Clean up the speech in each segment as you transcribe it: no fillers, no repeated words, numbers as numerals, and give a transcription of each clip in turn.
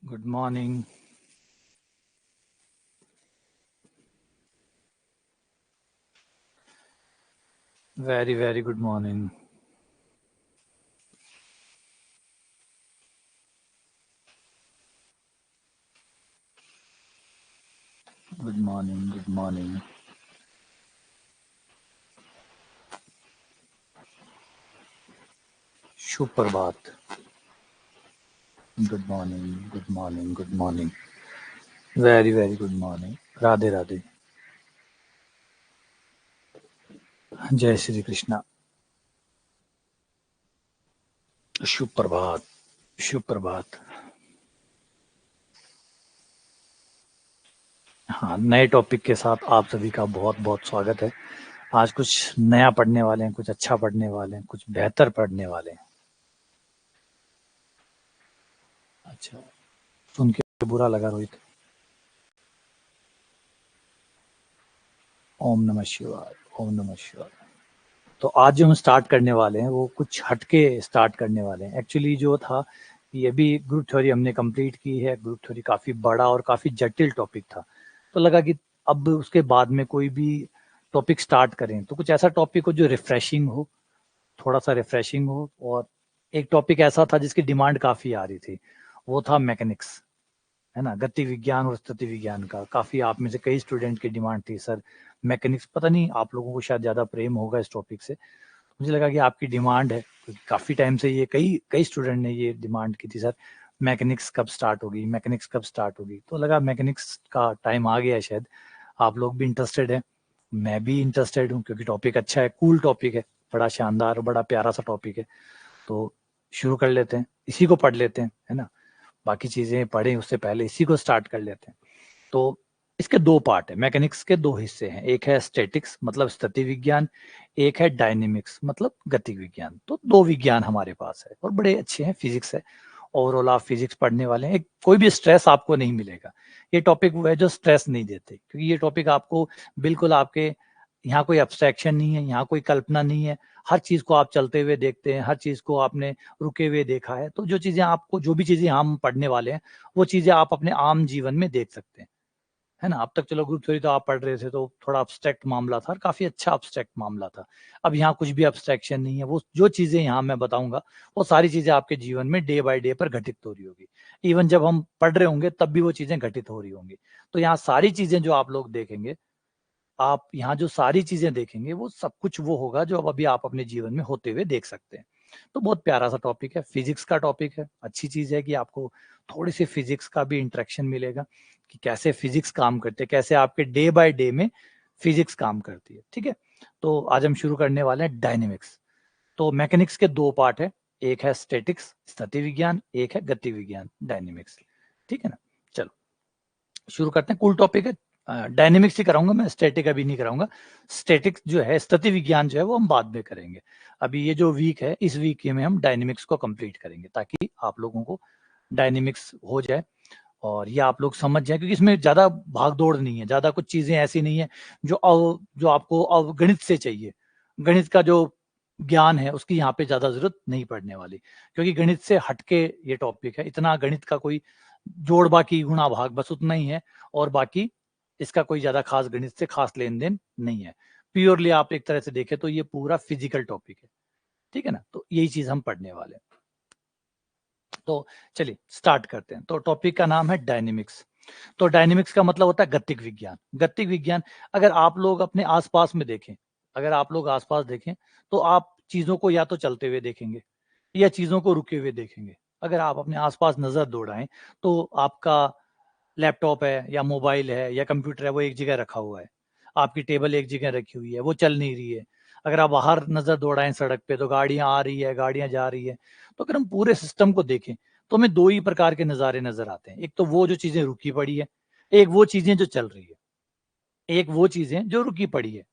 Good morning. Very good morning. Good morning. Good morning. Suprabhat. Good morning. Good morning. Good morning. Very good morning. Radhe Radhe. जय श्री कृष्णा. सुप्रभात. सुप्रभात. हाँ, नए topic के साथ आप सभी का बहुत बहुत स्वागत है. आज कुछ नया पढ़ने वाले हैं, कुछ अच्छा पढ़ने वाले हैं, कुछ बेहतर पढ़ने वाले हैं. अच्छा, सुन के बुरा लगा रोहित. ओम नमः शिवाय. ओम नमः शिवाय. तो आज जो हम स्टार्ट करने वाले हैं वो कुछ हटके स्टार्ट करने वाले हैं. एक्चुअली जो था, ये भी ग्रुप थ्योरी हमने कंप्लीट की है. ग्रुप थ्योरी काफ़ी बड़ा और काफ़ी जटिल टॉपिक था, तो लगा कि अब उसके बाद में कोई भी टॉपिक स्टार्ट करें तो कुछ ऐसा टॉपिक हो जो रिफ्रेशिंग हो, थोड़ा सा रिफ्रेशिंग हो. और एक टॉपिक ऐसा था जिसकी डिमांड काफ़ी आ रही थी, वो था मैकेनिक्स, है ना. गति विज्ञान और स्थिति विज्ञान का काफ़ी आप में से कई स्टूडेंट की डिमांड थी. सर मैकेनिक्स, पता नहीं आप लोगों को शायद ज़्यादा प्रेम होगा इस टॉपिक से. मुझे लगा कि आपकी डिमांड है, काफ़ी टाइम से ये कई कई स्टूडेंट ने ये डिमांड की थी, सर मैकेनिक्स कब स्टार्ट होगी, मैकेनिक्स कब स्टार्ट होगी. तो लगा मैकेनिक्स का टाइम आ गया है शायद. आप लोग भी इंटरेस्टेड हैं, मैं भी इंटरेस्टेड हूँ, क्योंकि टॉपिक अच्छा है, कूल टॉपिक है, बड़ा शानदार, बड़ा प्यारा सा टॉपिक है. तो शुरू कर लेते हैं, इसी को पढ़ लेते हैं, है ना. बाकी चीज़ें पढ़ें उससे पहले इसी को स्टार्ट कर लेते हैं. तो इसके दो पार्ट है, मैकेनिक्स के दो हिस्से हैं. एक है स्टैटिक्स मतलब स्थिति विज्ञान, एक है डायनेमिक्स मतलब गति विज्ञान. तो दो विज्ञान हमारे पास है और बड़े अच्छे हैं. फिजिक्स है, ओवरऑल आप फिजिक्स पढ़ने वाले हैं. कोई भी स्ट्रेस आपको नहीं मिलेगा. ये टॉपिक वो है जो स्ट्रेस नहीं देते, क्योंकि ये टॉपिक आपको बिल्कुल आपके, यहाँ कोई अब्स्ट्रैक्शन नहीं है, यहाँ कोई कल्पना नहीं है. हर चीज को आप चलते हुए देखते हैं, हर चीज को आपने रुके हुए देखा है. तो जो चीजें आपको, जो भी चीजें हम पढ़ने वाले हैं, वो चीजें आप अपने आम जीवन में देख सकते हैं, है ना. अब तक चलो ग्रुप थ्योरी तो आप पढ़ रहे थे तो थोड़ा अब्स्ट्रैक्ट मामला था और काफी अच्छा अब्स्ट्रैक्ट मामला था. अब यहाँ कुछ भी अब्स्ट्रैक्शन नहीं है. वो जो चीजें यहाँ मैं बताऊंगा वो सारी चीजें आपके जीवन में डे बाय डे पर घटित हो रही होगी. इवन जब हम पढ़ रहे होंगे तब भी वो चीजें घटित हो रही होंगी. तो यहाँ सारी चीजें जो आप लोग देखेंगे, आप यहाँ जो सारी चीजें देखेंगे वो सब कुछ वो होगा जो अब अभी आप अपने जीवन में होते हुए देख सकते हैं. तो बहुत प्यारा सा टॉपिक है, फिजिक्स का टॉपिक है. अच्छी चीज है कि आपको थोड़ी सी फिजिक्स का भी इंटरेक्शन मिलेगा कि कैसे फिजिक्स काम करते हैं, कैसे आपके डे बाय डे में फिजिक्स काम करती है. ठीक है, तो आज हम शुरू करने वाले हैं डायनेमिक्स. तो मैकेनिक्स के दो पार्ट है, एक है स्टैटिक्स स्थिति विज्ञान, एक है गति विज्ञान डायनेमिक्स. ठीक है ना. चलो शुरू करते हैं. कूल टॉपिक है. डायनेमिक्स ही कराऊंगा मैं, स्टैटिक अभी नहीं कराऊंगा. स्टैटिक्स जो है, स्थिति विज्ञान जो है वो हम बाद में करेंगे. अभी ये जो वीक है, इस वीक में हम डायनेमिक्स को कंप्लीट करेंगे ताकि आप लोगों को डायनेमिक्स हो जाए और ये आप लोग समझ जाए, क्योंकि इसमें ज्यादा भाग दौड़ नहीं है, ज्यादा कुछ चीजें ऐसी नहीं है जो आपको गणित से चाहिए. गणित का जो ज्ञान है उसकी यहाँ पे ज्यादा जरूरत नहीं पड़ने वाली, क्योंकि गणित से हटके ये टॉपिक है. इतना गणित का कोई जोड़ बाकी गुणा भाग बस उतना ही है, और बाकी इसका कोई ज्यादा खास गणित से खास लेन देन नहीं है. प्योरली आप एक तरह से देखें तो ये पूरा फिजिकल टॉपिक है. ठीक है ना. तो यही चीज हम पढ़ने वाले हैं. तो चलिए स्टार्ट करते हैं. तो टॉपिक का नाम है डायनेमिक्स. तो डायनेमिक्स का मतलब होता है गतिक विज्ञान. गतिक विज्ञान, अगर आप लोग अपने आसपास में देखें, अगर आप लोग आसपास देखें तो आप चीजों को या तो चलते हुए देखेंगे या चीजों को रुके हुए देखेंगे. अगर आप अपने आसपास नजर दौड़ाएं तो आपका लैपटॉप है या मोबाइल है या कंप्यूटर है, वो एक जगह रखा हुआ है. आपकी टेबल एक जगह रखी हुई है, वो चल नहीं रही है. अगर आप बाहर नजर दौड़ाएं सड़क पे तो गाड़ियां आ रही है, गाड़ियां जा रही है. तो अगर हम पूरे सिस्टम को देखें तो हमें दो ही प्रकार के नज़ारे नजर आते हैं. एक तो वो जो चीजें रुकी पड़ी है, एक वो चीजें जो चल रही है. एक वो चीजें जो रुकी पड़ी है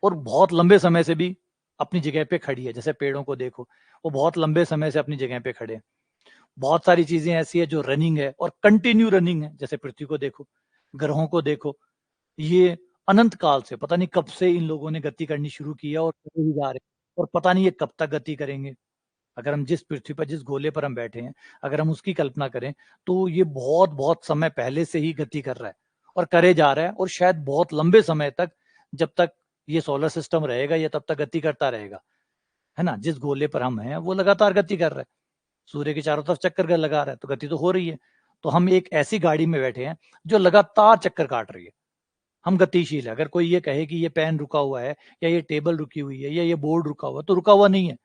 और बहुत लंबे समय से भी अपनी जगह पे खड़ी है. जैसे पेड़ों को देखो, वो बहुत लंबे समय से अपनी जगह पे खड़े हैं. बहुत सारी चीजें ऐसी है जो रनिंग है और कंटिन्यू रनिंग है. जैसे पृथ्वी को देखो, ग्रहों को देखो, ये अनंत काल से, पता नहीं कब से इन लोगों ने गति करनी शुरू की है और करे ही जा रहे हैं, और पता नहीं ये कब तक गति करेंगे. अगर हम जिस पृथ्वी पर, जिस गोले पर हम बैठे हैं, अगर हम उसकी कल्पना करें तो ये बहुत बहुत समय पहले से ही गति कर रहा है और करे जा रहा है, और शायद बहुत लंबे समय तक, जब तक ये सोलर सिस्टम रहेगा, ये तब तक गति करता रहेगा, है ना। जिस गोले पर हम हैं वो लगातार गति कर रहा है, सूर्य के चारों तरफ चक्कर लगा रहा है, तो गति तो हो रही है। तो हम एक ऐसी गाड़ी में बैठे हैं जो लगातार चक्कर काट रही है, हम गतिशील है। अगर कोई ये कहे कि ये पेन रुका हुआ है, या ये टेबल रुकी हुई है, या ये बोर्ड रुका हुआ है, तो रुका हुआ नहीं है।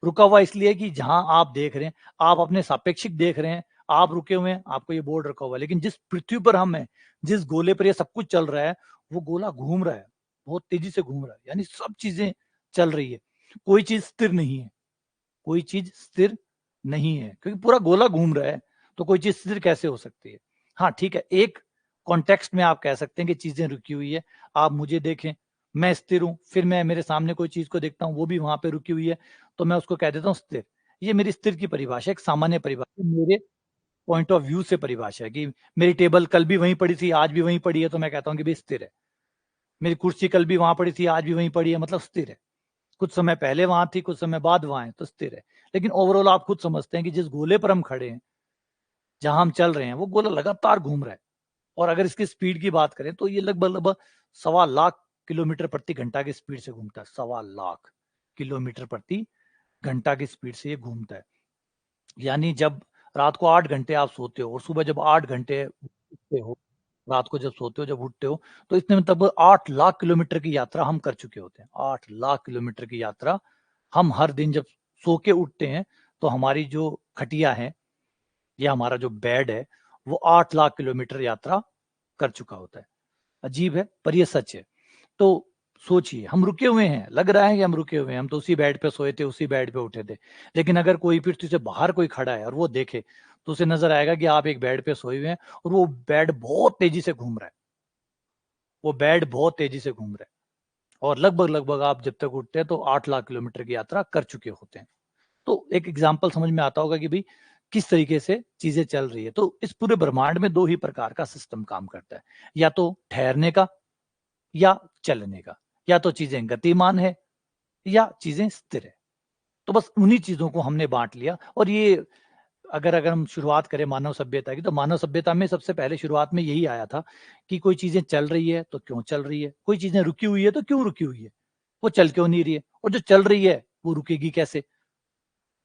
रुका हुआ इसलिए कि जहां आप देख रहे हैं, आप अपने सापेक्षिक देख रहे हैं, आप रुके हुए हैं, आपको ये बोर्ड रखा हुआ है। लेकिन जिस पृथ्वी पर हम हैं, जिस गोले पर ये सब कुछ चल रहा है, वो गोला घूम रहा है, बहुत तेजी से घूम रहा है, यानी सब चीजें चल रही है। कोई चीज स्थिर नहीं है, कोई चीज स्थिर नहीं है, क्योंकि पूरा गोला घूम रहा है, तो कोई चीज स्थिर कैसे हो सकती है। हाँ ठीक है, एक कॉन्टेक्स्ट में आप कह सकते हैं कि चीजें रुकी हुई है। आप मुझे देखें, मैं स्थिर हूं, फिर मैं मेरे सामने कोई चीज को देखता हूं, वो भी वहां पे रुकी हुई है, तो मैं उसको कह देता हूं स्थिर। ये मेरी स्थिर की परिभाषा, एक सामान्य परिभाषा, मेरे पॉइंट ऑफ व्यू से परिभाषा है कि मेरी टेबल कल भी वहीं पड़ी थी, आज भी वहीं पड़ी है, तो मैं कहता हूं कि भाई स्थिर है। मेरी कुर्सी कल भी वहां पड़ी थी, आज भी वहीं पड़ी है, मतलब स्थिर है। कुछ समय पहले वहां थी, कुछ समय बाद वहां है, तो स्थिर है। लेकिन ओवरऑल आप खुद समझते हैं कि जिस गोले पर हम खड़े हैं, जहां हम चल रहे हैं, वो गोला लगातार घूम रहा है। और अगर इसकी स्पीड की बात करें तो ये लगभग लगभग 1.25 लाख किलोमीटर प्रति घंटा की स्पीड से घूमता है। 1.25 लाख किलोमीटर प्रति घंटा की स्पीड से ये घूमता है। यानी जब रात को 8 घंटे आप सोते हो और सुबह जब 8 घंटे उठते हो, रात को जब सोते हो, जब उठते हो, तो इतने में तब 8 लाख किलोमीटर की यात्रा हम कर चुके होते हैं। 8 लाख किलोमीटर की यात्रा हम हर दिन जब सो के उठते हैं, तो हमारी जो खटिया है या हमारा जो बेड है, वो 8 लाख किलोमीटर यात्रा कर चुका होता है। अजीब है पर ये सच है। तो सोचिए, हम रुके हुए हैं, लग रहा है कि हम रुके हुए हैं, हम तो उसी बेड पे सोए थे, उसी बेड पे उठे थे। लेकिन अगर कोई पृथ्वी से बाहर कोई खड़ा है और वो देखे, तो उसे नजर आएगा कि आप एक बेड पे सोए हुए हैं और वो बेड बहुत तेजी से घूम रहा है, वो बेड बहुत तेजी से घूम रहा है। और लगभग लगभग आप जब तक उठते हैं तो 8 लाख किलोमीटर की यात्रा कर चुके होते हैं। तो एक एग्जाम्पल समझ में आता होगा कि भाई किस तरीके से चीजें चल रही है। तो इस पूरे ब्रह्मांड में दो ही प्रकार का सिस्टम काम करता है, या तो ठहरने का या चलने का। या तो चीजें गतिमान है या चीजें स्थिर है। तो बस उन्हीं चीजों को हमने बांट लिया। और ये अगर अगर हम शुरुआत करें मानव सभ्यता की, तो मानव सभ्यता में सबसे पहले शुरुआत में यही आया था कि कोई चीजें चल रही है तो क्यों चल रही है, कोई चीजें रुकी हुई है तो क्यों रुकी हुई है, वो चल क्यों नहीं रही है, और जो चल रही है वो रुकेगी कैसे,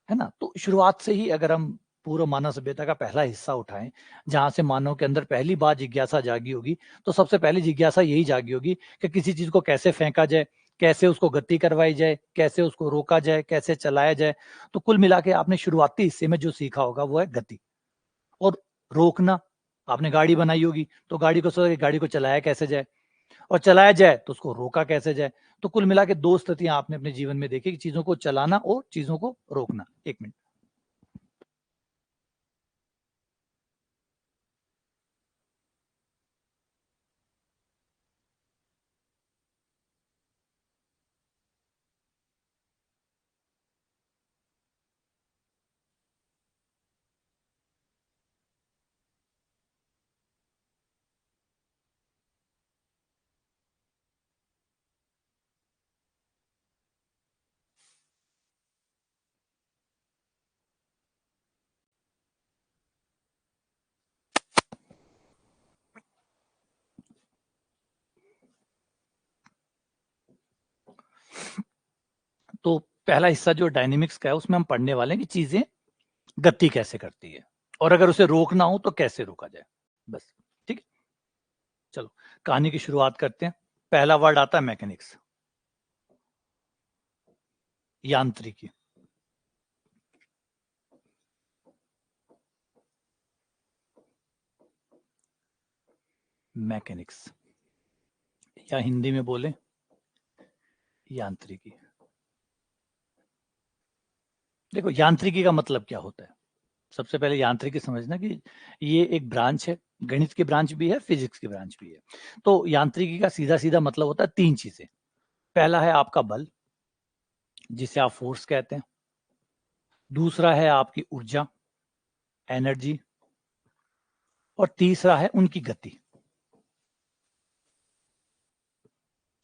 है ना। तो शुरुआत से ही अगर हम पूर्व मानव सभ्यता का पहला हिस्सा उठाएं, जहां से मानव के अंदर पहली बार जिज्ञासा जागी होगी, तो सबसे पहले जिज्ञासा यही जागी होगी कि किसी चीज को कैसे फेंका जाए, कैसे उसको गति करवाई जाए, कैसे उसको रोका जाए, कैसे चलाया जाए। तो कुल मिला के आपने शुरुआती हिस्से में जो सीखा होगा वो है गति और रोकना। आपने गाड़ी बनाई होगी तो गाड़ी को सोचा कि गाड़ी को चलाया कैसे जाए, और चलाया जाए तो उसको रोका कैसे जाए। तो कुल मिला के दो स्थितियां आपने अपने जीवन में देखी कि चीजों को चलाना और चीजों को रोकना। एक मिनट। तो पहला हिस्सा जो डायनेमिक्स का है, उसमें हम पढ़ने वाले हैं कि चीजें गति कैसे करती है, और अगर उसे रोकना हो तो कैसे रोका जाए। बस, ठीक है। चलो कहानी की शुरुआत करते हैं। पहला वर्ड आता है मैकेनिक्स, यांत्रिकी। मैकेनिक्स, या हिंदी में बोले यांत्रिकी। देखो यांत्रिकी का मतलब क्या होता है। सबसे पहले यांत्रिकी समझना कि ये एक ब्रांच है, गणित की ब्रांच भी है, फिजिक्स की ब्रांच भी है। तो यांत्रिकी का सीधा सीधा मतलब होता है तीन चीजें। पहला है आपका बल, जिसे आप फोर्स कहते हैं। दूसरा है आपकी ऊर्जा, एनर्जी। और तीसरा है उनकी गति,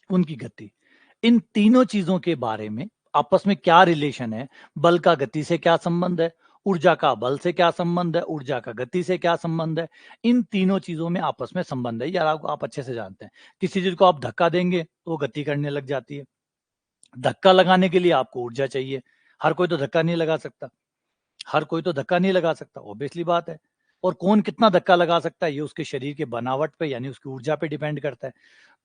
उनकी गति। इन तीनों चीजों के बारे में आपस में क्या रिलेशन है, बल का गति से क्या संबंध है, ऊर्जा का बल से क्या संबंध है, ऊर्जा का गति से क्या संबंध है, इन तीनों चीजों में आपस में संबंध है। यार आप अच्छे से जानते हैं, किसी चीज को आप धक्का देंगे तो वो गति करने लग जाती है। धक्का लगाने के लिए आपको ऊर्जा चाहिए। हर कोई तो धक्का नहीं लगा सकता, हर कोई तो धक्का नहीं लगा सकता, ऑब्वियसली बात है। और कौन कितना धक्का लगा सकता है ये उसके शरीर के बनावट पे यानी उसकी ऊर्जा पे डिपेंड करता है।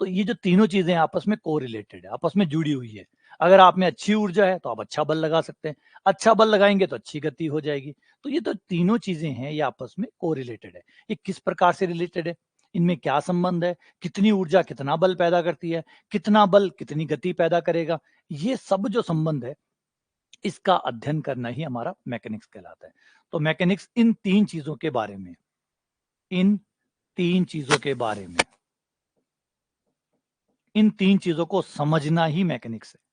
तो ये जो तीनों चीजें आपस में कोरिलेटेड है, आपस में जुड़ी हुई है। अगर आप में अच्छी ऊर्जा है तो आप अच्छा बल लगा सकते हैं, अच्छा बल लगाएंगे तो अच्छी गति हो जाएगी। तो ये तो तीनों चीजें हैं, ये आपस में कोरिलेटेड है। ये किस प्रकार से रिलेटेड है, इनमें क्या संबंध है, कितनी ऊर्जा कितना बल पैदा करती है, कितना बल कितनी गति पैदा करेगा, ये सब जो संबंध है इसका अध्ययन करना ही हमारा मैकेनिक्स कहलाता है। तो मैकेनिक्स इन तीन चीजों के बारे में, इन तीन चीजों के बारे में, इन तीन चीजों को समझना ही मैकेनिक्स है।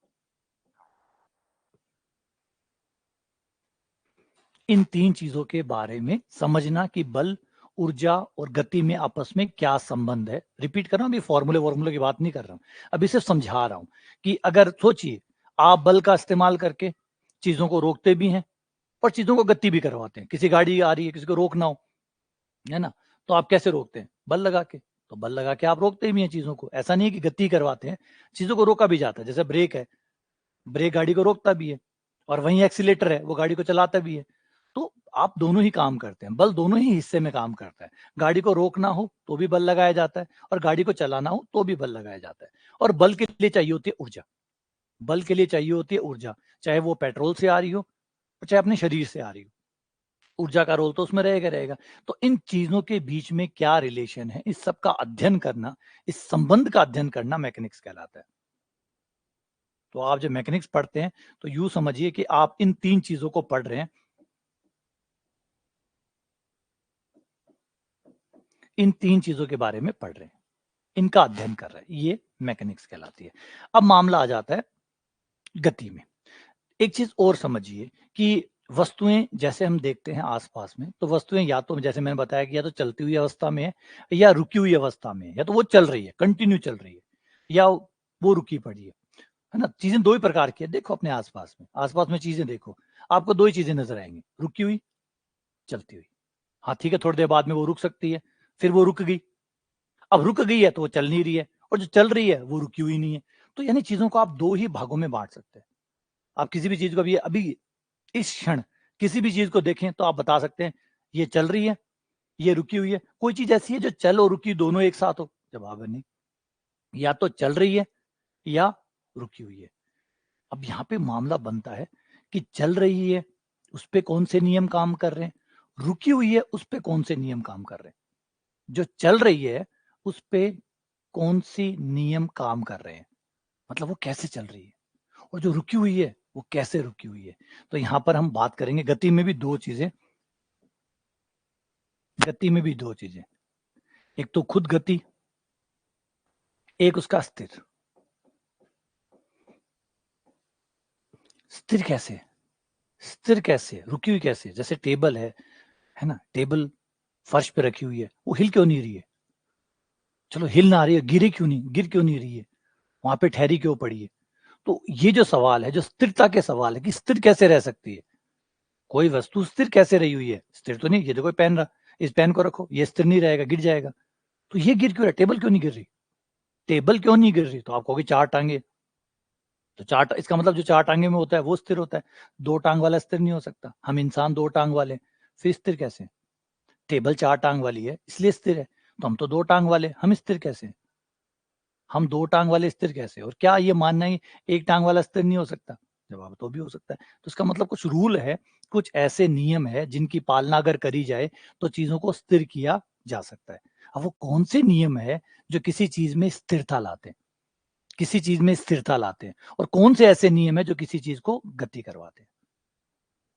इन तीन चीजों के बारे में समझना कि बल, ऊर्जा और गति में आपस में क्या संबंध है। रिपीट कर रहा हूं, अभी फॉर्मूले की बात नहीं कर रहा हूं, अभी सिर्फ समझा रहा हूं कि अगर सोचिए आप बल का इस्तेमाल करके चीजों को रोकते भी हैं और चीजों को गति भी करवाते हैं। किसी गाड़ी आ रही है, किसी को रोकना हो, है ना, तो आप कैसे रोकते हैं, बल लगा के। तो बल लगा के आप रोकते भी हैं चीजों को, ऐसा नहीं है कि गति करवाते हैं, चीजों को रोका भी जाता है। जैसे ब्रेक है, ब्रेक गाड़ी को रोकता भी है, और वहीं एक्सीलेटर है, वो गाड़ी को चलाता भी है। तो आप दोनों ही काम करते हैं, बल दोनों ही हिस्से में काम करता है। गाड़ी को रोकना हो तो भी बल लगाया जाता है, और गाड़ी को चलाना हो तो भी बल लगाया जाता है। और बल के लिए चाहिए होती है ऊर्जा, बल के लिए चाहिए होती है ऊर्जा, चाहे वो पेट्रोल से आ रही हो चाहे अपने शरीर से आ रही हो, ऊर्जा का रोल तो उसमें रहेगा रहेगा। तो इन चीजों के बीच में क्या रिलेशन है, इस सब का अध्ययन करना, इस संबंध का अध्ययन करना मैकेनिक्स कहलाता है। तो आप जब मैकेनिक्स पढ़ते हैं तो यूं समझिए कि आप इन तीन चीजों को पढ़ रहे हैं, इन तीन चीजों के बारे में पढ़ रहे हैं, इनका अध्ययन कर रहे हैं, ये मैकेनिक्स कहलाती है। अब मामला आ जाता है गति में। एक चीज और समझिए कि वस्तुएं जैसे हम देखते हैं आसपास में, तो वस्तुएं या तो जैसे मैंने बताया कि या तो चलती हुई अवस्था में है या रुकी हुई अवस्था में है, या तो वो चल रही है, कंटिन्यू चल रही है, या वो रुकी पड़ी है ना। चीजें दो ही प्रकार की है, देखो अपने आसपास में चीजें देखो, आपको दो ही चीजें नजर आएंगी, रुकी हुई, चलती हुई। हाँ ठीक है, थोड़ी देर बाद में वो रुक सकती है, फिर वो रुक गई, अब रुक गई है तो वो चल नहीं रही है, और जो चल रही है वो रुकी हुई नहीं है। तो यानी चीजों को आप दो ही भागों में बांट सकते हैं। आप किसी भी चीज को अभी अभी इस क्षण किसी भी चीज को देखें तो आप बता सकते हैं ये चल रही है, ये रुकी हुई है। कोई चीज ऐसी है जो चल और रुकी दोनों एक साथ हो, जवाब है नहीं, या तो चल रही है या रुकी हुई है। अब यहाँ पे मामला बनता है कि चल रही है उस पे कौन से नियम काम कर रहे हैं, रुकी हुई है उस पे कौन से नियम काम कर रहे हैं। जो चल रही है उस पे कौन सी नियम काम कर रहे हैं, मतलब वो कैसे चल रही है, और जो रुकी हुई है वो कैसे रुकी हुई है। तो यहां पर हम बात करेंगे गति में भी दो चीजें, गति में भी दो चीजें, एक तो खुद गति, एक उसका स्थिर। स्थिर कैसे, स्थिर कैसे, रुकी हुई कैसे। जैसे टेबल है ना, टेबल फर्श पे रखी हुई है, वो हिल क्यों नहीं रही है, चलो हिल ना रही है, गिर क्यों नहीं रही है, वहां पे ठहरी क्यों पड़ी है। तो ये जो सवाल है, जो स्थिरता के सवाल है कि स्थिर कैसे रह सकती है, कोई वस्तु स्थिर कैसे रही हुई है, स्थिर तो नहीं। ये देखो पेन रहा, इस पेन को रखो, ये स्थिर नहीं रहेगा, गिर जाएगा। तो ये गिर क्यों रहा, टेबल क्यों नहीं गिर रही, टेबल क्यों नहीं गिर रही। तो आप कहोगे चार टांगे, तो चार, इसका मतलब जो चार टांगे में होता है वो स्थिर होता है, दो टांग वाला स्थिर नहीं हो सकता। हम इंसान दो टांग वाले, फिर स्थिर कैसे। टेबल चार टांग वाली है इसलिए स्थिर है, तो हम तो दो टांग वाले, हम स्थिर कैसे, हम दो टांग वाले स्थिर कैसे। और क्या ये मानना है एक टांग वाला स्थिर नहीं हो सकता, जवाब तो भी हो सकता है। तो इसका मतलब कुछ रूल है, कुछ ऐसे नियम है जिनकी पालना अगर करी जाए तो चीजों को स्थिर किया जा सकता है। अब वो कौन से नियम है जो किसी चीज में स्थिरता लाते हैं, किसी चीज में स्थिरता लाते हैं, और कौन से ऐसे नियम है जो किसी चीज को गति करवाते हैं।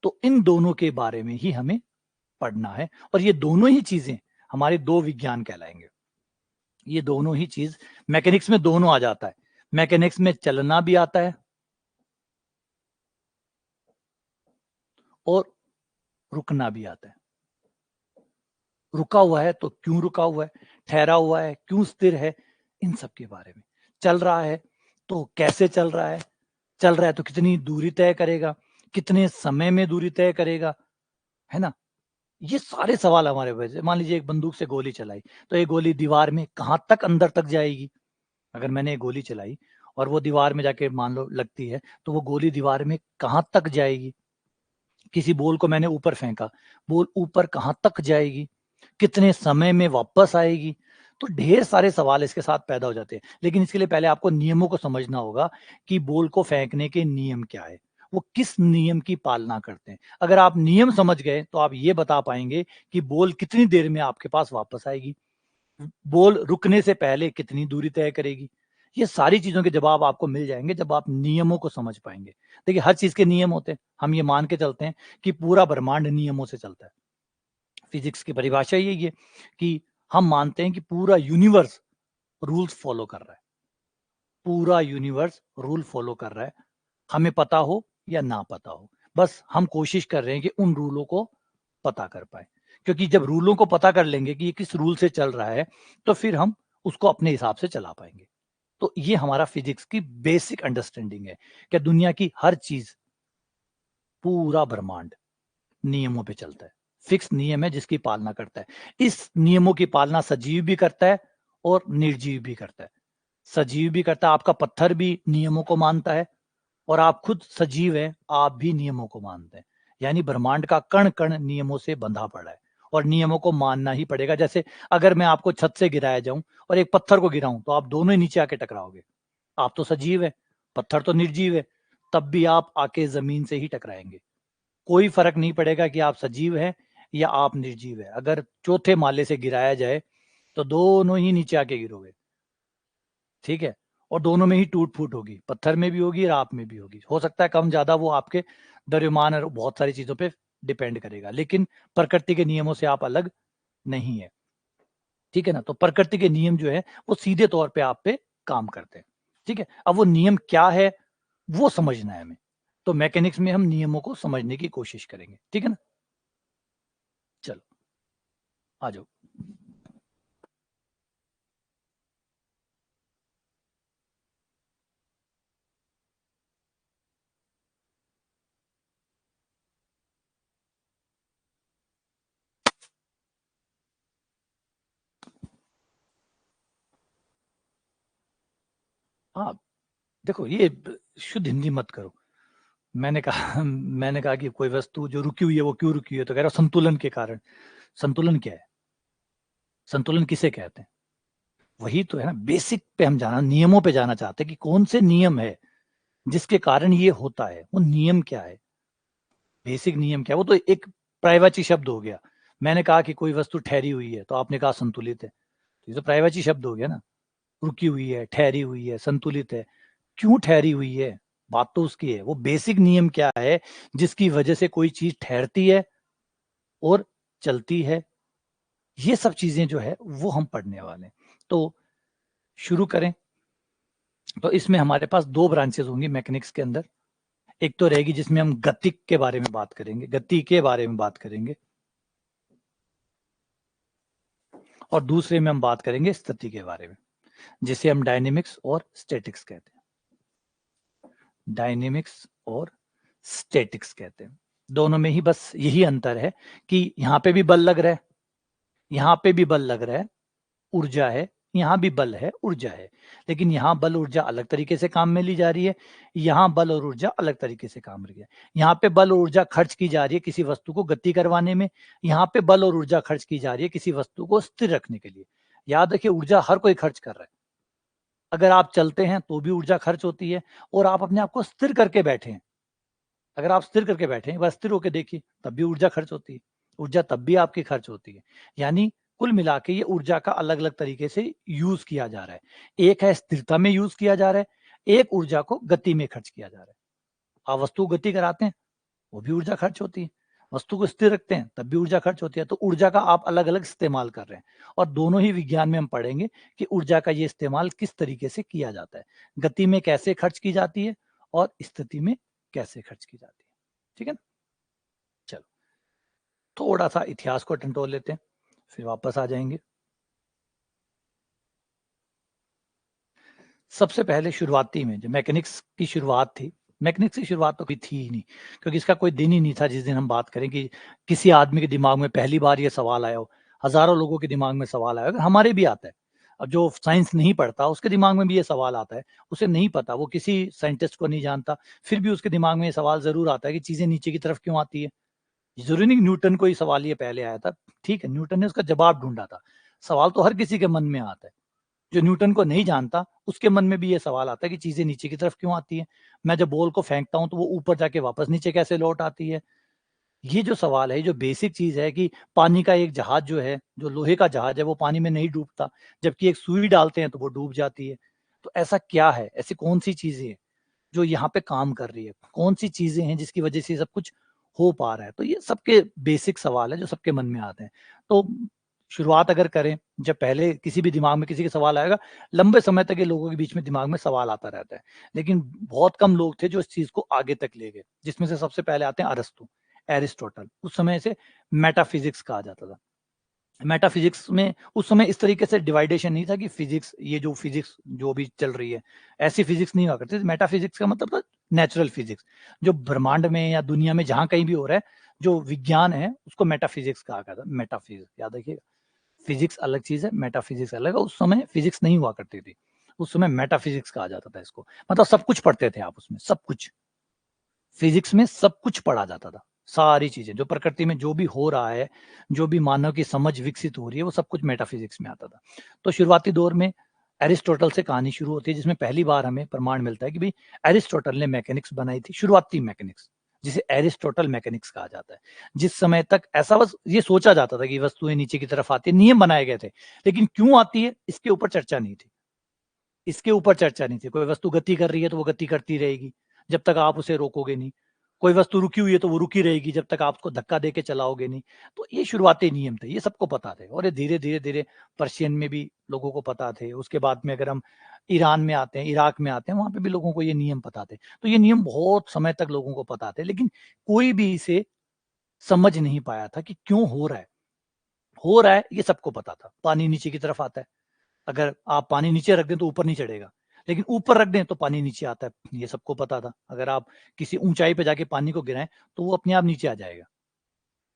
तो इन दोनों के बारे में ही हमें पढ़ना है, और ये दोनों ही चीजें हमारे दो विज्ञान कहलाएंगे। ये दोनों ही चीज मैकेनिक्स में दोनों आ जाता है, मैकेनिक्स में चलना भी आता है और रुकना भी आता है। रुका हुआ है तो क्यों रुका हुआ है, ठहरा हुआ है क्यों स्थिर है, इन सब के बारे में। चल रहा है तो कैसे चल रहा है, चल रहा है तो कितनी दूरी तय करेगा, कितने समय में दूरी तय करेगा, है ना? ये सारे सवाल हमारे वजह मान लीजिए एक बंदूक से गोली चलाई, तो ये गोली दीवार में कहाँ तक अंदर तक जाएगी? अगर मैंने एक गोली चलाई और वो दीवार में जाके मान लो लगती है, तो वो गोली दीवार में कहाँ तक जाएगी? किसी बॉल को मैंने ऊपर फेंका, बॉल ऊपर कहाँ तक जाएगी? कितने समय में वापस आएगी? तो ढेर सारे सवाल इसके साथ पैदा हो जाते हैं। लेकिन इसके लिए पहले आपको नियमों को समझना होगा कि बॉल को फेंकने के नियम क्या है? वो किस नियम की पालना करते हैं? अगर आप नियम समझ गए, तो आप ये बता पाएँगे कि बॉल कितनी देर में आपके पास वापस आएगी? बॉल रुकने से पहले कितनी दूरी तय करेगी? ये सारी चीज़ों के जवाब आपको मिल जाएँगे जब आप नियमों को समझ पाएँगे। देखिए, हर चीज़ के नियम होते हैं। हम ये मान के चलते हैं कि पूरा ब्रह्मांड नियमों से चलता है। फिज़िक्स की परिभाषा यही है कि हम मानते हैं कि पूरा यूनिवर्स रूल्स फ़ॉलो कर रहा है। पूरा यूनिवर्स रूल फ़ॉलो कर रहा है, हमें पता हो या ना पता हो। बस हम कोशिश कर रहे हैं कि उन रूलों को पता कर पाएँ। क्योंकि जब रूलों को पता कर लेंगे कि ये किस रूल से चल रहा है, तो फिर हम उसको अपने हिसाब से चला पाएँगे। तो ये हमारा फिज़िक्स की बेसिक अंडरस्टैंडिंग है कि दुनिया की हर चीज़, पूरा ब्रह्मांड नियमों पे चलता है। फिक्स नियम है जिसकी पालना करता है। इस नियमों की पालना सजीव भी करता है और निर्जीव भी करता है। सजीव भी करता है, आपका पत्थर भी नियमों को मानता है और आप खुद सजीव हैं, आप भी नियमों को मानते हैं। यानी ब्रह्मांड का कण-कण नियमों से बंधा पड़ा है और नियमों को मानना ही पड़ेगा। जैसे अगर मैं आपको छत से गिराया जाऊँ और एक पत्थर को गिराऊँ, तो आप दोनों ही नीचे आके टकराओगे। आप तो सजीव हैं, पत्थर तो निर्जीव है, तब भी आप आके ज़मीन से ही टकराएँगे। कोई फ़र्क नहीं पड़ेगा कि आप सजीव हैं या आप निर्जीव हैं। अगर चौथे माले से गिराया जाए, तो दोनों ही नीचे आके गिरोगे, ठीक है? और दोनों में ही टूट-फूट होगी, पत्थर में भी होगी और आप में भी होगी। हो सकता है कम-ज़्यादा वो आपके द्रव्यमान और बहुत सारी चीज़ों पे डिपेंड करेगा, लेकिन प्रकृति के नियमों से आप अलग नहीं हैं, ठीक है ना? तो प्रकृति के नियम जो हैं, वो सीधे तौर पे आप पे काम करते हैं, ठीक है? अब वो नियम क्या है, वो समझना है हमें। तो मैकेनिक्स में हम नियमों को समझने की कोशिश करेंगे, ठीक है ना? चलो, आ जाओ। हाँ, देखो ये ब शुद्ध हिंदी मत करो। मैंने कहा कि कोई वस्तु जो रुकी हुई है, वो क्यों रुकी हुई है? तो कह रहा है संतुलन के कारण। संतुलन क्या है? संतुलन किसे कहते हैं? वही तो है ना, बेसिक पे हम जाना नियमों पे जाना चाहते हैं कि कौन से नियम है, जिसके कारण ये होता है, वो नियम क्या है? बेसिक नियम क्या है? वो तो एक पर्यायवाची शब्द हो गया। मैंने कहा कि कोई वस्तु ठहरी हुई है, तो आपने कहा संतुलित है। तो ये तो पर्यायवाची शब्द हो गया ना, रुकी हुई है, ठहरी हुई है, संतुलित है। क्यों ठहरी हुई है? बात तो उसकी है। वो बेसिक नियम क्या है, जिसकी वजह से कोई चीज़ ठहरती है और चलती है? ये सब चीज़ें जो है, वो हम पढ़ने वाले हैं। तो शुरू करें? तो इसमें हमारे पास 2 ब्रांचेज़ होंगी मैकेनिक्स के अंदर। एक तो रहेगी जिसमें हम गतिक के बारे में बात करेंगे, गति के बारे में बात करेंगे और दूसरे में हम बात करेंगे स्थिति के बारे में, जिसे हम डायनामिक्स और स्टैटिक्स कहते हैं। डायनामिक्स और स्टैटिक्स कहते हैं। दोनों में ही बस यही अंतर है कि यहाँ पे भी बल लग रहा है, यहाँ पे भी बल लग रहा है, ऊर्जा है, यहाँ भी बल है, ऊर्जा है। लेकिन यहाँ बल ऊर्जा अलग तरीके से काम में ली जा रही है, यहाँ बल और ऊर्जा अलग तरीके से काम रही है। यहाँ पे बल और ऊर्जा खर्च की जा रही है किसी वस्तु को गति करवाने में, यहाँ पे बल और ऊर्जा खर्च की जा रही है किसी वस्तु को स्थिर रखने के लिए। याद रखिए, ऊर्जा हर कोई खर्च कर रहा है। अगर आप चलते हैं तो भी ऊर्जा खर्च होती है और आप अपने आप को स्थिर करके बैठे हैं। अगर आप स्थिर करके बैठे हैं, बस स्थिर होके देखिए, तब भी ऊर्जा खर्च होती है। ऊर्जा तब भी आपकी खर्च होती है। यानी कुल मिला के ये ऊर्जा का अलग-अलग तरीके से यूज़ किया जा रहा है। एक है स्थिरता में यूज़ किया जा रहा है, एक ऊर्जा को गति में खर्च किया जा रहा है। आप वस्तु को गति कराते हैं, वो भी ऊर्जा खर्च होती है। वस्तु को स्थिर रखते हैं, तब भी ऊर्जा खर्च होती है। तो ऊर्जा का आप अलग-अलग इस्तेमाल कर रहे हैं और दोनों ही विज्ञान में हम पढ़ेंगे कि ऊर्जा का ये इस्तेमाल किस तरीके से किया जाता है। गति में कैसे खर्च की जाती है और स्थिति में कैसे खर्च की जाती है। ठीक है ना? चलो, थोड़ा-सा इतिहास को टंटोल लेते हैं, फिर वापस आ जाएँगे। सबसे पहले शुरुआती में जो मैकेनिक्स की शुरुआत थी, मैकेनिक्स की शुरुआत तो कोई थी ही नहीं, क्योंकि इसका कोई दिन ही नहीं था जिस दिन हम बात करें कि किसी आदमी के दिमाग में पहली बार ये सवाल आया हो। हज़ारों लोगों के दिमाग में सवाल आया, अगर हमारे भी आता है। अब जो साइंस नहीं पढ़ता उसके दिमाग में भी ये सवाल आता है, उसे नहीं पता, वो किसी साइंटिस्ट को नहीं जानता, फिर भी उसके दिमाग में ये सवाल ज़रूर आता है कि चीज़ें नीचे की तरफ क्यों आती है? ज़रूरी नहीं न्यूटन को ही सवाल ये पहले आया था, ठीक है, न्यूटन ने उसका जवाब ढूँढा था। सवाल तो हर किसी के मन में आता है। जो न्यूटन को नहीं जानता, उसके मन में भी ये सवाल आता है कि चीज़ें नीचे की तरफ क्यों आती हैं? मैं जब बॉल को फेंकता हूँ, तो वो ऊपर जाके वापस नीचे कैसे लौट आती है? ये जो सवाल है, ये जो बेसिक चीज़ है कि पानी का एक जहाज जो है, जो लोहे का जहाज है, वो पानी में नहीं डूबता, जबकि एक सुई डालते हैं तो वो डूब जाती है। तो ऐसा क्या है? ऐसी कौन-सी चीज़ें हैं, जो यहाँ पे काम कर रही है? कौन-सी चीज़ें हैं जिसकी वजह से ये सब कुछ हो पा रहा है? तो ये सबके बेसिक सवाल है जो सबके मन में आते हैं। तो शुरुआत अगर करें, जब पहले किसी भी दिमाग में किसी का सवाल आएगा, लंबे समय तक ये लोगों के बीच में दिमाग में सवाल आता रहता है। लेकिन बहुत कम लोग थे जो इस चीज़ को आगे तक ले गए, जिसमें से सबसे पहले आते हैं अरस्तू, एरिस्टोटल। उस समय इसे मेटाफिज़िक्स कहा जाता था। मेटाफिज़िक्स में उस समय इस तरीके से डिवाइडेशन नहीं था कि फिज़िक्स, ये जो फिज़िक्स जो भी चल रही है, ऐसी फिज़िक्स नहीं हुआ करती थी। मेटाफिज़िक्स का मतलब था नेचुरल फिज़िक्स, जो ब्रह्मांड में या दुनिया में जहाँ कहीं भी हो रहा है, जो विज्ञान है, उसको मेटाफिज़िक्स कहा गया था। मेटाफिज़िक्स याद रखिएगा। फिज़िक्स अलग चीज़ है, मेटाफिज़िक्स अलग है। उस समय फिज़िक्स नहीं हुआ करती थी। उस समय मेटाफिज़िक्स कहा जाता था इसको। मतलब सब कुछ पढ़ते थे आप उसमें, सब कुछ। फिज़िक्स में सब कुछ पढ़ा जाता था। सारी चीज़ें, जो प्रकृति में जो भी हो रहा है, जो भी मानव की समझ विकसित हो रही है, वो सब कुछ मेटाफिज़िक्स में आता था। तो शुरुआती दौर में एरिस्टोटल से कहानी शुरू होती है, जिसमें पहली बार हमें प्रमाण मिलता है कि भई एरिस्टोटल ने मैकेनिक्स बनाई थी, शुरुआती मैकेनिक्स, जिसे एरिस्टोटल मैकेनिक्स कहा जाता है। जिस समय तक ऐसा बस ये सोचा जाता था कि वस्तुएँ नीचे की तरफ आती हैं, नियम बनाए गए थे। लेकिन क्यों आती है, इसके ऊपर चर्चा नहीं थी। इसके ऊपर चर्चा नहीं थी। कोई वस्तु गति कर रही है तो वो गति करती रहेगी, जब तक आप उसे रोकोगे नहीं। कोई वस्तु रुकी हुई है तो वो रुकी रहेगी जब तक आप उसको धक्का देके चलाओगे नहीं। तो ये शुरुआती नियम थे, ये सबको पता थे और ये धीरे-धीरे पर्शियन में भी लोगों को पता थे। उसके बाद में अगर हम ईरान में आते हैं, इराक में आते हैं, वहाँ पे भी लोगों को ये नियम पता थे। तो ये नियम बहुत समय तक लोगों को पता थे, लेकिन कोई भी इसे समझ नहीं पाया था कि क्यों हो रहा है। हो रहा है ये सबको पता था। पानी नीचे की तरफ आता है। अगर आप पानी नीचे रख दें तो ऊपर नहीं चढ़ेगा, लेकिन ऊपर रख दें तो पानी नीचे आता है, ये सबको पता था। अगर आप किसी ऊँचाई पे जाके पानी को गिराएँ, तो वो अपने आप नीचे आ जाएगा।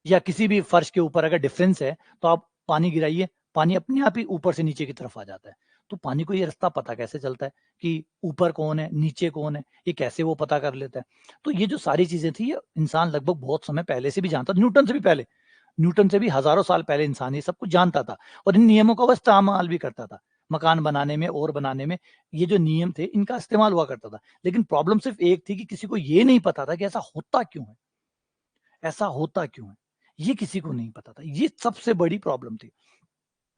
या किसी भी फर्श के ऊपर अगर डिफरेंस है, तो आप पानी गिराइए, पानी अपने आप ही ऊपर से नीचे की तरफ आ जाता है। तो पानी को ये रास्ता पता कैसे चलता है कि ऊपर कौन है, नीचे कौन है, ये कैसे वो पता कर लेता है। तो ये जो सारी चीज़ें थी, ये इंसान लगभग बहुत समय पहले से भी जानता था, न्यूटन से भी पहले। न्यूटन से भी हज़ारों साल पहले इंसान ये सब कुछ जानता था और इन नियमों का वो इस्तेमाल भी करता था। मकान बनाने में और बनाने में ये जो नियम थे, इनका इस्तेमाल हुआ करता था। लेकिन प्रॉब्लम सिर्फ़ एक थी कि किसी को ये नहीं पता था कि ऐसा होता क्यों है? ऐसा होता क्यों है? ये किसी को नहीं पता था। ये सबसे बड़ी प्रॉब्लम थी।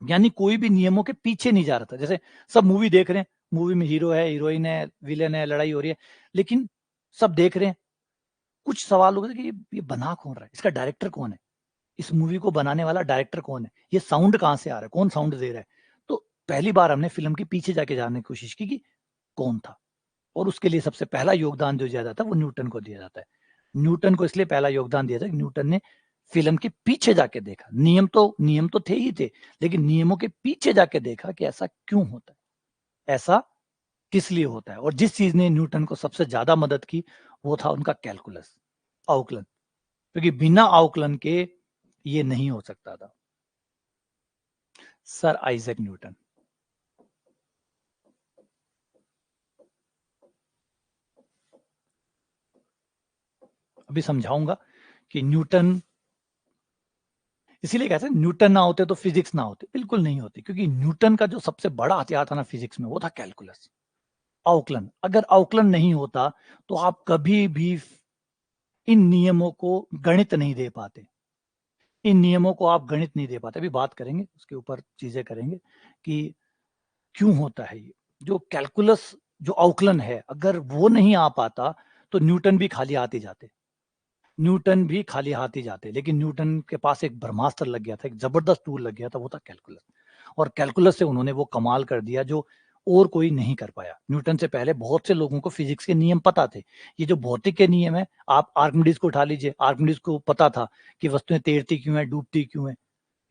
यानी कोई भी नियमों के पीछे नहीं जा रहा था। जैसे सब मूवी देख रहे हैं, मूवी में हीरो है, हीरोइन है, विलेन है, लड़ाई हो रही है, लेकिन सब देख रहे हैं। कुछ सवाल हो गए कि ये बना कौन रहा है? इसका डायरेक्टर कौन है? इस मूवी को बनाने वाला डायरेक्टर कौन है? ये साउंड कहाँ से आ रहा है? कौन साउंड दे रहा है? तो पहली बार हमने फ़िल्म के पीछे जाके जानने की कोशिश की कि कौन था? और उसके लिए सबसे पहला योगदान जो दिया जाता है, वो न्यूटन को दिया जाता है। न्यूटन को इसलिए पहला योगदान दिया जाता है कि न्यूटन ने फ़िल्म के पीछे जाके देखा। नियम तो थे ही थे, लेकिन नियमों के पीछे जाके देखा कि ऐसा क्यों होता है? ऐसा किस लिए होता है? और जिस चीज़ ने न्यूटन को सबसे ज़्यादा मदद की, वो था उनका कैलकुलस, अवकलन। क्योंकि बिना अवकलन के ये नहीं हो सकता था। Sir Isaac Newton. अभी समझाऊँगा कि न्यूटन, इसीलिए कहते हैं न्यूटन ना होते तो फिज़िक्स ना होती। बिल्कुल नहीं होती, क्योंकि न्यूटन का जो सबसे बड़ा हथियार था ना फिज़िक्स में, वो था कैलकुलस, अवकलन। अगर अवकलन नहीं होता, तो आप कभी भी इन नियमों को गणित नहीं दे पाते। इन नियमों को आप गणित नहीं दे पाते। अभी बात करेंगे, उसके ऊपर चीज़ें करेंगे कि क्यों होता है ये? जो कैलकुलस, जो अवकलन है, अगर वो नहीं आ पाता, तो न्यूटन भी खाली हाथ ही जाते। न्यूटन भी खाली हाथ ही जाते, लेकिन न्यूटन के पास एक ब्रह्मास्त्र लग गया था, एक ज़बरदस्त टूल लग गया था, वो था कैलकुलस। और कैलकुलस से उन्होंने वो कमाल कर दिया जो और कोई नहीं कर पाया। न्यूटन से पहले बहुत से लोगों को फिज़िक्स के नियम पता थे। ये जो भौतिक के नियम हैं, आप आर्किमिडीज़ को उठा लीजिए, आर्किमिडीज़ को पता था कि वस्तुएँ तैरती क्यों हैं, डूबती क्यों हैं।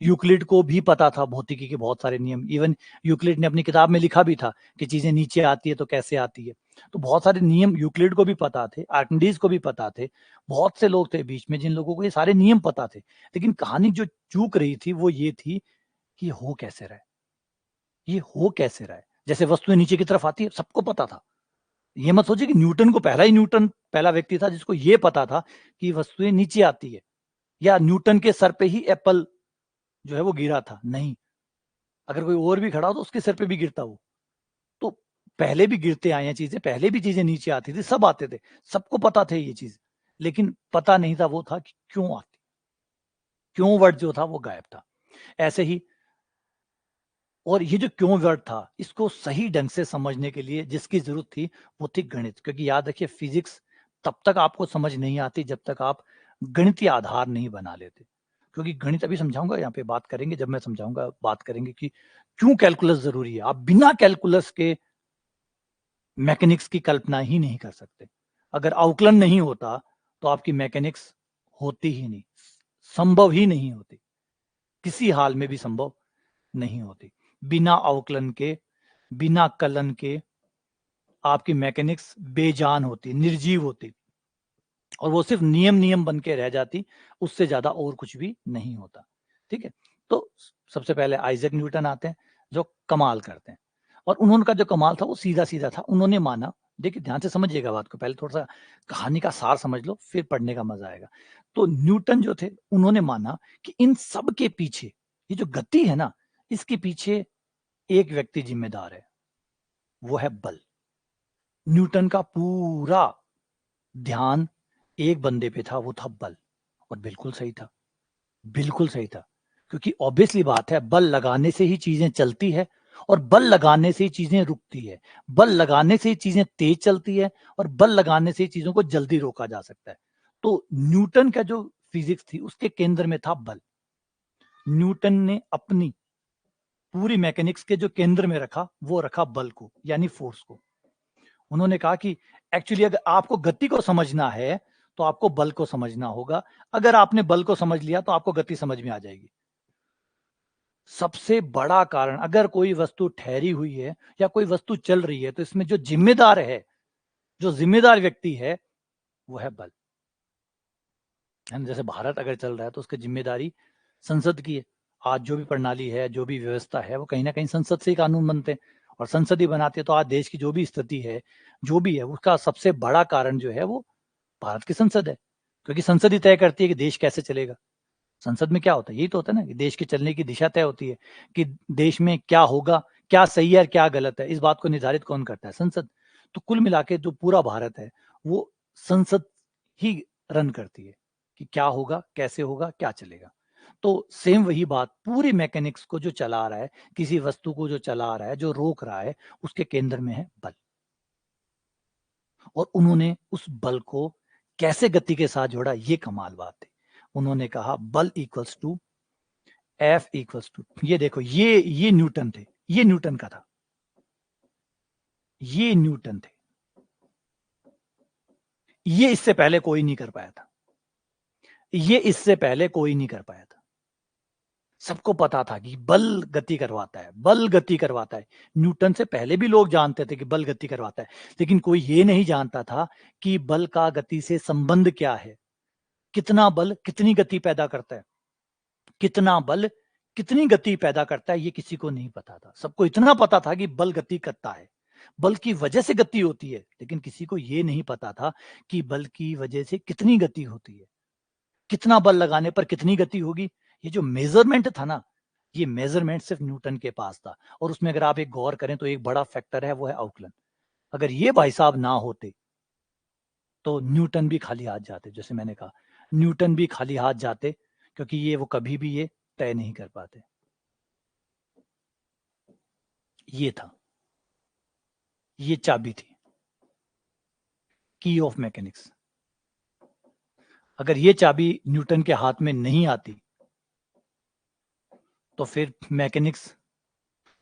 यूक्लिड को भी पता था भौतिकी के बहुत सारे नियम। इवन यूक्लिड ने अपनी किताब में लिखा भी था कि चीज़ें नीचे आती है तो कैसे आती है। तो बहुत सारे नियम यूक्लिड को भी पता थे, आर्किमिडीज को भी पता थे, बहुत से लोग थे बीच में जिन लोगों को ये सारे नियम पता थे। लेकिन कहानी जो चूक रही थी वो ये थी कि हो कैसे रहा है, ये हो कैसे रहा है। जैसे वस्तुएं नीचे की तरफ आती है, सबको पता था। ये मत सोचिए कि न्यूटन को न्यूटन पहला व्यक्ति था जिसको ये पता था कि वस्तुएं नीचे आती है, या न्यूटन के सर पे ही एप्पल जो है वो गिरा था। नहीं, अगर कोई और भी खड़ा हो तो उसके सर पे भी गिरता वो। तो पहले भी गिरते आए हैं चीजें, पहले भी चीजें नीचे आती थी, सब आते थे, सबको पता थे ये चीज। लेकिन पता नहीं था वो था कि क्यों आती, क्यों वर्ड जो था वो गायब था। ऐसे ही, और ये जो क्यों वर्ड था इसको सही ढंग से समझने के लिए जिसकी जरूरत थी वो थी गणित। क्योंकि याद रखिए, फिजिक्स तब तक आपको समझ नहीं आती जब तक आप गणितीय आधार नहीं बना लेते। क्योंकि गणित अभी समझाऊंगा, यहाँ पे बात करेंगे, जब मैं समझाऊंगा बात करेंगे कि क्यों कैलकुलस जरूरी है। आप बिना कैलकुलस के मैकेनिक्स की कल्पना ही नहीं कर सकते। अगर अवकलन नहीं होता तो आपकी मैकेनिक्स होती ही नहीं, संभव ही नहीं होती, किसी हाल में भी संभव नहीं होती। बिना अवकलन के, बिना कलन के आपकी मैकेनिक्स बेजान होती, निर्जीव होती, और वो सिर्फ नियम नियम बन के रह जाती, उससे ज्यादा और कुछ भी नहीं होता। ठीक है, तो सबसे पहले आइजैक न्यूटन आते हैं जो कमाल करते हैं। और उन्होंने का जो कमाल था वो सीधा सीधा था। उन्होंने माना, देखिए ध्यान से समझिएगा बात को, पहले थोड़ा सा कहानी का सार समझ लो, फिर पढ़ने का मजा आएगा। तो न्यूटन जो थे उन्होंने माना कि इन सब के पीछे, ये जो गति है ना, इसके पीछे एक व्यक्ति जिम्मेदार है, वो है बल। न्यूटन का पूरा ध्यान एक बंदे पे था, वो था बल। और बिल्कुल सही था, बिल्कुल सही था। क्योंकि ऑब्वियसली बात है, बल लगाने से ही चीजें चलती है, और बल लगाने से ही चीजें रुकती है। बल लगाने से ही चीजें तेज चलती है, और बल लगाने से ही चीजों को जल्दी रोका जा सकता है। तो न्यूटन का जो फिजिक्स थी उसके केंद्र में था बल। न्यूटन ने अपनी पूरी मैकेनिक्स के जो केंद्र में रखा वो रखा बल को, यानी फोर्स को। उन्होंने कहा कि एक्चुअली अगर आपको गति को समझना है तो आपको बल को समझना होगा। अगर आपने बल को समझ लिया तो आपको गति समझ में आ जाएगी। सबसे बड़ा कारण, अगर कोई वस्तु ठहरी हुई है या कोई वस्तु चल रही है तो इसमें जो जिम्मेदार है, जो जिम्मेदार व्यक्ति है, वो है बल। जैसे भारत अगर चल रहा है तो उसकी जिम्मेदारी संसद की है। आज जो भी प्रणाली है, जो भी व्यवस्था है, वो कहीं ना कहीं संसद से ही कानून बनते हैं, और संसद ही बनाती है। तो आज देश की जो भी स्थिति है, जो भी है, उसका सबसे बड़ा कारण जो है वो भारत की संसद है। क्योंकि संसद ही तय करती है कि देश कैसे चलेगा। संसद में क्या होता है, यही तो होता है ना, कि देश के चलने की दिशा तय होती है, कि देश में क्या होगा, क्या सही है और क्या गलत है, इस बात को निर्धारित कौन करता है, संसद। तो कुल मिला के जो पूरा भारत है वो संसद ही रन करती है कि क्या होगा, कैसे होगा, क्या चलेगा। तो सेम वही बात, पूरी मैकेनिक्स को जो चला रहा है, किसी वस्तु को जो चला रहा है, जो रोक रहा है, उसके केंद्र में है बल। और उन्होंने उस बल को कैसे गति के साथ जोड़ा, ये कमाल बात है। उन्होंने कहा बल equals to f equals to, ये देखो, ये न्यूटन थे, ये न्यूटन का था, ये न्यूटन थे, ये इससे पहले कोई नहीं कर पाया था, ये इससे पहले कोई नहीं कर पाया था। सबको पता था कि बल गति करवाता है, बल गति करवाता है। न्यूटन से पहले भी लोग जानते थे कि बल गति करवाता है, लेकिन कोई ये नहीं जानता था कि बल का गति से संबंध क्या है। कितना बल कितनी गति पैदा करता है, कितना बल कितनी गति पैदा करता है, ये किसी को नहीं पता था। सबको इतना पता था कि बल गति करता है, बल की वजह से गति होती है, लेकिन किसी को ये नहीं पता था कि बल की वजह से कितनी गति होती है, कितना बल लगाने पर कितनी गति होगी। ये जो मेजरमेंट था ना, ये मेजरमेंट सिर्फ न्यूटन के पास था। और उसमें अगर आप एक गौर करें तो एक बड़ा फैक्टर है, वो है अवकलन। अगर ये भाई साहब ना होते तो न्यूटन भी खाली हाथ जाते। जैसे मैंने कहा, न्यूटन भी खाली हाथ जाते, क्योंकि ये वो कभी भी ये तय नहीं कर पाते। ये था, ये चाबी थी, की ऑफ मैकेनिक्स। अगर ये चाबी न्यूटन के हाथ में नहीं आती तो फिर मैकेनिक्स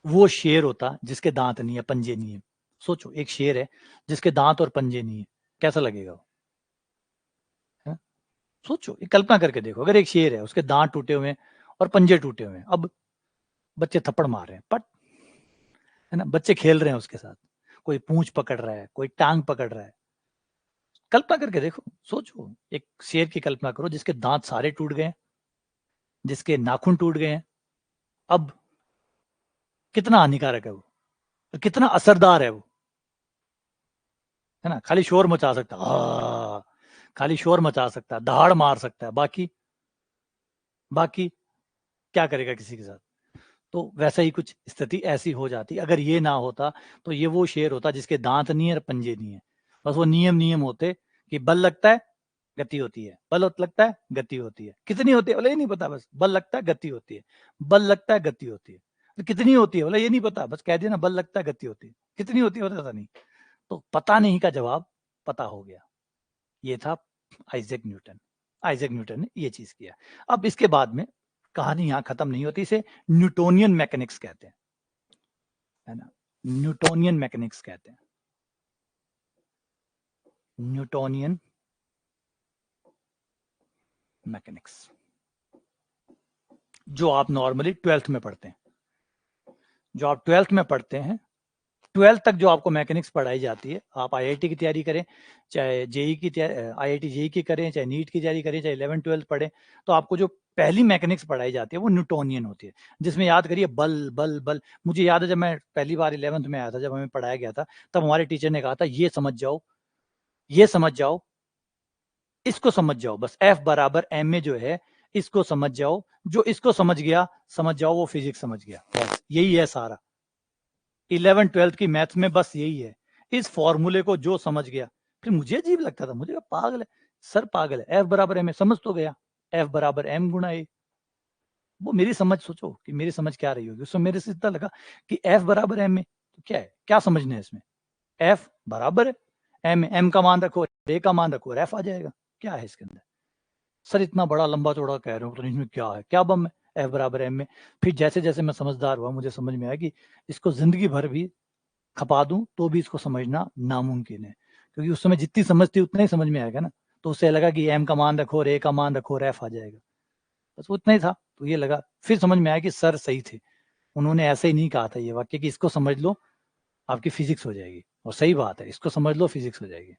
वो शेर होता जिसके दांत नहीं है, पंजे नहीं है। सोचो, एक शेर है जिसके दांत और पंजे नहीं है, कैसा लगेगा वो, है? सोचो, एक कल्पना करके देखो, अगर एक शेर है, उसके दांत टूटे हुए हैं और पंजे टूटे हुए हैं। अब बच्चे थप्पड़ मार रहे हैं, पट, है ना, बच्चे खेल रहे हैं उसके साथ, कोई पूंछ पकड़ रहा है, कोई टांग पकड़ रहा है। कल्पना करके देखो, सोचो, एक शेर की कल्पना करो जिसके दांत सारे टूट गए, जिसके नाखून टूट गए हैं। अब कितना हानिकारक है वो, और कितना असरदार है वो, है ना। खाली शोर मचा सकता है, खाली शोर मचा सकता है, दहाड़ मार सकता है, बाकी क्या करेगा किसी के साथ। तो वैसा ही कुछ स्थिति ऐसी हो जाती। अगर ये ना होता तो ये वो शेर होता जिसके दांत नहीं है और पंजे नहीं है, बस वो नियम होते कि बल लगता है गति होती है, बल लगता है गति होती है। कितनी होती है बोले ये नहीं पता, बस बल लगता है गति होती है, बल लगता है गति होती है। तो कितनी होती है बोले ये नहीं पता, बस कह दिया ना बल लगता है गति होती है। कितनी होती है पता नहीं। तो पता नहीं का जवाब पता हो गया। ये था आइजैक न्यूटन। आइजैक न्यूटन ने ये चीज किया। अब इसके बाद में कहानी यहां खत्म नहीं होती, इसे न्यूटोनियन मैकेनिक्स कहते हैं, है ना। न्यूटोनियन मैकेनिक्स कहते हैं, न्यूटोनियन मैकेनिक्स, जो आप नॉर्मली 12th में पढ़ते हैं, जो आप 12th में पढ़ते हैं। 12th तक जो आपको मैकेनिक्स पढ़ाई जाती है, आप आईआईटी की तैयारी करें, चाहे जेई की आईआईटी जेई की करें, चाहे नीट की तैयारी करें, चाहे 11 12 पढ़ें, तो आपको जो पहली मैकेनिक्स पढ़ाई जाती है वो न्यूटोनियन होती है, जिसमें याद करिए बल बल बल। मुझे याद है जब मैं पहली बार 11th में आया था, जब हमें पढ़ाया गया था, तब हमारे टीचर ने कहा था ये समझ जाओ, ये समझ जाओ, इसको समझ जाओ, बस F बराबर एम में जो है इसको समझ जाओ, जो इसको समझ गया समझ जाओ वो फिजिक्स समझ गया, बस यही है सारा। 11 12 की मैथ में बस यही है, इस फॉर्मूले को जो समझ गया। फिर मुझे अजीब लगता था, मुझे पागल है सर, पागल है, एफ बराबर एम, समझ तो गया, एफ बराबर एम गुणा ए। वो मेरी समझ, सोचो कि मेरी समझ क्या रही होगी उसमें। मेरे से इतना लगा कि एफ बराबर एम में तो क्या है, क्या समझना है इसमें, एफ बराबर है एम का मान रखो, ए का मान रखो, एफ आ जाएगा। क्या है इसके अंदर सर, इतना बड़ा लंबा चौड़ा कह रहे हो तो इसमें क्या है, क्या बम है, एफ बराबर एम में। फिर जैसे जैसे मैं समझदार हुआ मुझे समझ में आया कि इसको जिंदगी भर भी खपा दूं तो भी इसको समझना नामुमकिन है, क्योंकि उस समय जितनी समझ थी उतना ही समझ में आएगा ना। तो उससे लगा कि एम का मान रखो, रे का मान रखो, रेफ आ जाएगा, बस उतना ही था। तो ये लगा, फिर समझ में आया कि सर सही थे, उन्होंने ऐसे ही नहीं कहा था ये वाक्य कि इसको समझ लो आपकी फिजिक्स हो जाएगी, और सही बात है, इसको समझ लो फिजिक्स हो जाएगी।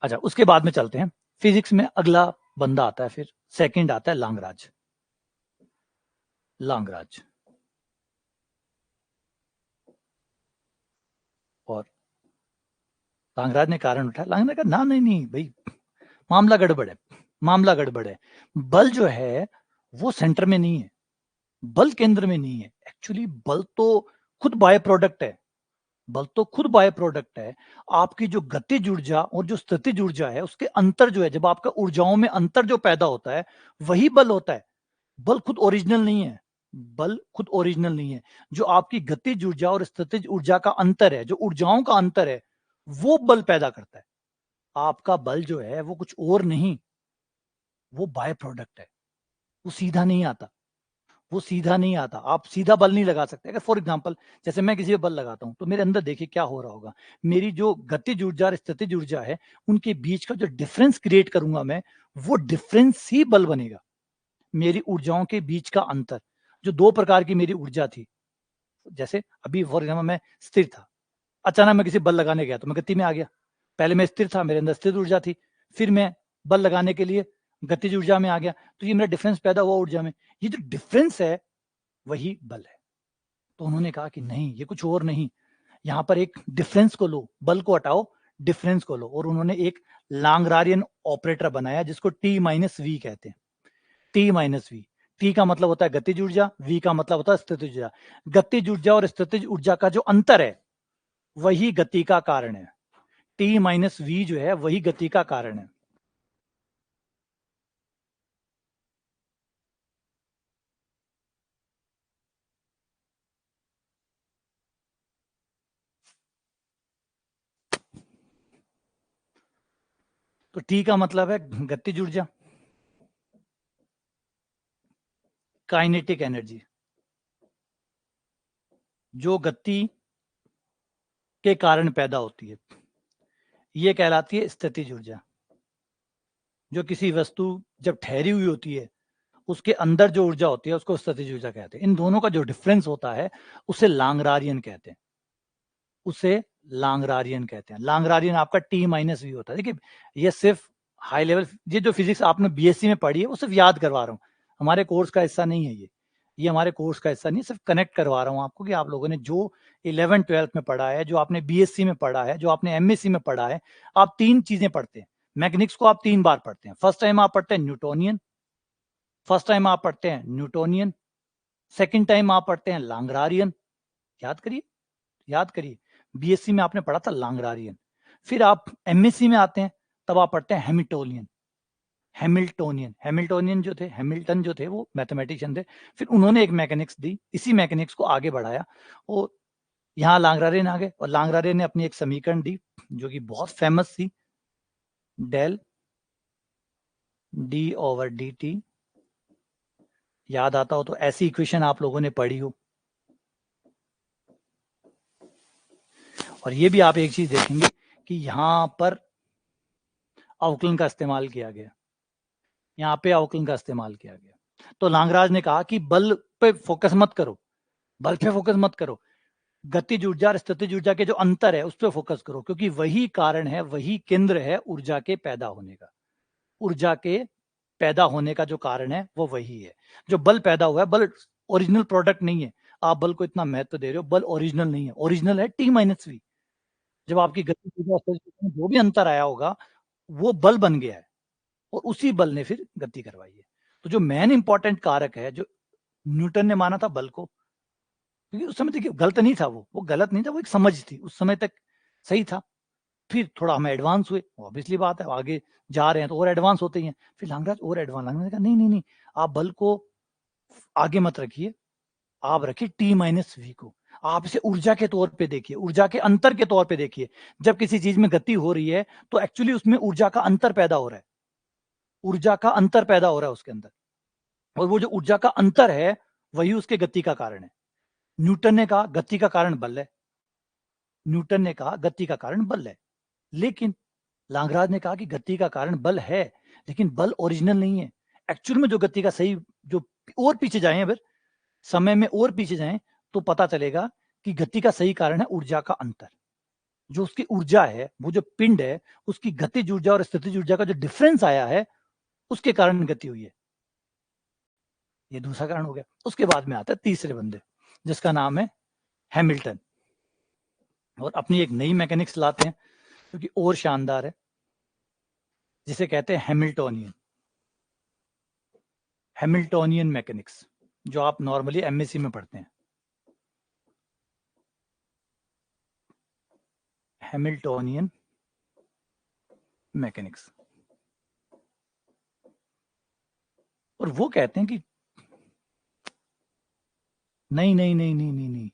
अच्छा, उसके बाद में चलते हैं फिजिक्स में। अगला बंदा आता है, फिर सेकंड आता है लांगराज। लांगराज और लांगराज ने कारण उठाया, लांगराज का ना नहीं नहीं भाई, मामला गड़बड़ है, मामला गड़बड़ है। बल जो है वो सेंटर में नहीं है, बल केंद्र में नहीं है। एक्चुअली बल तो खुद बाय प्रोडक्ट है, बल तो खुद बाय प्रोडक्ट है। आपकी जो गतिज ऊर्जा और जो स्थितिज ऊर्जा है उसके अंतर जो है, जब आपका ऊर्जाओं में अंतर जो पैदा होता है वही बल होता है। बल खुद ओरिजिनल नहीं है, बल खुद ओरिजिनल नहीं है। जो आपकी गतिज ऊर्जा और स्थितिज ऊर्जा का अंतर है, जो ऊर्जाओं का अंतर है, वो बल पैदा करता है। आपका बल जो है वो कुछ और नहीं, वो बाय प्रोडक्ट है, वो सीधा नहीं आता, वो सीधा नहीं आता। आप सीधा बल नहीं लगा सकते। अगर फॉर एग्जांपल जैसे मैं किसी पे बल लगाता हूं तो मेरे अंदर देखिए क्या हो रहा होगा, मेरी जो गतिज ऊर्जा और स्थितिज ऊर्जा है उनके बीच का जो डिफरेंस क्रिएट करूंगा मैं, वो डिफरेंस ही बल बनेगा। मेरी ऊर्जाओं के बीच का अंतर, जो दो प्रकार की मेरी ऊर्जा थी, जैसे अभी फॉर एग्जाम्पल मैं स्थिर था, अचानक मैं किसी बल लगाने गया तो मैं गति में आ गया। पहले मैं स्थिर था, मेरे अंदर स्थिर ऊर्जा थी, फिर मैं बल लगाने के लिए गतिज ऊर्जा में आ गया, तो ये मेरा डिफरेंस पैदा हुआ ऊर्जा में। ये जो डिफरेंस है वही बल है। तो उन्होंने कहा कि नहीं, ये कुछ और नहीं, यहाँ पर एक डिफरेंस को लो, बल को हटाओ, डिफरेंस को लो। और उन्होंने एक लांगरारियन ऑपरेटर बनाया जिसको टी माइनस वी कहते हैं। टी माइनस वी, टी का मतलब होता है गतिज ऊर्जा, वी का मतलब होता है स्थितिज ऊर्जा। गतिज ऊर्जा और स्थितिज ऊर्जा का जो अंतर है वही गति का कारण है। टी माइनस वी जो है वही गति का कारण है। तो टी का मतलब है गतिज ऊर्जा, काइनेटिक एनर्जी, जो गति के कारण पैदा होती है, ये कहलाती है स्थितिज ऊर्जा। जो किसी वस्तु जब ठहरी हुई होती है उसके अंदर जो ऊर्जा होती है उसको स्थितिज ऊर्जा कहते हैं। इन दोनों का जो डिफरेंस होता है उसे लांगरारियन कहते हैं। उसे लांग्रारियन कहते हैं। लांग्रारियन आपका टी माइनस वी होता है। देखिए ये सिर्फ हाई लेवल, ये जो फिजिक्स आपने बीएससी में पढ़ी है वो सिर्फ याद करवा रहा हूँ, हमारे कोर्स का हिस्सा नहीं है ये हमारे कोर्स का हिस्सा नहीं, सिर्फ कनेक्ट करवा रहा हूँ आपको कि आप लोगों ने जो 11th-12th में पढ़ा है, जो आपने बीएससी में पढ़ा है, जो आपने एमएससी में पढ़ा है, आप 3 चीजें पढ़ते हैं। मैकेनिक्स को आप 3 बार पढ़ते हैं। फर्स्ट टाइम आप पढ़ते हैं न्यूटोनियन, सेकंड टाइम आप पढ़ते हैं लांग्रारियन। याद करिए बीएससी में आपने पढ़ा था लांग्रारियन। फिर आप एमएससी में आते हैं, तब आप पढ़ते हैं हैमिल्टोनियन जो थे, हैमिल्टन जो थे वो मैथमेटिशियन थे। फिर उन्होंने एक मैकेनिक्स दी, इसी मैकेनिक्स को आगे बढ़ाया, वो यहाँ लांग्रारियन आ गए और लांग्रारियन ने अपनी एक समीकरण दी जो कि बहुत फेमस थी, del d over d t. याद आता हो तो ऐसी इक्वेशन आप लोगों ने पढ़ी हो। और ये भी आप एक चीज देखेंगे कि यहां पर अवकलन का इस्तेमाल किया गया, यहाँ पे अवकलन का इस्तेमाल किया गया। तो लांगराज ने कहा कि बल पे फोकस मत करो, गतिज ऊर्जा और स्थितिज ऊर्जा के जो अंतर है उस पर फोकस करो, क्योंकि वही कारण है, वही केंद्र है ऊर्जा के पैदा होने का। ऊर्जा के पैदा होने का जो कारण है वो वही है। जो बल पैदा हुआ है, बल ओरिजिनल प्रोडक्ट नहीं है। आप बल को इतना महत्व दे रहे हो, बल ओरिजिनल नहीं है, ओरिजिनल है टी माइनस वी। जब आपकी गति जो भी अंतर आया होगा वो बल बन गया है और उसी बल ने फिर गति करवाई है। तो जो मेन इंपॉर्टेंट कारक है, जो न्यूटन ने माना था बल को, क्योंकि उस समय देखिए गलत नहीं था, वो गलत नहीं था, वो एक समझ थी, उस समय तक सही था। फिर थोड़ा हम एडवांस हुए, ऑब्वियसली बात है, आगे जा रहे हैं तो और एडवांस होते ही हैं। फिर लांगराज और एडवांस, लांगराज ने कहा नहीं, आप बल को आगे मत रखिए, आप रखिए टी माइनस वी को। आप इसे ऊर्जा के तौर पे देखिए, ऊर्जा के अंतर के तौर पे देखिए। जब किसी चीज में गति हो रही है तो एक्चुअली उसमें ऊर्जा का अंतर पैदा हो रहा है, उसके अंदर। और वो जो ऊर्जा का अंतर है वही उसके गति का कारण है। न्यूटन ने कहा गति का कारण बल है, लेकिन लांगराज ने कहा कि गति का कारण बल है, लेकिन बल ओरिजिनल नहीं है। एक्चुअल में जो गति का सही, जो और पीछे जाए, अगर समय में और पीछे जाएं तो पता चलेगा कि गति का सही कारण है ऊर्जा का अंतर। जो उसकी ऊर्जा है, वो जो पिंड है, उसकी गतिज ऊर्जा और स्थितिज ऊर्जा का जो डिफरेंस आया है, उसके कारण गति हुई है। ये दूसरा कारण हो गया। उसके बाद में आता है तीसरे बंदे, जिसका नाम है हैमिल्टन, और अपनी एक नई मैकेनिक्स लाते हैं जो कि और शानदार है, जिसे कहते हैं हैमिल्टोनियन मैकेनिक्स, जो आप नॉर्मली एमएससी में पढ़ते हैं। Hamiltonian mechanics. और वो कहते हैं कि नहीं,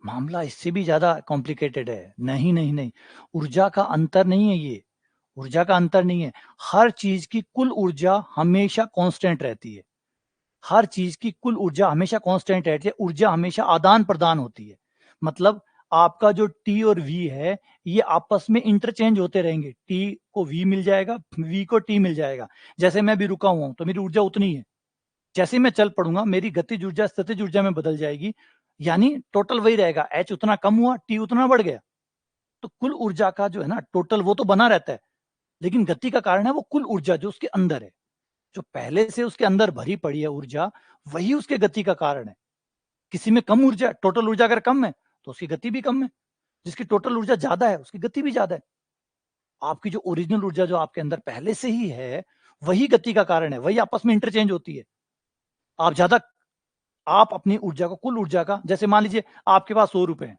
मामला इससे भी ज्यादा कॉम्प्लिकेटेड है। नहीं, ऊर्जा का अंतर नहीं है ये, ऊर्जा का अंतर नहीं है। हर चीज की कुल ऊर्जा हमेशा कांस्टेंट रहती है, हर चीज की कुल ऊर्जा हमेशा कांस्टेंट रहती है। ऊर्जा हमेशा आदान प्रदान होती है। मतलब आपका जो टी और वी है, ये आपस में इंटरचेंज होते रहेंगे। टी को वी मिल जाएगा, वी को टी मिल जाएगा। जैसे मैं भी रुका हुआ हूं तो मेरी ऊर्जा उतनी है, जैसे मैं चल पड़ूंगा मेरी गतिज ऊर्जा स्थितिज ऊर्जा में बदल जाएगी, यानी टोटल वही रहेगा। एच उतना कम हुआ, टी उतना बढ़ गया। तो कुल ऊर्जा का जो है ना टोटल, वो तो बना रहता है, लेकिन गति का कारण है वो कुल ऊर्जा जो उसके अंदर है, जो पहले से उसके अंदर भरी पड़ी है ऊर्जा, वही उसके गति का कारण है। किसी में कम ऊर्जा, टोटल ऊर्जा अगर कम है तो उसकी गति भी कम है, जिसकी टोटल ऊर्जा ज्यादा है उसकी गति भी ज्यादा है। आपकी जो ओरिजिनल ऊर्जा जो आपके अंदर पहले से ही है, वही गति का कारण है, वही आपस में इंटरचेंज होती है। आप ज्यादा, आप अपनी ऊर्जा को, कुल ऊर्जा का, जैसे मान लीजिए आपके पास 100 रुपए है,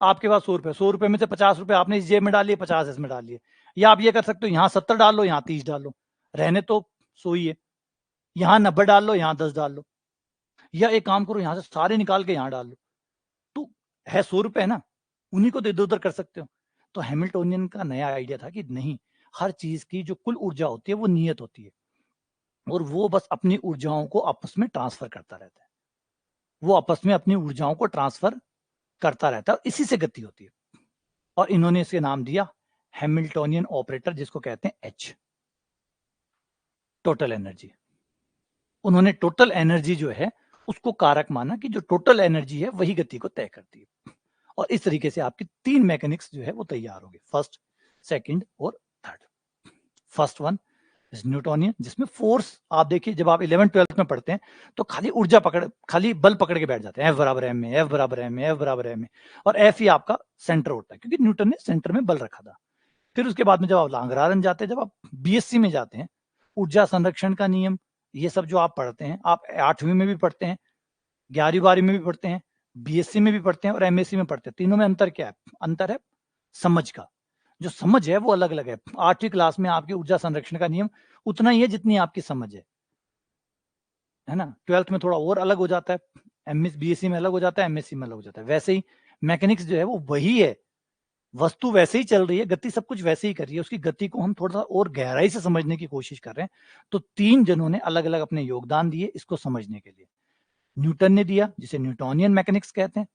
आपके पास 100 रुपए, 100 रुपए में से 50 रुपए आपने इस जेब में डाल लिए, 50 इसमें डाल लिए। या आप ये कर सकते हो, यहाँ 70 डाल लो, यहाँ 30 डाल लो, रहने तो 100 ही है। यहाँ 90 डाल लो, यहाँ 10 डाल लो, या एक काम करो, यहाँ से सारे निकाल के यहाँ डाल लो, तो है 100 रुपए है ना, उन्हीं को तो इधर उधर कर सकते हो। तो हैमिल्टोनियन का नया आइडिया था कि नहीं, हर चीज की जो कुल ऊर्जा होती है वो नियत होती है, और वो बस अपनी ऊर्जाओं को आपस में ट्रांसफर करता रहता है, वो आपस में अपनी ऊर्जाओं को ट्रांसफर करता रहता है, इसी से गति होती है। और इन्होंने इसके नाम दिया हैमिल्टोनियन ऑपरेटर, जिसको कहते हैं एच, टोटल एनर्जी। उन्होंने टोटल एनर्जी जो है उसको कारक माना कि जो टोटल एनर्जी है वही गति को तय करती है। और इस तरीके से आपकी 3 मैकेनिक्स जो है वो तैयार होगी, फर्स्ट, सेकंड और third. First one is Newtonian, जिसमें फोर्स आप देखिए, जब आप 11th 12th में पढ़ते हैं तो खाली बल पकड़ के बैठ जाते हैं, F बराबर m में, F बराबर m में, F बराबर m में, और F ही आपका सेंटर होता है, क्योंकि न्यूटन ने सेंटर में बल रखा था। फिर उसके बाद में जब आप लांगरारन जाते हैं, जब आप बीएससी में जाते हैं, ऊर्जा संरक्षण का नियम, ये सब जो आप पढ़ते हैं, आप 8वीं में भी पढ़ते हैं, 11वीं 12वीं में भी पढ़ते हैं, बीएससी में भी पढ़ते हैं और एमएससी में पढ़ते हैं। तीनों में अंतर क्या है? अंतर है समझ का। जो समझ है वो अलग अलग है। 8वीं क्लास में आपकी ऊर्जा संरक्षण का नियम उतना ही है जितनी आपकी समझ है ना। 12th में थोड़ा और अलग हो जाता है, एमएस बीएससी में अलग हो जाता है, एमएससी में अलग हो जाता है। वैसे ही मैकेनिक्स जो है वो वही है, वस्तु वैसे ही चल रही है, गति सब कुछ वैसे ही कर रही है, उसकी गति को हम थोड़ा सा और गहराई से समझने की कोशिश कर रहे हैं। तो 3 जनों ने अलग अलग अपने योगदान दिए इसको समझने के लिए। न्यूटन ने दिया, जिसे न्यूटोनियन मैकेनिक्स कहते हैं,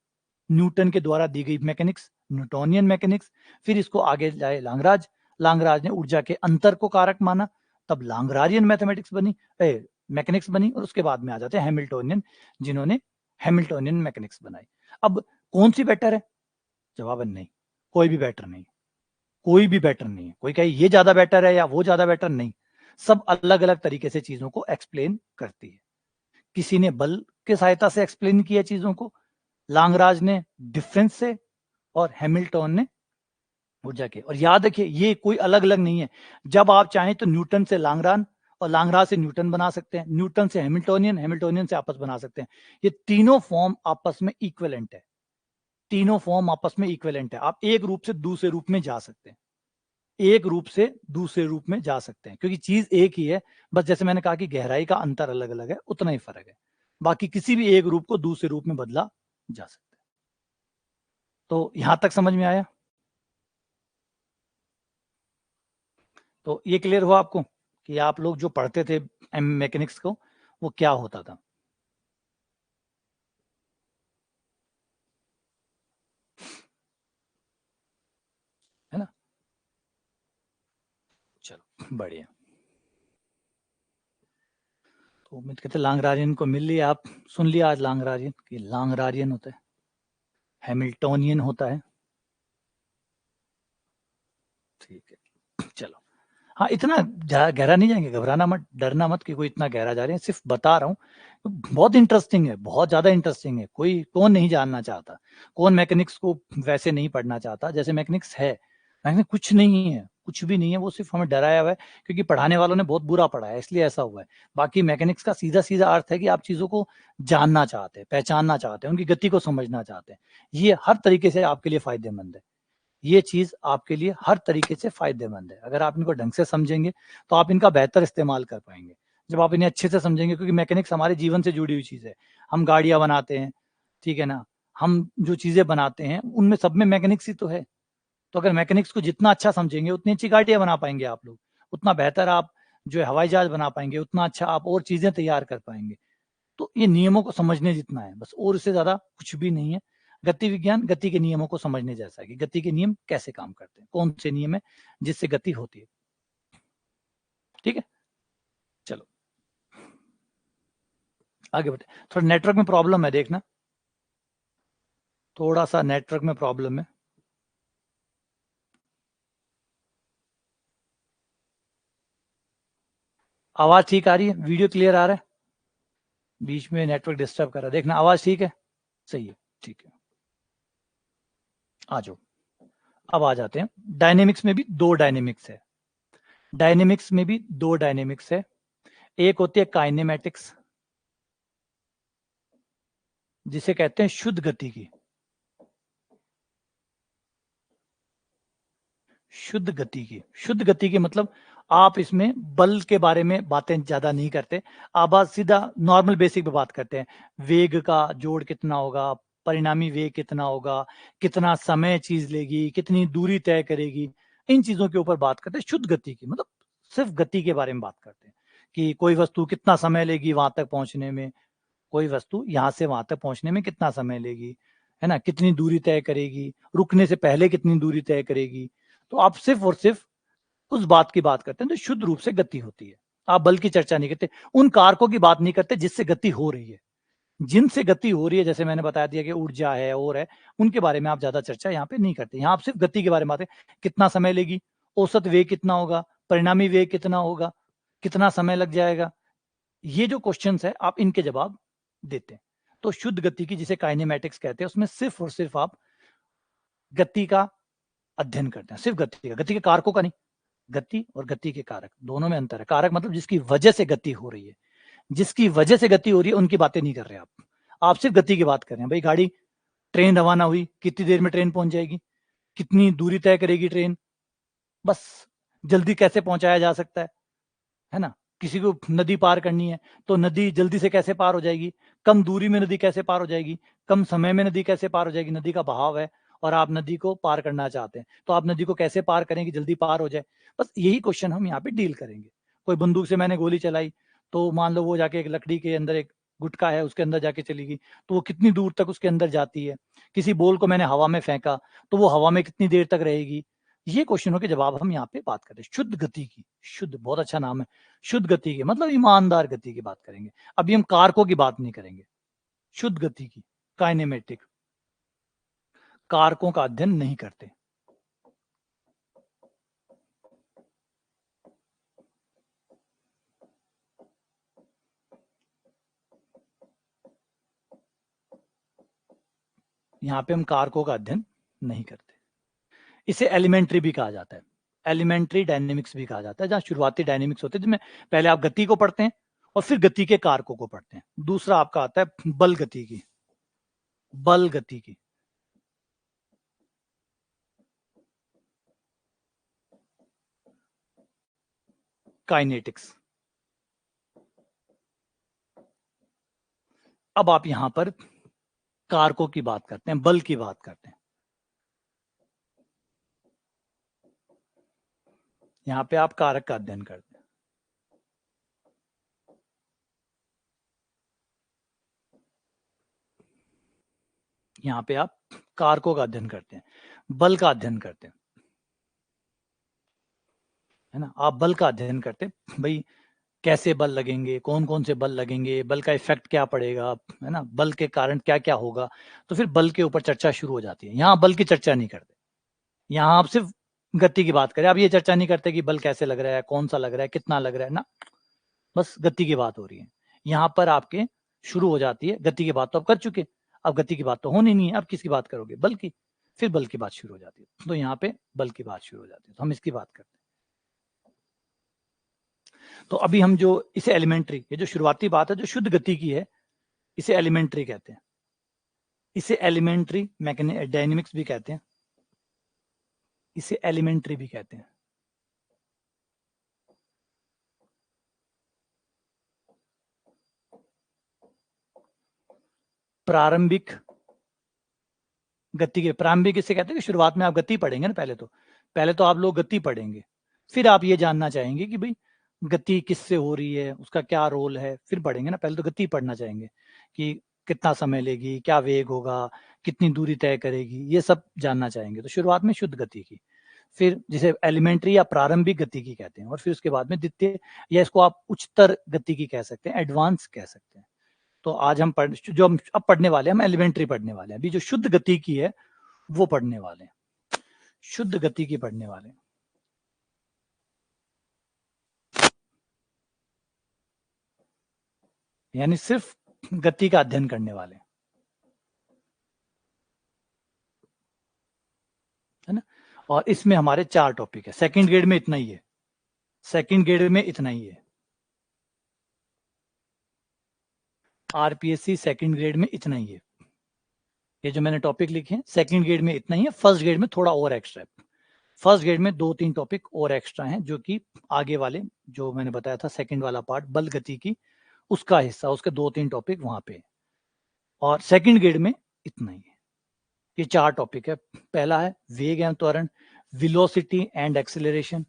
न्यूटन के द्वारा दी गई मैकेनिक्स न्यूटोनियन मैकेनिक्स। फिर इसको आगे जाए लांगराज ने ऊर्जा के अंतर को कारक माना, तब लांगराजियन मैथमेटिक्स बनी, मैकेनिक्स बनी, और उसके बाद में आ जाते हैं हैमिल्टोनियन, जिन्होंने हैमिल्टोनियन मैकेनिक्स बनाई। अब कौन सी बेटर है? जवाब नहीं, कोई भी बेटर नहीं, कोई भी बेटर नहीं है। कोई कहे ये ज्यादा बेटर है या वो ज्यादा बेटर, नहीं, सब अलग अलग तरीके से चीजों को एक्सप्लेन करती है। किसी ने बल के सहायता से एक्सप्लेन किया चीजों को, लांगराज ने डिफरेंस से, और हैमिल्टन ने ऊर्जा के। और याद रखिए ये कोई अलग अलग नहीं है, जब आप चाहें तो न्यूटन से लांगरान और लांगराज से न्यूटन बना सकते हैं, न्यूटन से हैमिल्टोनियन, हैमिल्टोनियन से आपस बना सकते हैं। ये तीनों फॉर्म आपस में इक्विवेलेंट है, तीनों फॉर्म आपस में इक्विवेलेंट है। आप एक रूप से दूसरे रूप में जा सकते हैं, एक रूप से दूसरे रूप में जा सकते हैं, क्योंकि चीज एक ही है, बस जैसे मैंने कहा कि गहराई का अंतर अलग अलग है, उतना ही फर्क है। बाकी किसी भी एक रूप को दूसरे रूप में बदला जा सकता है। तो यहां तक समझ में आया? तो ये क्लियर हुआ आपको कि आप लोग जो पढ़ते थे मैकेनिक्स को वो क्या होता था? है ना? चलो बढ़िया। तो उम्मीद करते लांगराजियन को मिल लिया, आप सुन लिया आज लांगराजियन कि लांगराजियन होता है, हैमिल्टोनियन होता है। ठीक है, चलो। हाँ, इतना गहरा नहीं जाएंगे, घबराना मत, डरना मत कि कोई इतना गहरा जा रहे हैं, सिर्फ बता रहा हूँ। बहुत इंटरेस्टिंग है, बहुत ज्यादा इंटरेस्टिंग है। कौन नहीं जानना चाहता, कौन मैकेनिक्स को वैसे नहीं पढ़ना चाहता जैसे मैकेनिक्स है। मैकेनिक्स कुछ नहीं है, कुछ भी नहीं है, वो सिर्फ हमें डराया हुआ है क्योंकि पढ़ाने वालों ने बहुत बुरा पढ़ाया है, इसलिए ऐसा हुआ है। बाकी मैकेनिक्स का सीधा सीधा अर्थ है कि आप चीजों को जानना चाहते हैं, पहचानना चाहते हैं, उनकी गति को समझना चाहते हैं। ये हर तरीके से आपके लिए फायदेमंद है, ये चीज आपके लिए हर तरीके से फायदेमंद है। अगर आप इनको ढंग से समझेंगे तो आप इनका बेहतर इस्तेमाल कर पाएंगे, जब आप इन्हें अच्छे से समझेंगे, क्योंकि मैकेनिक्स हमारे जीवन से जुड़ी हुई चीज है। हम गाड़ियां बनाते हैं, ठीक है ना, हम जो चीजें बनाते हैं उनमें सब में मैकेनिक्स ही तो है। तो अगर मैकेनिक्स को जितना अच्छा समझेंगे उतनी अच्छी गाड़ियां बना पाएंगे आप लोग, उतना बेहतर आप जो है हवाई जहाज बना पाएंगे, उतना अच्छा आप और चीजें तैयार कर पाएंगे। तो ये नियमों को समझने जितना है बस, और इससे ज्यादा कुछ भी नहीं है। गति विज्ञान गति के नियमों को समझने जैसा है कि गति के नियम कैसे काम करते हैं, कौन से नियम है जिससे गति होती है। ठीक है, चलो आगे बढ़ते। थोड़ा नेटवर्क में प्रॉब्लम है, देखना थोड़ा सा नेटवर्क में प्रॉब्लम है। आवाज ठीक आ रही है? वीडियो क्लियर आ रहा है? बीच में नेटवर्क डिस्टर्ब कर रहा है, देखना आवाज ठीक है? सही है, ठीक है, आ जाओ। अब आ जाते हैं, डायनेमिक्स में भी दो डायनेमिक्स है, डायनेमिक्स में भी दो डायनेमिक्स है। एक होती है काइनेमेटिक्स, जिसे कहते हैं शुद्ध गति की, शुद्ध गति की मतलब आप इसमें बल के बारे में बातें ज्यादा नहीं करते, आप आज सीधा नॉर्मल बेसिक पे बात करते हैं। वेग का जोड़ कितना होगा, परिणामी वेग कितना होगा, कितना समय चीज लेगी, कितनी दूरी तय करेगी, इन चीजों के ऊपर बात करते हैं। शुद्ध गति की मतलब सिर्फ गति के बारे में बात करते हैं कि कोई वस्तु कितना समय लेगी वहां तक पहुंचने में, कोई वस्तु यहां से वहां तक पहुंचने में कितना समय लेगी, है ना, कितनी दूरी तय करेगी, रुकने से पहले कितनी दूरी तय करेगी। तो आप सिर्फ और सिर्फ उस बात की बात करते हैं तो शुद्ध रूप से गति होती है। आप बल की चर्चा नहीं करते, उन कारकों की बात नहीं करते जिससे गति हो रही है। जिनसे गति हो रही है, जैसे मैंने बता दिया कि ऊर्जा है और है, उनके बारे में आप ज्यादा चर्चा यहाँ पे नहीं करते। यहाँ आप सिर्फ गति के बारे में बात है, कितना समय लेगी, औसत वेग कितना होगा, परिणामी वेग कितना होगा, कितना समय लग जाएगा, ये जो क्वेश्चंस है आप इनके जवाब देते हैं। तो शुद्ध गति की, जिसे काइनेमेटिक्स कहते हैं, उसमें सिर्फ और सिर्फ आप गति का अध्ययन करते हैं, सिर्फ गति के कारकों का नहीं। गति और गति के कारक दोनों में अंतर है। कारक मतलब जिसकी वजह से गति हो रही है, जिसकी वजह से गति हो रही है उनकी बातें नहीं कर रहे आप सिर्फ गति की बात कर रहे हैं। भाई गाड़ी, ट्रेन रवाना हुई, कितनी देर में ट्रेन पहुंच जाएगी, कितनी दूरी तय करेगी ट्रेन, बस जल्दी कैसे पहुंचाया जा सकता है ना। किसी को नदी पार करनी है तो नदी जल्दी से कैसे पार हो जाएगी, कम दूरी में नदी कैसे पार हो जाएगी, कम समय में नदी कैसे पार हो जाएगी। नदी का बहाव है और आप नदी को पार करना चाहते हैं, तो आप नदी को कैसे पार करेंगे जल्दी पार हो जाए। बस यही क्वेश्चन हम यहाँ पे डील करेंगे। कोई बंदूक से मैंने गोली चलाई, तो मान लो वो जाके एक लकड़ी के अंदर, एक गुटका है उसके अंदर जाके चली गई, तो वो कितनी दूर तक उसके अंदर जाती है। किसी बॉल को मैंने हवा में फेंका, तो वो हवा में कितनी देर तक रहेगी। ये क्वेश्चनों के जवाब हम यहाँ पे बात करें। शुद्ध गति की, शुद्ध बहुत अच्छा नाम है, शुद्ध गति की मतलब ईमानदार गति की बात करेंगे। अभी हम कारकों की बात नहीं करेंगे, शुद्ध गति की, काइनेमेटिक, कारकों का अध्ययन नहीं करते। यहाँ पे हम कारकों का अध्ययन नहीं करते। इसे एलिमेंट्री भी कहा जाता है, एलिमेंट्री डायनेमिक्स भी कहा जाता है, जहां शुरुआती डायनेमिक्स होते हैं जिसमें पहले आप गति को पढ़ते हैं और फिर गति के कारकों को पढ़ते हैं। दूसरा आपका आता है बल गति की, बल गति की, काइनेटिक्स। अब आप यहां पर कारकों की बात करते हैं, बल की बात करते हैं। यहाँ पे आप कारक का अध्ययन करते हैं। यहाँ पे आप कारकों का अध्ययन करते हैं, बल का अध्ययन करते हैं, है ना। आप बल का अध्ययन करते हैं, भाई कैसे बल लगेंगे, कौन कौन से बल लगेंगे, बल का इफेक्ट क्या पड़ेगा, है ना, बल के कारण क्या क्या होगा। तो फिर बल के ऊपर चर्चा शुरू हो जाती है। यहाँ बल की चर्चा नहीं करते, यहाँ आप सिर्फ गति की बात करें। आप ये चर्चा नहीं करते कि बल कैसे लग रहा है, कौन सा लग रहा है, कितना लग रहा है ना, बस गति की बात हो रही है। यहाँ पर आपके शुरू हो जाती है गति की बात, तो आप कर चुके, अब गति की बात तो होनी नहीं है, अब किसकी बात करोगे, बल की। फिर बल की बात शुरू हो जाती है, तो यहाँ पे बल की बात शुरू हो जाती है, तो हम इसकी बात करते हैं। तो अभी हम जो इसे एलिमेंट्री, ये जो शुरुआती बात है जो शुद्ध गति की है, इसे एलिमेंट्री कहते हैं, इसे एलिमेंट्री डायनेमिक्स भी कहते हैं, इसे एलिमेंट्री भी कहते हैं। प्रारंभिक गति के, प्रारंभिक इसे कहते हैं कि शुरुआत में आप गति पढ़ेंगे ना, पहले तो आप लोग गति पढ़ेंगे, फिर आप ये जानना चाहेंगे कि भाई गति किससे हो रही है, उसका क्या रोल है, फिर पढ़ेंगे ना। पहले तो गति पढ़ना चाहेंगे कि कितना समय लेगी, क्या वेग होगा, कितनी दूरी तय करेगी, ये सब जानना चाहेंगे। तो शुरुआत में शुद्ध गति की, फिर जिसे एलिमेंट्री या प्रारंभिक गति की कहते हैं, और फिर उसके बाद में द्वितीय, या इसको आप उच्चतर गति की कह सकते हैं, एडवांस कह सकते हैं। तो आज हम जो हम अब पढ़ने वाले हैं, हम एलिमेंट्री पढ़ने वाले हैं। अभी जो शुद्ध गति की है वो पढ़ने वाले हैं, शुद्ध गति की पढ़ने वाले हैं। यानी सिर्फ गति का अध्ययन करने वाले हैं, है ना। और इसमें हमारे 4 टॉपिक है। सेकंड ग्रेड में इतना ही है, सेकंड ग्रेड में इतना ही है, आरपीएससी सेकंड ग्रेड में इतना ही है। ये जो मैंने टॉपिक लिखे हैं सेकंड ग्रेड में इतना ही है। फर्स्ट ग्रेड में थोड़ा और एक्स्ट्रा है, फर्स्ट ग्रेड में 2-3 टॉपिक और एक्स्ट्रा हैं, जो कि आगे वाले जो मैंने बताया था सेकंड वाला पार्ट बल गति की, उसका हिस्सा, उसके 2-3 टॉपिक वहां पे। और सेकंड ग्रेड में इतना ही है। ये 4 टॉपिक है। पहला है वेग एवं त्वरण, वेलोसिटी एंड एक्सेलरेशन।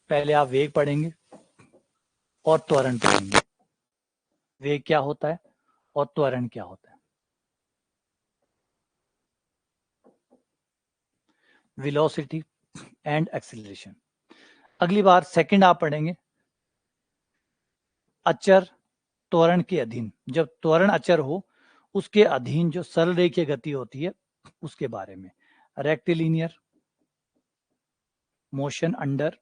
पहले आप वेग पढ़ेंगे और त्वरण पढ़ेंगे, वेग क्या होता है और त्वरण क्या होता है, वेलोसिटी एंड एक्सेलरेशन। अगली बार सेकंड आप पढ़ेंगे अचर त्वरण के अधीन, जब त्वरण अचर हो उसके अधीन जो सरल रेखीय गति होती है उसके बारे में। Rectilinear motion under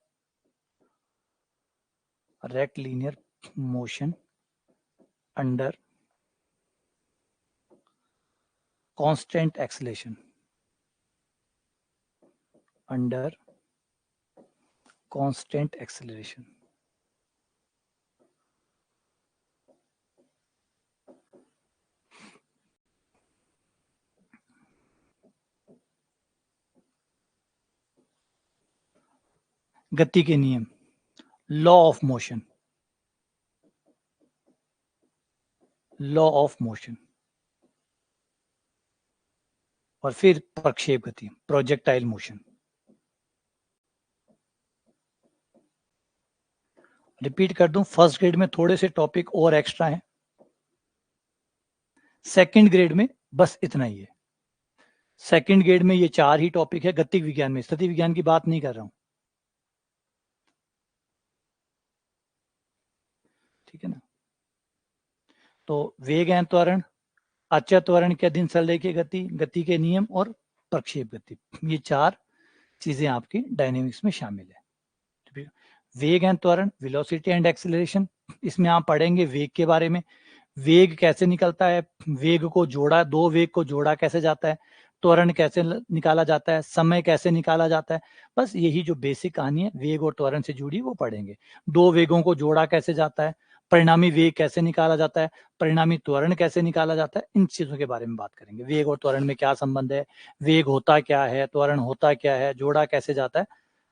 rectilinear motion under constant acceleration, under constant acceleration. गति के नियम, law of motion, law of motion. और फिर प्रक्षेप गति, प्रोजेक्टाइल मोशन। रिपीट कर दूं, फर्स्ट ग्रेड में थोड़े से टॉपिक और एक्स्ट्रा हैं, सेकंड ग्रेड में बस इतना ही है। सेकंड ग्रेड में ये 4 ही टॉपिक है, गतिक विज्ञान में, स्थिति विज्ञान की बात नहीं कर रहा हूं, ठीक है ना। तो वेग एवं त्वरण, अचर त्वरण के अधीन सरल रेखीय गति, गति के नियम और प्रक्षेप गति, ये 4 चीजें आपकी डायनेमिक्स में शामिल है। वेग एंड त्वरण, वेलोसिटी एंड एक्सीलरेशन, इसमें आप पढ़ेंगे वेग के बारे में, वेग कैसे निकलता है, वेग को जोड़ा, दो वेग को जोड़ा कैसे जाता है, त्वरण कैसे निकाला जाता है, समय कैसे निकाला जाता है, बस यही जो बेसिक कहानी है वेग और त्वरण से जुड़ी वो पढ़ेंगे। दो वेगों को जोड़ा कैसे जाता है, परिणामी वेग कैसे निकाला जाता है, परिणामी त्वरण कैसे निकाला जाता है, इन चीजों के बारे में बात करेंगे। वेग और त्वरण में क्या संबंध है, वेग होता क्या है, त्वरण होता क्या है, जोड़ा कैसे जाता है,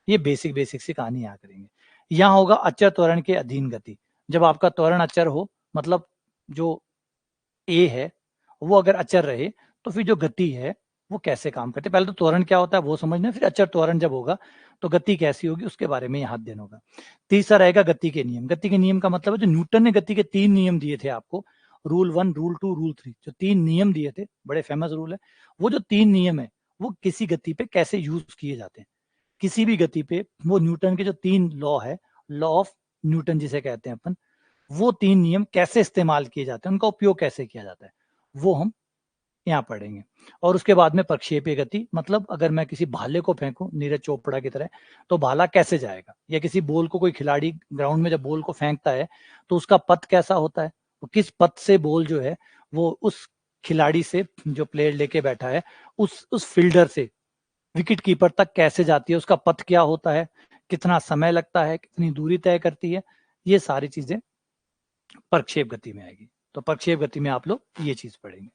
ये बेसिक बेसिक सी कहानी यहाँ करेंगे। यहाँ होगा अचर त्वरण के अधीन गति, जब आपका त्वरण अचर हो, मतलब जो ए है वो अगर अचर रहे तो फिर जो गति है वो कैसे काम करती है। पहले तो त्वरण क्या होता है वो समझना, फिर अचर त्वरण जब होगा तो गति कैसी होगी उसके बारे में यहाँ अध्ययन होगा। तीसरा रहेगा गति के नियम। गति के नियम का मतलब है जो न्यूटन ने गति के 3 नियम दिए थे आपको, रूल 1, रूल 2, रूल 3, जो 3 नियम दिए थे, बड़े फेमस रूल है, वो जो 3 नियम है वो किसी गति पे कैसे यूज किए जाते हैं, किसी भी गति पे वो न्यूटन के जो 3 लॉ है, लॉ ऑफ न्यूटन जिसे कहते हैं अपन, वो 3 नियम कैसे इस्तेमाल किए जाते हैं, उनका उपयोग कैसे किया जाता है, वो हम यहाँ पढ़ेंगे। और उसके बाद में प्रक्षेपीय गति, मतलब अगर मैं किसी भाले को फेंकूं नीरज चोपड़ा की तरह तो भाला कैसे जाएगा, या किसी बॉल को कोई खिलाड़ी ग्राउंड में जब बॉल को फेंकता है तो उसका पथ कैसा होता है, वो किस पथ से बॉल जो है वो उस खिलाड़ी से, जो प्लेयर लेके बैठा है, उस फील्डर से विकेट कीपर तक कैसे जाती है, उसका पथ क्या होता है, कितना समय लगता है, कितनी दूरी तय करती है, ये सारी चीजें प्रक्षेप गति में आएगी। तो प्रक्षेप गति में आप लोग ये चीज पढ़ेंगे,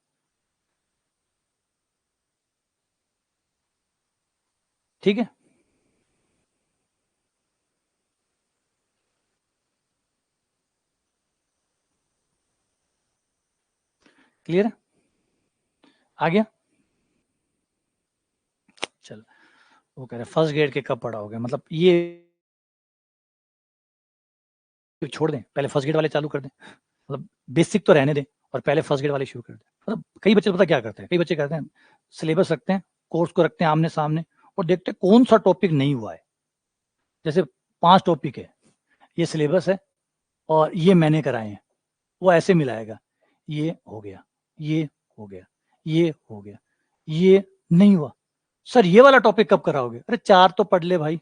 ठीक है। क्लियर है, आ गया। चलो, वो कह रहे फर्स्ट ग्रेड के कब पढ़ाओगे, मतलब ये छोड़ दें, पहले फर्स्ट ग्रेड वाले चालू कर दें, मतलब बेसिक तो रहने दें और पहले फर्स्ट ग्रेड वाले शुरू कर दें। मतलब कई बच्चे पता क्या करते हैं, कई बच्चे करते हैं सिलेबस रखते हैं, कोर्स को रखते हैं आमने सामने और देखते हैं कौन सा टॉपिक नहीं हुआ है। जैसे 5 टॉपिक है, ये सिलेबस है और ये मैंने कराए हैं, वो ऐसे मिलाएगा, ये हो गया, ये हो गया, ये हो गया, ये नहीं हुआ, सर ये वाला टॉपिक कब कराओगे, अरे 4 तो पढ़ ले भाई,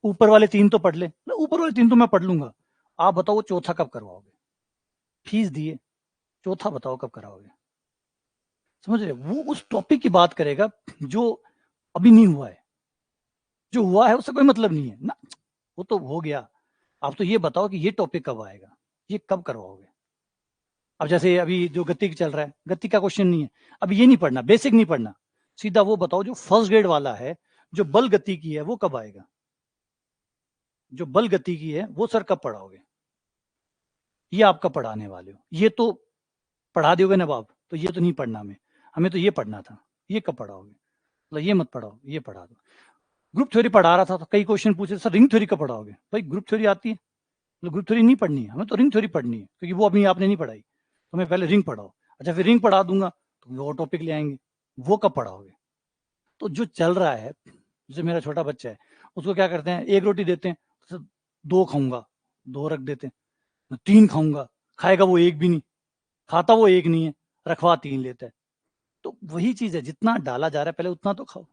ऊपर वाले 3 तो पढ़ ले, ऊपर वाले 3 तो मैं पढ़ लूंगा, आप बताओ वो चौथा कब करवाओगे, फीस दिए, चौथा बताओ कब कराओगे। समझ रहे, वो उस टॉपिक की बात करेगा जो अभी नहीं हुआ है, जो हुआ है उससे कोई मतलब नहीं है ना, वो तो हो गया, आप तो ये बताओ कि ये टॉपिक कब आएगा, ये कब करवाओगे। अब जैसे अभी जो गति चल रहा है, गति का क्वेश्चन नहीं है, अब ये नहीं पढ़ना, बेसिक नहीं पढ़ना, सीधा वो बताओ जो फर्स्ट ग्रेड वाला है, जो बल गति की है वो कब आएगा, जो बल गति की है वो सर कब पढ़ाओगे, ये आपका पढ़ाने वाले हो, ये तो पढ़ा दोगे ना बाप, तो ये तो नहीं पढ़ना, हमें तो ये पढ़ना था, ये कब पढ़ाओगे, मतलब ये मत पढ़ाओ, ये पढ़ा दो। ग्रुप थ्योरी पढ़ा रहा था तो कई क्वेश्चन पूछे, सर रिंग थ्योरी कब पढ़ाओगे, भाई ग्रुप थ्योरी आती है, मतलब ग्रुप थ्योरी नहीं पढ़नी है, हमें तो रिंग थ्योरी पढ़नी है, क्योंकि वो अभी आपने नहीं पढ़ाई, तो मैं पहले रिंग पढ़ाओ, अच्छा फिर रिंग पढ़ा दूंगा तो वो टॉपिक ले आएंगे, वो कब पढ़ाओगे। तो जो चल रहा है, जैसे मेरा छोटा बच्चा है, उसको क्या करते हैं, एक रोटी देते हैं तो 2 खाऊंगा, 2 रख देते हैं, 3 खाऊंगा, खाएगा वो एक भी नहीं, खाता वो एक नहीं है, रखवा 3 लेता है। तो वही चीज है, जितना डाला जा रहा है पहले उतना तो खाओ,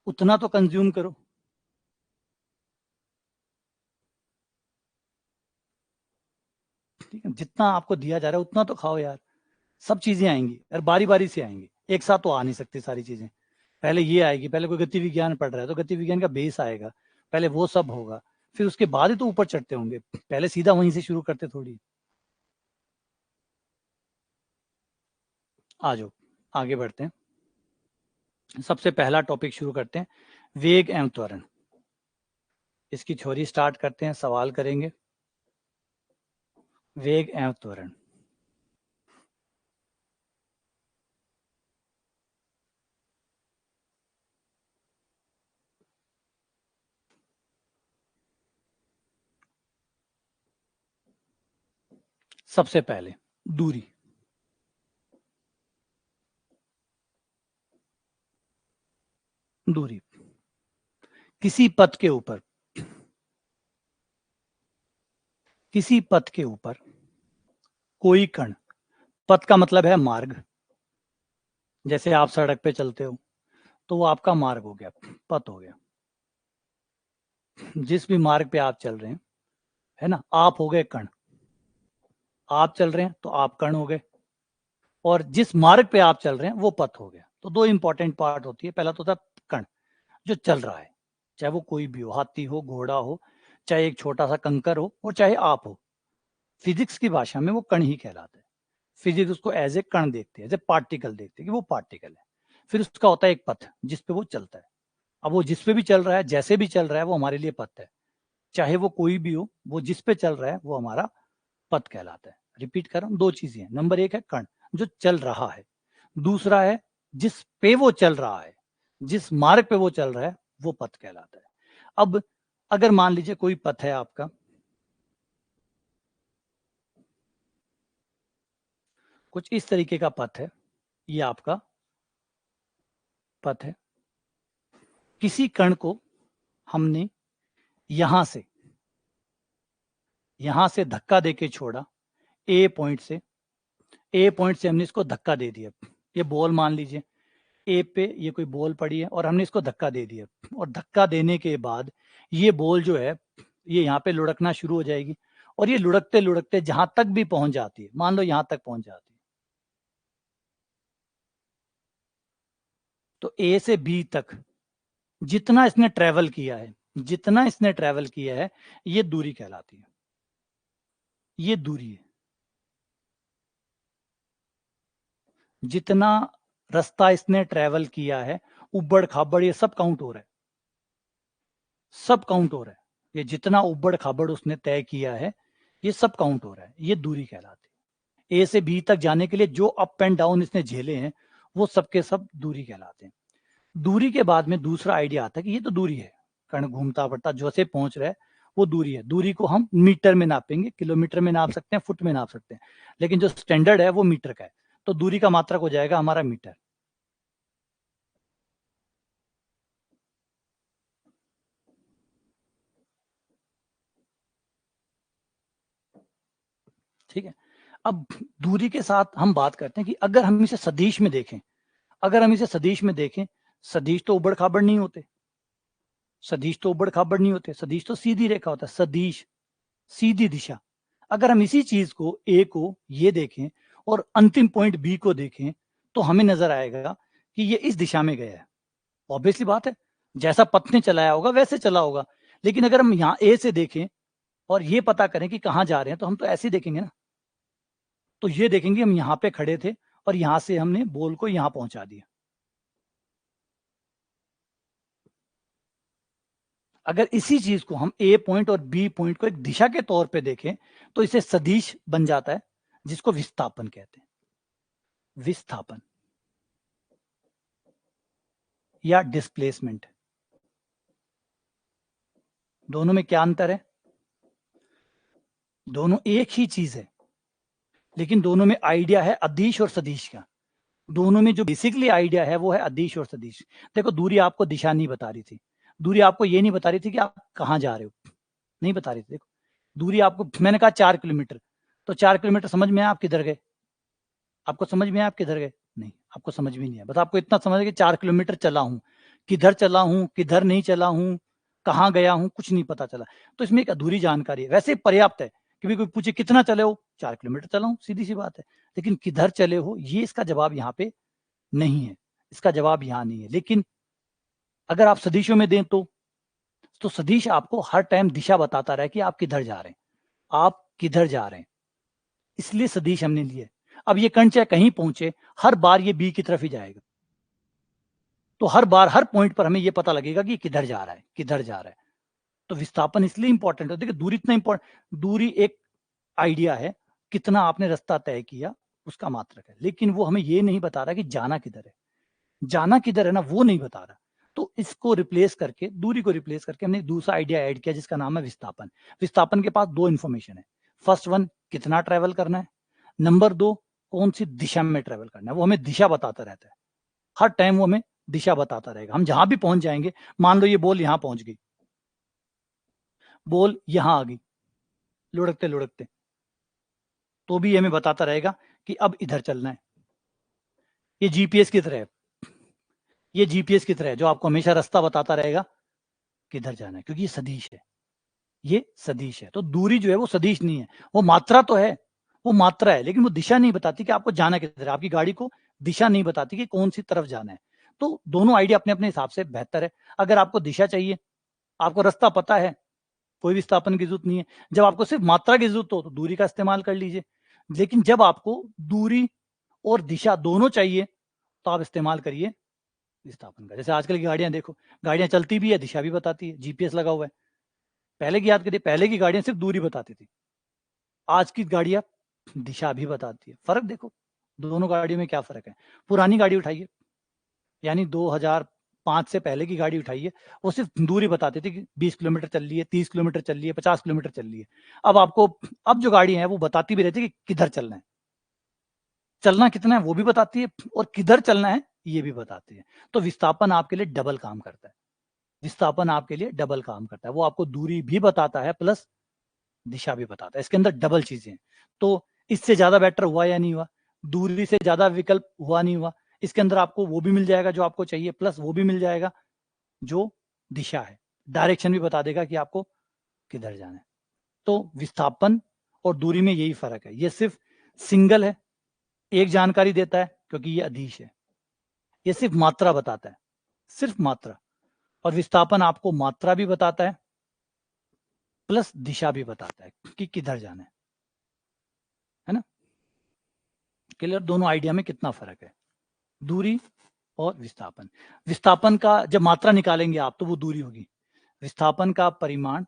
उतना तो कंज्यूम करो। ठीक है, जितना आपको दिया जा रहा है उतना तो खाओ यार। सब चीजें आएंगी और बारी बारी से आएंगी, एक साथ तो आ नहीं सकती सारी चीजें। पहले ये आएगी, पहले कोई गति विज्ञान पढ़ रहा है तो गति विज्ञान का बेस आएगा, पहले वो सब होगा, फिर उसके बाद ही तो ऊपर चढ़ते होंगे, पहले सीधा वहीं से शुरू करते थोड़ी। आ जाओ आगे बढ़ते हैं। सबसे पहला टॉपिक शुरू करते हैं, वेग एवं त्वरण। इसकी थ्योरी स्टार्ट करते हैं, सवाल करेंगे। वेग एवं त्वरण। सबसे पहले दूरी। दूरी किसी पथ के ऊपर, किसी पथ के ऊपर कोई कण, पथ का मतलब है मार्ग, जैसे आप सड़क पे चलते हो तो वो आपका मार्ग हो गया, पथ हो गया। जिस भी मार्ग पे आप चल रहे हैं, है ना, आप हो गए कण। आप चल रहे हैं तो आप कण हो गए, और जिस मार्ग पे आप चल रहे हैं वो पथ हो गया। तो दो इंपॉर्टेंट पार्ट होती है, पहला तो था कण जो चल रहा है, चाहे वो कोई भी हो, हाथी हो, घोड़ा हो, चाहे एक छोटा सा कंकर हो, और चाहे आप हो। फिजिक्स की भाषा में वो कण ही कहलाता है। फिजिक्स उसको एज ए कण देखते हैं, एज ए पार्टिकल देखते हैं कि वो पार्टिकल है। फिर उसका होता है एक पथ जिसपे वो चलता है। अब वो जिस पे भी चल रहा है, जैसे भी चल रहा है, वो हमारे लिए पथ है। चाहे वो कोई भी हो, वो जिस पे चल रहा है वो हमारा पथ कहलाता है। रिपीट कर रहा हूं, दो चीजें हैं, नंबर एक है कण जो चल रहा है, दूसरा है जिस पे वो चल रहा है, जिस मार्ग पे वो चल रहा है वो पथ कहलाता है। अब अगर मान लीजिए कोई पथ है आपका, कुछ इस तरीके का पथ है, ये आपका पथ है। किसी कण को हमने यहां से, यहां से धक्का देके छोड़ा, ए पॉइंट से, ए पॉइंट से हमने इसको धक्का दे दिया। ये बॉल मान लीजिए, ए पे ये कोई बॉल पड़ी है और हमने इसको धक्का दे दिया, और धक्का देने के बाद ये बॉल जो है ये यहाँ पे लुढ़कना शुरू हो जाएगी, और ये लुढ़कते लुढ़कते जहां तक भी पहुंच जाती है, मान लो यहां तक पहुंच जाती है, तो ए से बी तक जितना इसने ट्रेवल किया है, जितना इसने ट्रेवल किया है, ये दूरी कहलाती है। ये दूरी है, जितना रास्ता इसने ट्रेवल किया है, उबड़ खाबड़ ये सब काउंट हो रहा है, सब काउंट हो रहा है। ये जितना उबड़ खाबड़ उसने तय किया है, ये सब काउंट हो रहा है, ये दूरी कहलाती है। ए से बी तक जाने के लिए जो अप एंड डाउन इसने झेले हैं, वो सबके सब दूरी कहलाते हैं। दूरी के बाद में दूसरा आइडिया आता है कि ये तो दूरी है, कण घूमता बढ़ता जो से पहुंच रहा है वो दूरी है। दूरी को हम मीटर में नापेंगे, किलोमीटर में नाप सकते हैं, फुट में नाप सकते हैं, लेकिन जो स्टैंडर्ड है वो मीटर का है। तो दूरी का मात्रक हो जाएगा हमारा मीटर। ठीक है, अब दूरी के साथ हम बात करते हैं कि अगर हम इसे सदिश में देखें, अगर हम इसे सदिश में देखें, सदिश तो उबड़ खाबड़ नहीं होते, सदिश तो उबड़ खाबड़ नहीं होते, सदिश तो सीधी रेखा होता है, सदिश सीधी दिशा। अगर हम इसी चीज को ए को ये देखें और अंतिम पॉइंट बी को देखें, तो हमें नजर आएगा कि ये इस दिशा में गया है। ऑब्वियसली बात है, जैसा पथ ने चलाया होगा वैसे चला होगा। लेकिन अगर हम यहाँ ए से देखें और ये पता करें कि कहाँ जा रहे हैं, तो हम तो ऐसे ही देखेंगे ना। तो ये देखेंगे हम यहाँ पे खड़े थे और यहाँ से हमने बॉल को यहाँ पहुंचा दिया। अगर इसी चीज को हम ए पॉइंट और बी पॉइंट को एक दिशा के तौर पे देखें, तो इसे सदिश बन जाता है, जिसको विस्थापन कहते हैं। विस्थापन या डिस्प्लेसमेंट, दोनों में क्या अंतर है? दोनों एक ही चीज है, लेकिन दोनों में आइडिया है अदिश और सदिश का। दोनों में जो बेसिकली आइडिया है वो है अदिश और सदिश। देखो, दूरी आपको दिशा नहीं बता रही थी, दूरी आपको ये नहीं बता रही थी कि आप कहाँ जा रहे हो, नहीं बता रही थी। देखो, दूरी आपको मैंने कहा 4 किलोमीटर, तो 4 किलोमीटर समझ में आया आप किधर गए? आपको समझ में आया आप किधर गए? नहीं, आपको समझ में नहीं आया। बस आपको इतना समझ है कि 4 किलोमीटर चला हूँ, किधर चला हूँ, किधर नहीं चला हूँ, कहाँ गया हूँ, कुछ नहीं पता चला। तो इसमें एक अधूरी जानकारी है। वैसे पर्याप्त है कि कोई पूछे कितना चले हो, 4 किलोमीटर चला हूँ, सीधी सी बात है। लेकिन किधर चले हो, ये इसका जवाब यहाँ पे नहीं है, इसका जवाब यहाँ नहीं है। लेकिन अगर आप सदिशों में दें तो सदिश आपको हर टाइम दिशा बताता रहे कि आप किधर जा रहे हैं, आप किधर जा रहे हैं, इसलिए सदिश हमने लिए। अब ये कण चाहे कहीं पहुंचे, हर बार ये बी की तरफ ही जाएगा। तो हर बार हर पॉइंट पर हमें ये पता लगेगा कि किधर जा रहा है, किधर जा रहा है। तो विस्थापन इसलिए इंपॉर्टेंट है। देखिए दूरी इतना इंपॉर्टेंट, दूरी एक आइडिया है, कितना आपने रास्ता तय किया उसका मात्रक है, लेकिन वो हमें ये नहीं बता रहा कि जाना किधर है। जाना किधर है ना, वो नहीं बता रहा। तो इसको रिप्लेस करके, दूरी को रिप्लेस करके हमने दूसरा आइडिया ऐड किया जिसका नाम है विस्थापन। विस्थापन के पास दो इंफॉर्मेशन है। फर्स्ट वन, कितना ट्रेवल करना है। नंबर दो, कौन सी दिशा में ट्रेवल करना है। वो हमें दिशा बताता रहता है, हर टाइम वो हमें दिशा बताता रहेगा। हम जहां भी पहुंच जाएंगे, मान लो ये बॉल यहां पहुंच गई, बॉल यहां आ गई लुढ़कते लुढ़कते, तो भी हमें बताता रहेगा कि अब इधर चलना है। ये जीपीएस की तरह है, ये जीपीएस की तरह है जो आपको हमेशा रास्ता बताता रहेगा किधर जाना है, क्योंकि ये सदिश है, ये सदिश है। तो दूरी जो है वो सदिश नहीं है, वो मात्रा तो है, वो मात्रा है, लेकिन वो दिशा नहीं बताती कि आपको जाना किधर है। आपकी गाड़ी को दिशा नहीं बताती कि कौन सी तरफ जाना है। तो दोनों आइडिया अपने अपने हिसाब से बेहतर है। अगर आपको दिशा चाहिए, आपको रास्ता पता है, कोई विस्थापन की जरूरत नहीं है। जब आपको सिर्फ मात्रा की जरूरत हो तो दूरी का इस्तेमाल कर लीजिए। लेकिन जब आपको दूरी और दिशा दोनों चाहिए तो आप इस्तेमाल करिए विस्थापन का। जैसे आजकल की गाड़ियां देखो, गाड़ियां चलती भी है, दिशा भी बताती है, जीपीएस लगा हुआ है। पहले की याद करिए, पहले की गाड़ियां सिर्फ दूरी बताती थी, आज की गाड़ियां दिशा भी बताती है। फर्क देखो दोनों गाड़ियों में क्या फर्क है। पुरानी गाड़ी उठाइए, यानी 2005 से पहले की गाड़ी उठाइए, वो सिर्फ दूरी बताती थी कि 20 किलोमीटर चल रही है, 30 किलोमीटर चल रही है, 50 किलोमीटर चल रही है। अब आपको, अब जो गाड़ी है वो बताती भी रहती है कि किधर चलना है, चलना कितना है वो भी बताती है, और किधर चलना है ये भी बताती है। तो विस्थापन आपके लिए डबल काम करता है, विस्थापन आपके लिए डबल काम करता है। वो आपको दूरी भी बताता है प्लस दिशा भी बताता है, इसके अंदर डबल चीजें हैं। तो इससे ज्यादा बेटर हुआ या नहीं हुआ, दूरी से ज्यादा विकल्प हुआ नहीं हुआ। इसके अंदर आपको वो भी मिल जाएगा जो आपको चाहिए, प्लस वो भी मिल जाएगा जो दिशा है, डायरेक्शन भी बता देगा कि आपको किधर जाना है। तो विस्थापन और दूरी में यही फर्क है, ये सिर्फ सिंगल है, एक जानकारी देता है क्योंकि ये अधीश है, ये सिर्फ मात्रा बताता है, सिर्फ मात्रा। और विस्थापन आपको मात्रा भी बताता है प्लस दिशा भी बताता है कि किधर जाना है ना। क्लियर, दोनों आइडिया में कितना फर्क है, दूरी और विस्थापन। विस्थापन का जब मात्रा निकालेंगे आप तो वो दूरी होगी, विस्थापन का परिमाण,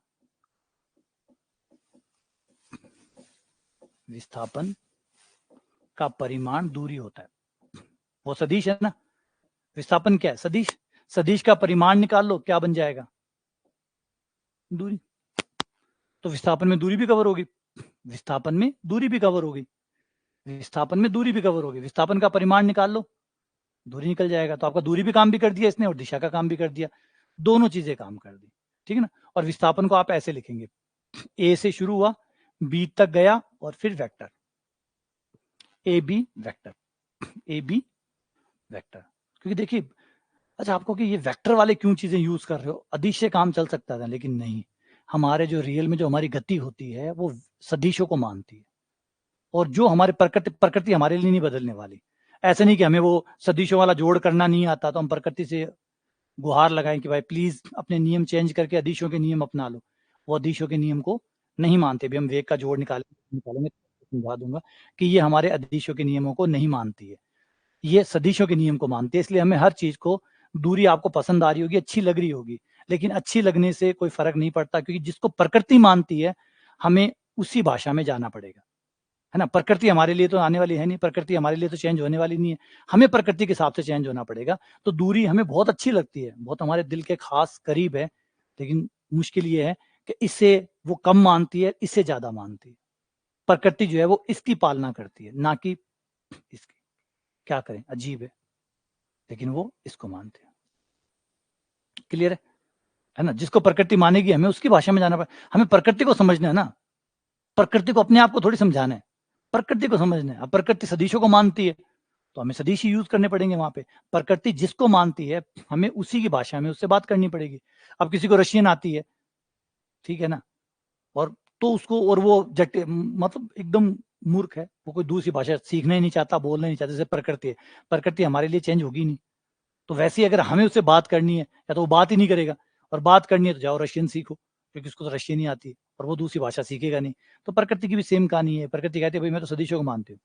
विस्थापन का परिमाण दूरी होता है, वो सदिश है ना। विस्थापन क्या है, सदिश, सदिश का परिमाण निकाल लो, क्या बन जाएगा, दूरी। तो विस्थापन में दूरी भी कवर होगी, विस्थापन में दूरी भी कवर होगी, विस्थापन में दूरी भी कवर होगी। विस्थापन का परिमाण निकाल लो, दूरी निकल जाएगा। तो आपका दूरी भी काम भी कर दिया इसने और दिशा का काम भी कर दिया, दोनों चीजें काम कर दी, ठीक है ना। और विस्थापन को आप ऐसे लिखेंगे, ए से शुरू हुआ, बी तक गया और फिर vector, a b vector, a b vector. क्योंकि देखिए, अच्छा आपको कि ये वेक्टर वाले क्यों चीजें यूज कर रहे हो, अदिश से काम चल सकता था, लेकिन नहीं, हमारे जो रियल में जो हमारी गति होती है वो सदिशों को मानती है। और जो हमारे प्रकृति हमारे लिए नहीं बदलने वाली। ऐसे नहीं कि हमें वो सदिशों वाला जोड़ करना नहीं आता तो हम प्रकृति से गुहार लगाएं कि भाई प्लीज अपने नियम चेंज करके अदिशों के नियम अपना लो। वो अदिशों के नियम को नहीं मानते भी। हम वेग का जोड़ निकालेंगे तो समझा दूंगा कि ये हमारे अदिशों के नियमों को नहीं मानती है, ये सदिशों के नियम को मानती है। इसलिए हमें हर चीज को, दूरी आपको पसंद आ रही होगी, अच्छी लग रही होगी, लेकिन अच्छी लगने से कोई फर्क नहीं पड़ता, क्योंकि जिसको प्रकृति मानती है हमें उसी भाषा में जाना पड़ेगा, है ना। प्रकृति हमारे लिए तो आने वाली है नहीं, प्रकृति हमारे लिए तो चेंज होने वाली नहीं है, हमें प्रकृति के हिसाब से चेंज होना पड़ेगा। तो दूरी हमें बहुत अच्छी लगती है, बहुत हमारे दिल के खास करीब है, लेकिन मुश्किल ये है कि इससे वो कम मानती है, इससे ज्यादा मानती है। प्रकृति जो है वो इसकी पालना करती है, ना कि इसकी। क्या करें, अजीब है, लेकिन वो इसको मानते हैं। क्लियर है ना। जिसको प्रकृति मानेगी हमें उसकी भाषा में जाना पड़ेगा, हमें प्रकृति को समझना है ना, प्रकृति को अपने आप को थोड़ी समझाना है। प्रकृति को समझना है। अब प्रकृति सदिशों को मानती है तो हमें सदिश ही यूज करने पड़ेंगे वहां पे। प्रकृति जिसको मानती है हमें उसी की भाषा में उससे बात करनी पड़ेगी। अब किसी को रशियन आती है, ठीक है ना, और तो उसको, और वो मतलब एकदम मूर्ख है, वो कोई दूसरी भाषा सीखना ही नहीं चाहता, बोलना ही नहीं चाहता, जैसे प्रकृति है, प्रकृति हमारे लिए चेंज होगी नहीं। तो वैसे ही अगर हमें उससे बात करनी है, या तो वो बात ही नहीं करेगा, और बात करनी है तो जाओ रशियन सीखो, क्योंकि उसको तो रशियन ही आती है और वो दूसरी भाषा सीखेगा नहीं। तो प्रकृति की भी सेम कहानी है। प्रकृति कहती है भाई मैं तो सदिशों को मानती हूँ,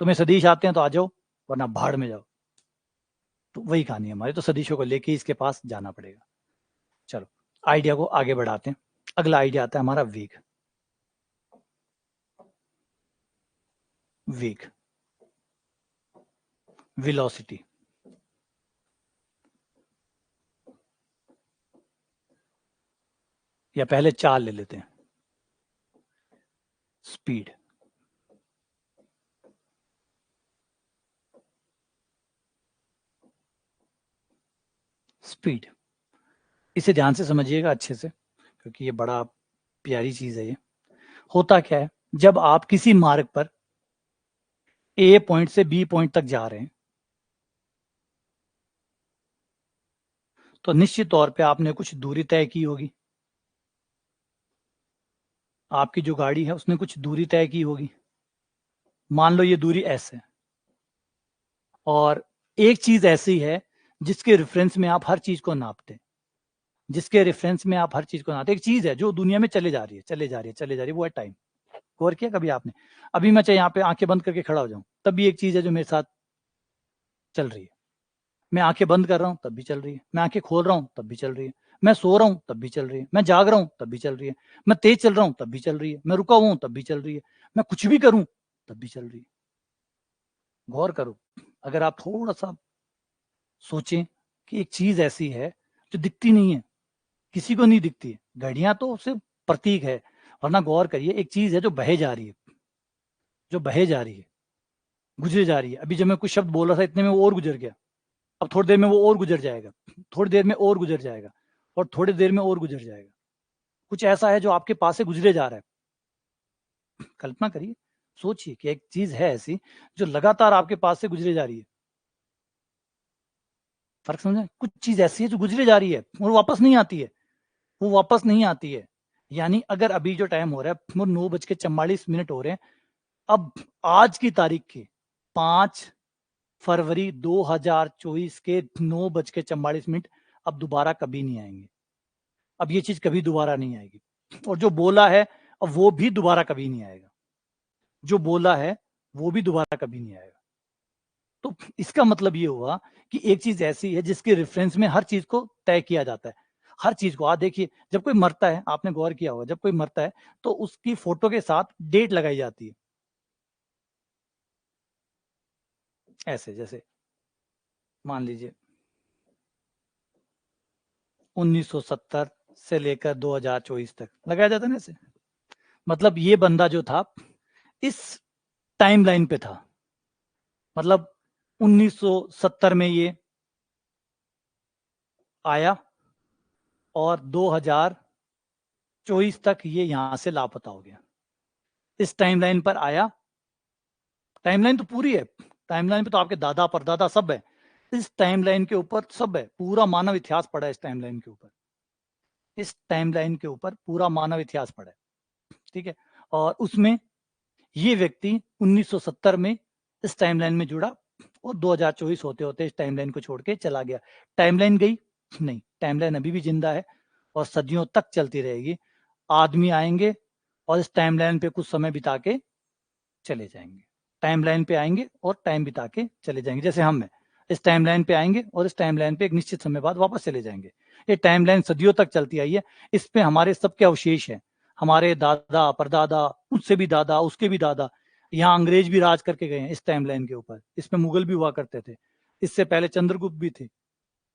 तुम्हें सदिश आते हैं तो आ जाओ, वरना भाड़ में जाओ। तो वही कहानी है हमारी, तो सदिशों को लेके इसके पास जाना पड़ेगा। चलो आइडिया को आगे बढ़ाते हैं। अगला आइडिया आता है हमारा वेग। वेग, वेलोसिटी, या पहले चाल ले लेते हैं, स्पीड। स्पीड, इसे ध्यान से समझिएगा अच्छे से, क्योंकि ये बड़ा प्यारी चीज है। ये होता क्या है, जब आप किसी मार्ग पर ए पॉइंट से बी पॉइंट तक जा रहे हैं, तो निश्चित तौर पे आपने कुछ दूरी तय की होगी। आपकी जो गाड़ी है उसने कुछ दूरी तय की होगी। मान लो ये दूरी एस है, और एक चीज ऐसी है जिसके रेफरेंस में आप हर चीज को नापते हैं। जिसके रेफरेंस में आप हर चीज को नापते, एक चीज है जो दुनिया में चले जा रही है, चले जा रही है, चले जा रही है, वो है टाइम। गौर किया कभी आपने? अभी मैं चाहे यहाँ पे आंखें बंद करके खड़ा हो जाऊं, तब भी एक चीज है जो मेरे साथ चल रही है। मैं आंखें बंद कर रहा हूं तब भी चल रही है, मैं आंखें खोल रहा हूं तब भी चल रही है, मैं सो रहा हूं तब भी चल रही है, मैं जाग रहा हूं तब भी चल रही है, मैं तेज चल रहा हूं तब भी चल रही है, मैं रुका हुआ हूं तब भी चल रही है, मैं कुछ भी करूं तब भी चल रही है। गौर करो, अगर आप थोड़ा सा सोचें कि एक चीज ऐसी है जो दिखती नहीं है, किसी को नहीं दिखती है, घड़ियां तो सिर्फ प्रतीक है, वरना गौर करिए एक चीज है जो बहे जा रही है, जो बहे जा रही है, गुजरे जा रही है। अभी जब मैं कुछ शब्द बोल रहा था इतने में वो और गुजर गया, अब थोड़ी देर में वो और गुजर जाएगा, थोड़ी देर में और गुजर जाएगा, और थोड़ी देर में और गुजर जाएगा। कुछ ऐसा है जो आपके पास से गुजरे जा रहा है। कल्पना करिए, सोचिए कि एक चीज है ऐसी जो लगातार आपके पास से गुजरे जा रही है। फर्क समझे? कुछ चीज ऐसी है जो गुजरे जा रही है और वापस नहीं आती है, वो वापस नहीं आती है। यानी अगर अभी जो टाइम हो रहा है वो 9:44 हो रहे हैं, अब आज की तारीख के 5 फरवरी 2024 के 9:44 अब दोबारा कभी नहीं आएंगे। अब ये चीज कभी दोबारा नहीं आएगी, और जो बोला है अब वो भी दोबारा कभी नहीं आएगा। जो बोला है वो भी दोबारा कभी नहीं आएगा। तो इसका मतलब ये हुआ कि एक चीज ऐसी है जिसके रेफरेंस में हर चीज को तय किया जाता है। हर चीज को, आप देखिए जब कोई मरता है, आपने गौर किया होगा, जब कोई मरता है तो उसकी फोटो के साथ डेट लगाई जाती है। ऐसे जैसे मान लीजिए 1970 से लेकर 2024 तक लगाया जाता है ना ऐसे। मतलब ये बंदा जो था इस टाइमलाइन पे था, मतलब 1970 में ये आया और 2024 तक ये यहां से लापता हो गया। इस टाइमलाइन पर आया, टाइमलाइन तो पूरी है, टाइमलाइन पे तो आपके दादा परदादा सब है, इस टाइमलाइन के ऊपर सब है, पूरा मानव इतिहास पड़ा है इस टाइमलाइन के ऊपर। इस टाइमलाइन के ऊपर पूरा मानव इतिहास पड़ा है, ठीक है। और उसमें ये व्यक्ति 1970 में इस टाइमलाइन में जुड़ा और 2024 होते होते इस टाइमलाइन को छोड़ के चला गया। टाइमलाइन गई नहीं, टाइमलाइन अभी भी जिंदा है और सदियों तक चलती रहेगी। आदमी आएंगे और इस टाइमलाइन पे कुछ समय बिता के चले जाएंगे, टाइमलाइन पे आएंगे और टाइम बिता के चले जाएंगे। जैसे हम हैं, इस टाइमलाइन पे आएंगे और इस टाइमलाइन पे एक निश्चित समय बाद वापस चले जाएंगे। ये टाइमलाइन सदियों तक चलती आई है। इस पे हमारे सबके अवशेष हैं, हमारे दादा परदादा, उससे भी दादा, उसके भी दादा। यहाँ अंग्रेज भी राज करके गए हैं इस टाइमलाइन के ऊपर, इसमें मुगल भी हुआ करते थे, इससे पहले चंद्रगुप्त भी थे।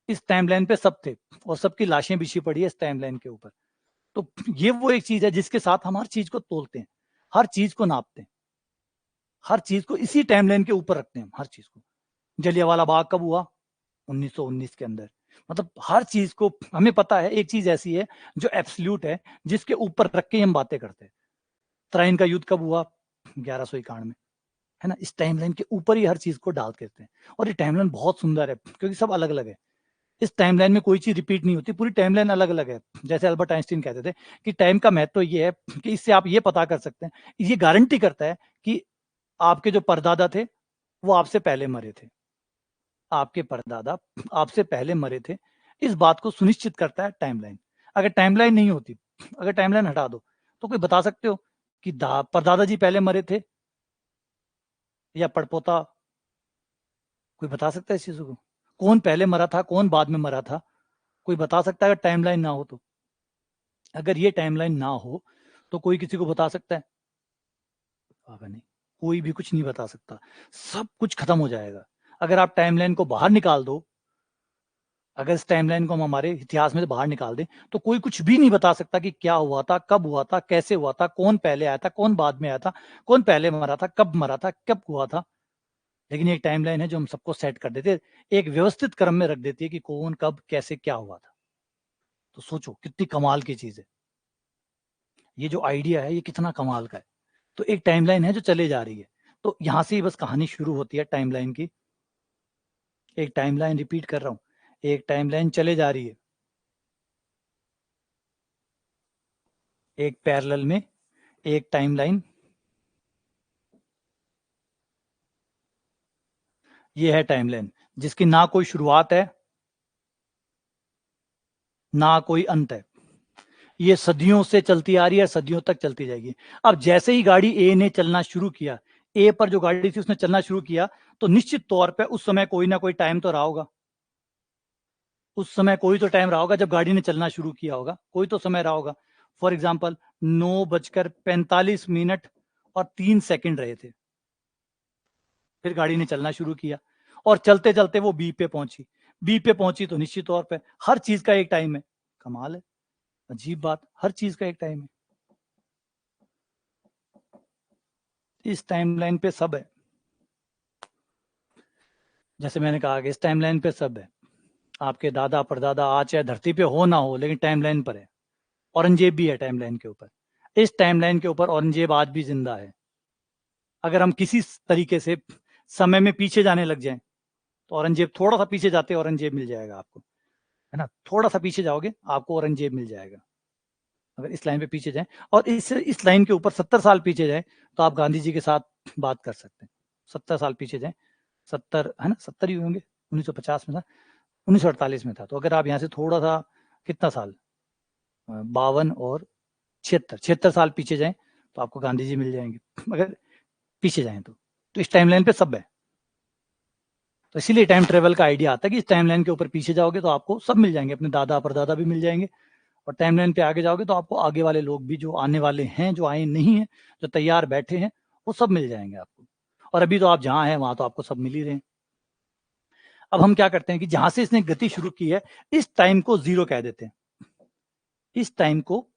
इस टाइमलाइन पे सब थे और सबकी लाशें बिछी पड़ी है इस टाइमलाइन के ऊपर। तो ये वो एक चीज है जिसके साथ हम हर चीज को तोलते हैं, हर चीज को नापते हैं, हर चीज को इसी टाइमलाइन के ऊपर रखते हैं। हर चीज को, जलियांवाला बाग कब हुआ? 1919 के अंदर। मतलब हर चीज को हमें पता है। एक चीज ऐसी है जो एब्सोल्यूट है, जिसके ऊपर रख के हम बातें करते हैं। तराइन का युद्ध कब हुआ? 1191 में, है ना। इस टाइमलाइन के ऊपर ही हर चीज को डाल देते हैं, और ये टाइमलाइन बहुत सुंदर है क्योंकि सब अलग अलग है। इस टाइमलाइन में कोई चीज रिपीट नहीं होती, पूरी टाइमलाइन अलग अलग है। जैसे अल्बर्ट आइंस्टीन कहते थे कि टाइम का महत्व ये है कि इससे आप ये पता कर सकते हैं, ये गारंटी करता है कि आपके जो परदादा थे वो आपसे पहले मरे थे, आपके परदादा आपसे पहले मरे थे। इस बात को सुनिश्चित करता है टाइमलाइन। अगर टाइमलाइन नहीं होती, अगर टाइमलाइन हटा दो, तो कोई बता सकते हो कि परदादा जी पहले मरे थे या पड़पोता? कोई बता सकता है इस चीज को? कौन पहले मरा था, कौन बाद में मरा था? कोई बता सकता है अगर टाइमलाइन ना हो तो? अगर ये टाइमलाइन ना हो तो कोई किसी को बता सकता है? नहीं, कोई भी कुछ नहीं बता सकता। सब कुछ खत्म हो जाएगा अगर आप टाइमलाइन को बाहर निकाल दो। अगर इस टाइमलाइन को हम हमारे इतिहास में से बाहर निकाल दें तो कोई कुछ भी नहीं बता सकता कि क्या हुआ था, कब हुआ था, कैसे हुआ था, कौन पहले आया था, कौन बाद में आया था, कौन पहले मरा था, कब हुआ था। लेकिन एक टाइमलाइन है जो हम सबको सेट कर देते हैं, एक व्यवस्थित क्रम में रख देती है कि कौन कब कैसे क्या हुआ था। तो सोचो कितनी कमाल की चीज है ये, जो आइडिया है ये कितना कमाल का है। तो एक टाइमलाइन है जो चले जा रही है। तो यहां से ही बस कहानी शुरू होती है टाइमलाइन की। एक टाइमलाइन, रिपीट कर रहा हूं, एक टाइमलाइन चले जा रही है, एक पैरेलल में एक टाइमलाइन। ये है टाइमलाइन जिसकी ना कोई शुरुआत है ना कोई अंत है। ये सदियों से चलती आ रही है, सदियों तक चलती जाएगी। अब जैसे ही गाड़ी ए ने चलना शुरू किया, ए पर जो गाड़ी थी उसने चलना शुरू किया, तो निश्चित तौर पे उस समय कोई ना कोई टाइम तो रहा होगा। उस समय कोई तो टाइम रहा होगा जब गाड़ी ने चलना शुरू किया होगा, कोई तो समय रहा होगा। फॉर एग्जाम्पल 9:45 और 3 सेकंड रहे थे, फिर गाड़ी ने चलना शुरू किया और चलते चलते वो बी पे पहुंची। बी पे पहुंची तो निश्चित तौर पे हर चीज का एक टाइम है। कमाल है, अजीब बात, हर चीज का एक टाइम है। इस टाइमलाइन पे सब है। जैसे मैंने कहा कि इस टाइमलाइन पे सब है। आपके दादा परदादा आज चाहे धरती पे हो ना हो, लेकिन टाइमलाइन पर है। औरंगजेब भी है टाइमलाइन के ऊपर। इस टाइमलाइन के ऊपर औरंगजेब आज भी जिंदा है। अगर हम किसी तरीके से समय में पीछे जाने लग जाएं तो औरंगजेब, थोड़ा सा पीछे जाते औरंगजेब मिल जाएगा आपको, है ना। थोड़ा सा पीछे जाओगे आपको औरंगजेब मिल जाएगा। अगर इस लाइन पे पीछे जाएं और इस लाइन के ऊपर 70 साल पीछे जाए तो आप गांधी जी के साथ बात कर सकते हैं। 70 साल पीछे जाए, 70 है ना, 70 ही होंगे, 1950 में था, 1948 में था। तो अगर आप यहाँ से थोड़ा सा, कितना साल, 52 और 76 साल पीछे जाएं तो आपको गांधी जी मिल जाएंगे। अगर पीछे जाएं तो इस टाइमलाइन पे सब है। तो इसीलिए टाइम ट्रेवल का आइडिया आता है कि इस टाइमलाइन के ऊपर पीछे जाओगे तो आपको सब मिल जाएंगे, अपने दादा परदादा भी मिल जाएंगे। और टाइमलाइन पे आगे जाओगे तो आपको आगे वाले लोग भी, जो आने वाले हैं, जो आए नहीं है, जो तैयार बैठे हैं, वो सब मिल जाएंगे आपको। और अभी तो आप जहाँ हैं वहां तो आपको सब मिल ही रहे हैं। अब हम क्या करते हैं कि जहां से इसने गति शुरू की है, इस टाइम को जीरो कह देते हैं। इस टाइम को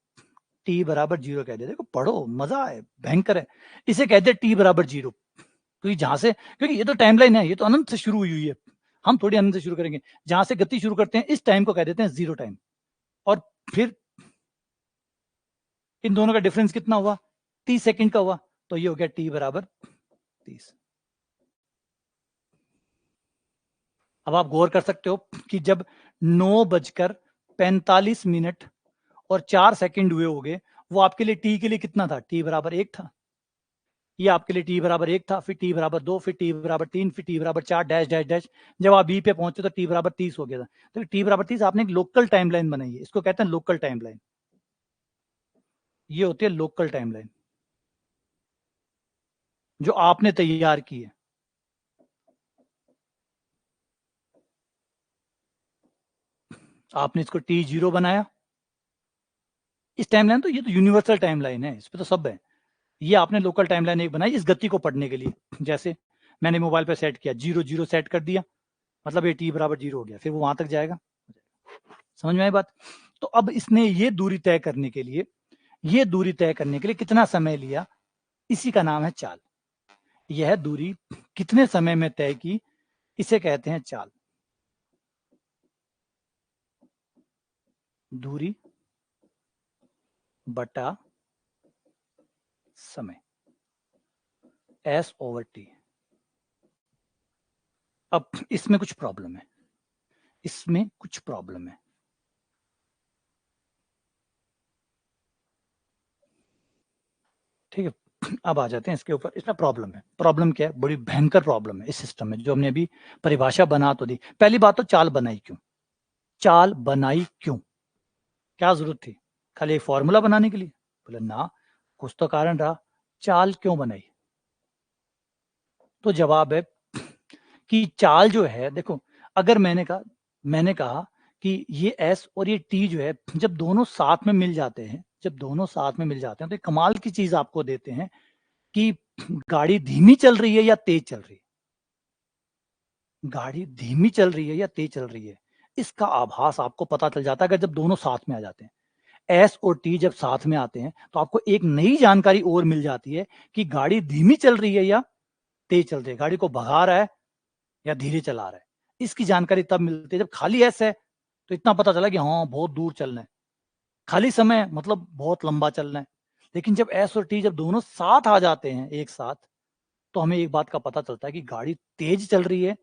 टी बराबर जीरो कह देते हैं। देखो पढ़ो, मजा है, भयंकर है। इसे कहते हैं टी बराबर जीरो। क्योंकि जहां से, क्योंकि ये तो टाइमलाइन है, ये तो अनंत से शुरू हुई है। हम थोड़ी अनंत से शुरू करेंगे। जहां से गति शुरू करते हैं इस टाइम को कह देते हैं जीरो टाइम। और फिर इन दोनों का डिफरेंस कितना हुआ? 30 सेकंड का हुआ। तो ये हो गया टी बराबर 30। अब आप गौर कर सकते हो कि जब 9:45 और 4 सेकंड हुए होंगे, वो आपके लिए टी के लिए कितना था? टी बराबर 1 था। ये आपके लिए टी बराबर 1 था, फिर टी बराबर 2, फिर टी बराबर 3, फिर टी बराबर 4, डैश डैश डैश। जब आप बी पे पहुंचे तो टी बराबर 30 हो गया था। तो टी बराबर 30 आपने एक लोकल टाइमलाइन बनाई है, इसको कहते हैं लोकल टाइमलाइन। ये होती है लोकल टाइमलाइन जो आपने तैयार की है। आपने इसको टी जीरो बनाया, इस टाइमलाइन, तो ये तो यूनिवर्सल टाइमलाइन है, इस पर तो सब है। ये आपने लोकल टाइमलाइन एक बनाई इस गति को पढ़ने के लिए। जैसे मैंने मोबाइल पे सेट किया, 0 0 सेट कर दिया, मतलब ये टी बराबर 0 हो गया, फिर वो वहां तक जाएगा। समझ में आई बात? तो अब इसने ये दूरी तय करने के लिए, ये दूरी तय करने के लिए कितना समय लिया, इसी का नाम है चाल। यह दूरी कितने समय में तय की, इसे कहते हैं चाल। दूरी बटा समय। S over T. अब इसमें कुछ प्रॉब्लम है, इसमें कुछ प्रॉब्लम है। ठीक है, अब आ जाते हैं इसके ऊपर। इसमें प्रॉब्लम है। प्रॉब्लम क्या है? बड़ी भयंकर प्रॉब्लम है इस सिस्टम में, जो हमने अभी परिभाषा बना तो दी। पहली बात तो चाल बनाई क्यों? चाल बनाई क्यों? क्या जरूरत थी? खाली एक फॉर्मूला बनाने के लिए? बोले ना, कुछ तो कारण रहा। चाल क्यों बनाई? तो जवाब है कि चाल जो है, देखो, अगर मैंने कहा कि ये एस और ये टी जो है, जब दोनों साथ में मिल जाते हैं, जब दोनों साथ में मिल जाते हैं तो एक कमाल की चीज आपको देते हैं कि गाड़ी धीमी चल रही है या तेज चल रही है। गाड़ी धीमी चल रही है या तेज चल रही है, इसका आभास आपको पता चल जाता है अगर जब दोनों साथ में आ जाते हैं। एस और टी जब साथ में आते हैं तो आपको एक नई जानकारी और मिल जाती है कि गाड़ी धीमी चल रही है या तेज चल रही है, गाड़ी को भगा रहा है या धीरे चला रहा है। इसकी जानकारी तब मिलती है जब खाली एस है तो इतना पता चला कि हाँ बहुत दूर चलना है, खाली समय मतलब बहुत लंबा चलना है। लेकिन जब एस और टी जब दोनों साथ आ जाते हैं एक साथ, तो हमें एक बात का पता चलता है कि गाड़ी तेज चल रही है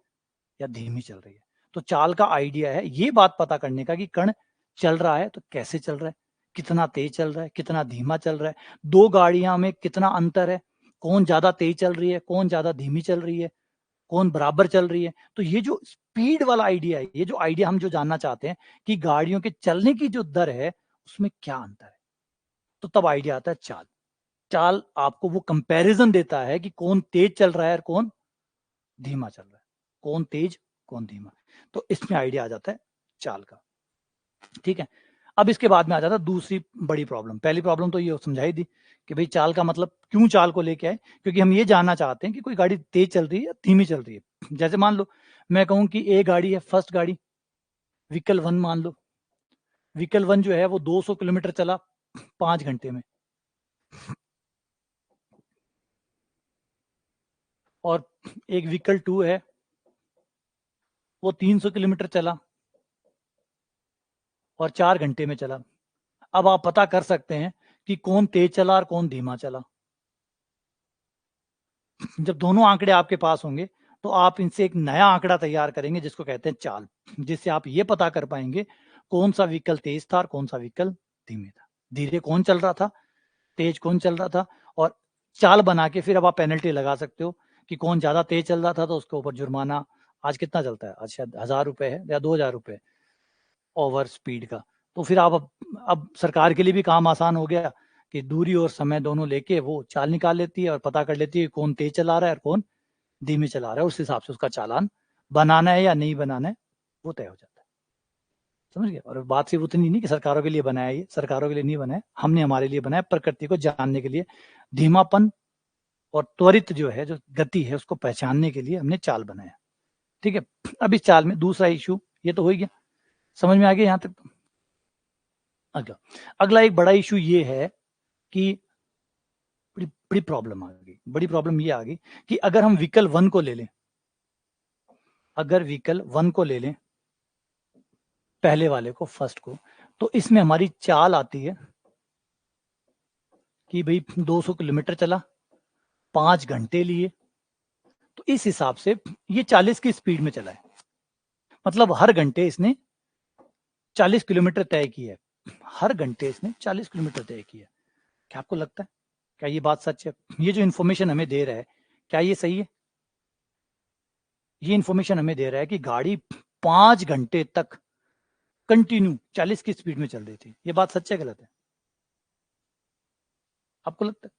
या धीमी चल रही है। तो चाल का आइडिया है ये बात पता करने का कि कण चल रहा है तो कैसे चल रहा है, कितना तेज चल रहा है, कितना धीमा चल रहा है, दो गाड़ियां में कितना अंतर है, कौन ज्यादा तेज चल रही है, कौन ज्यादा धीमी चल रही है, कौन बराबर चल रही है। तो ये जो स्पीड वाला आइडिया है, ये जो आइडिया हम जो जानना चाहते हैं कि गाड़ियों के चलने की जो दर है उसमें क्या अंतर है, तो तब आइडिया आता है चाल। चाल आपको वो कंपैरिजन देता है कि कौन तेज चल रहा है और कौन धीमा चल रहा है, कौन तेज कौन धीमा। तो इसमें आइडिया आ जाता है चाल का। ठीक है, अब इसके बाद में आ जाता है दूसरी बड़ी प्रॉब्लम। पहली प्रॉब्लम तो ये समझाई दी कि भाई चाल का मतलब क्यों चाल को लेके आए, क्योंकि हम ये जानना चाहते हैं कि कोई गाड़ी तेज चल रही है या धीमी चल रही है। जैसे मान लो मैं कहूं कि ए गाड़ी है, फर्स्ट गाड़ी, व्हीकल 1 मान लो। व्हीकल 1 जो है वो 200 किलोमीटर चला 5 घंटे में, और एक व्हीकल 2 है वो 300 किलोमीटर चला और 4 घंटे में चला। अब आप पता कर सकते हैं कि कौन तेज चला और कौन धीमा चला। जब दोनों आंकड़े आपके पास होंगे तो आप इनसे एक नया आंकड़ा तैयार करेंगे जिसको कहते हैं चाल, जिससे आप ये पता कर पाएंगे कौन सा व्हीकल तेज था और कौन सा व्हीकल धीमे था, धीरे कौन चल रहा था, तेज कौन चल रहा था। और चाल बना के फिर अब आप पेनल्टी लगा सकते हो कि कौन ज्यादा तेज चल रहा था तो उसके ऊपर जुर्माना, आज कितना चलता है, आज शायद 1000 रुपए है या 2000 रुपए ओवर स्पीड का। तो फिर आप अब सरकार के लिए भी काम आसान हो गया कि दूरी और समय दोनों लेके वो चाल निकाल लेती है और पता कर लेती है कौन तेज चला रहा है और कौन धीमे चला रहा है। उस हिसाब से उसका चालान बनाना है या नहीं बनाना है वो तय हो जाता है। समझ गए? और बात सिर्फ उतनी नहीं कि सरकारों के लिए बनाया, ये सरकारों के लिए नहीं बनाया, हमने हमारे लिए बनाया, प्रकृति को जानने के लिए, धीमापन और त्वरित जो है, जो गति है, उसको पहचानने के लिए हमने चाल बनाया। ठीक है, अब इस चाल में दूसरा इशू ये तो हो गया, समझ में आ गया यहाँ तक? अगला अगला एक बड़ा इशू ये है कि बड़ी बड़ी प्रॉब्लम आ गई, बड़ी प्रॉब्लम ये आ गई कि अगर हम व्हीकल 1 को ले लें, अगर व्हीकल 1 को ले लें, पहले वाले को, फर्स्ट को, तो इसमें हमारी चाल आती है कि भाई 200 किलोमीटर चला, 5 घंटे लिए, तो इस हिसाब से ये 40 की स्पीड में चला है, मतलब हर घंटे इसने 40 किलोमीटर तय किया है, हर घंटे इसने 40 किलोमीटर तय किया। क्या आपको लगता है क्या ये बात सच है? ये जो इन्फॉर्मेशन हमें दे रहा है क्या ये सही है? ये इन्फॉर्मेशन हमें दे रहा है कि गाड़ी 5 घंटे तक कंटिन्यू 40 की स्पीड में चल रही थी। ये बात सच है गलत है? आपको लगता है?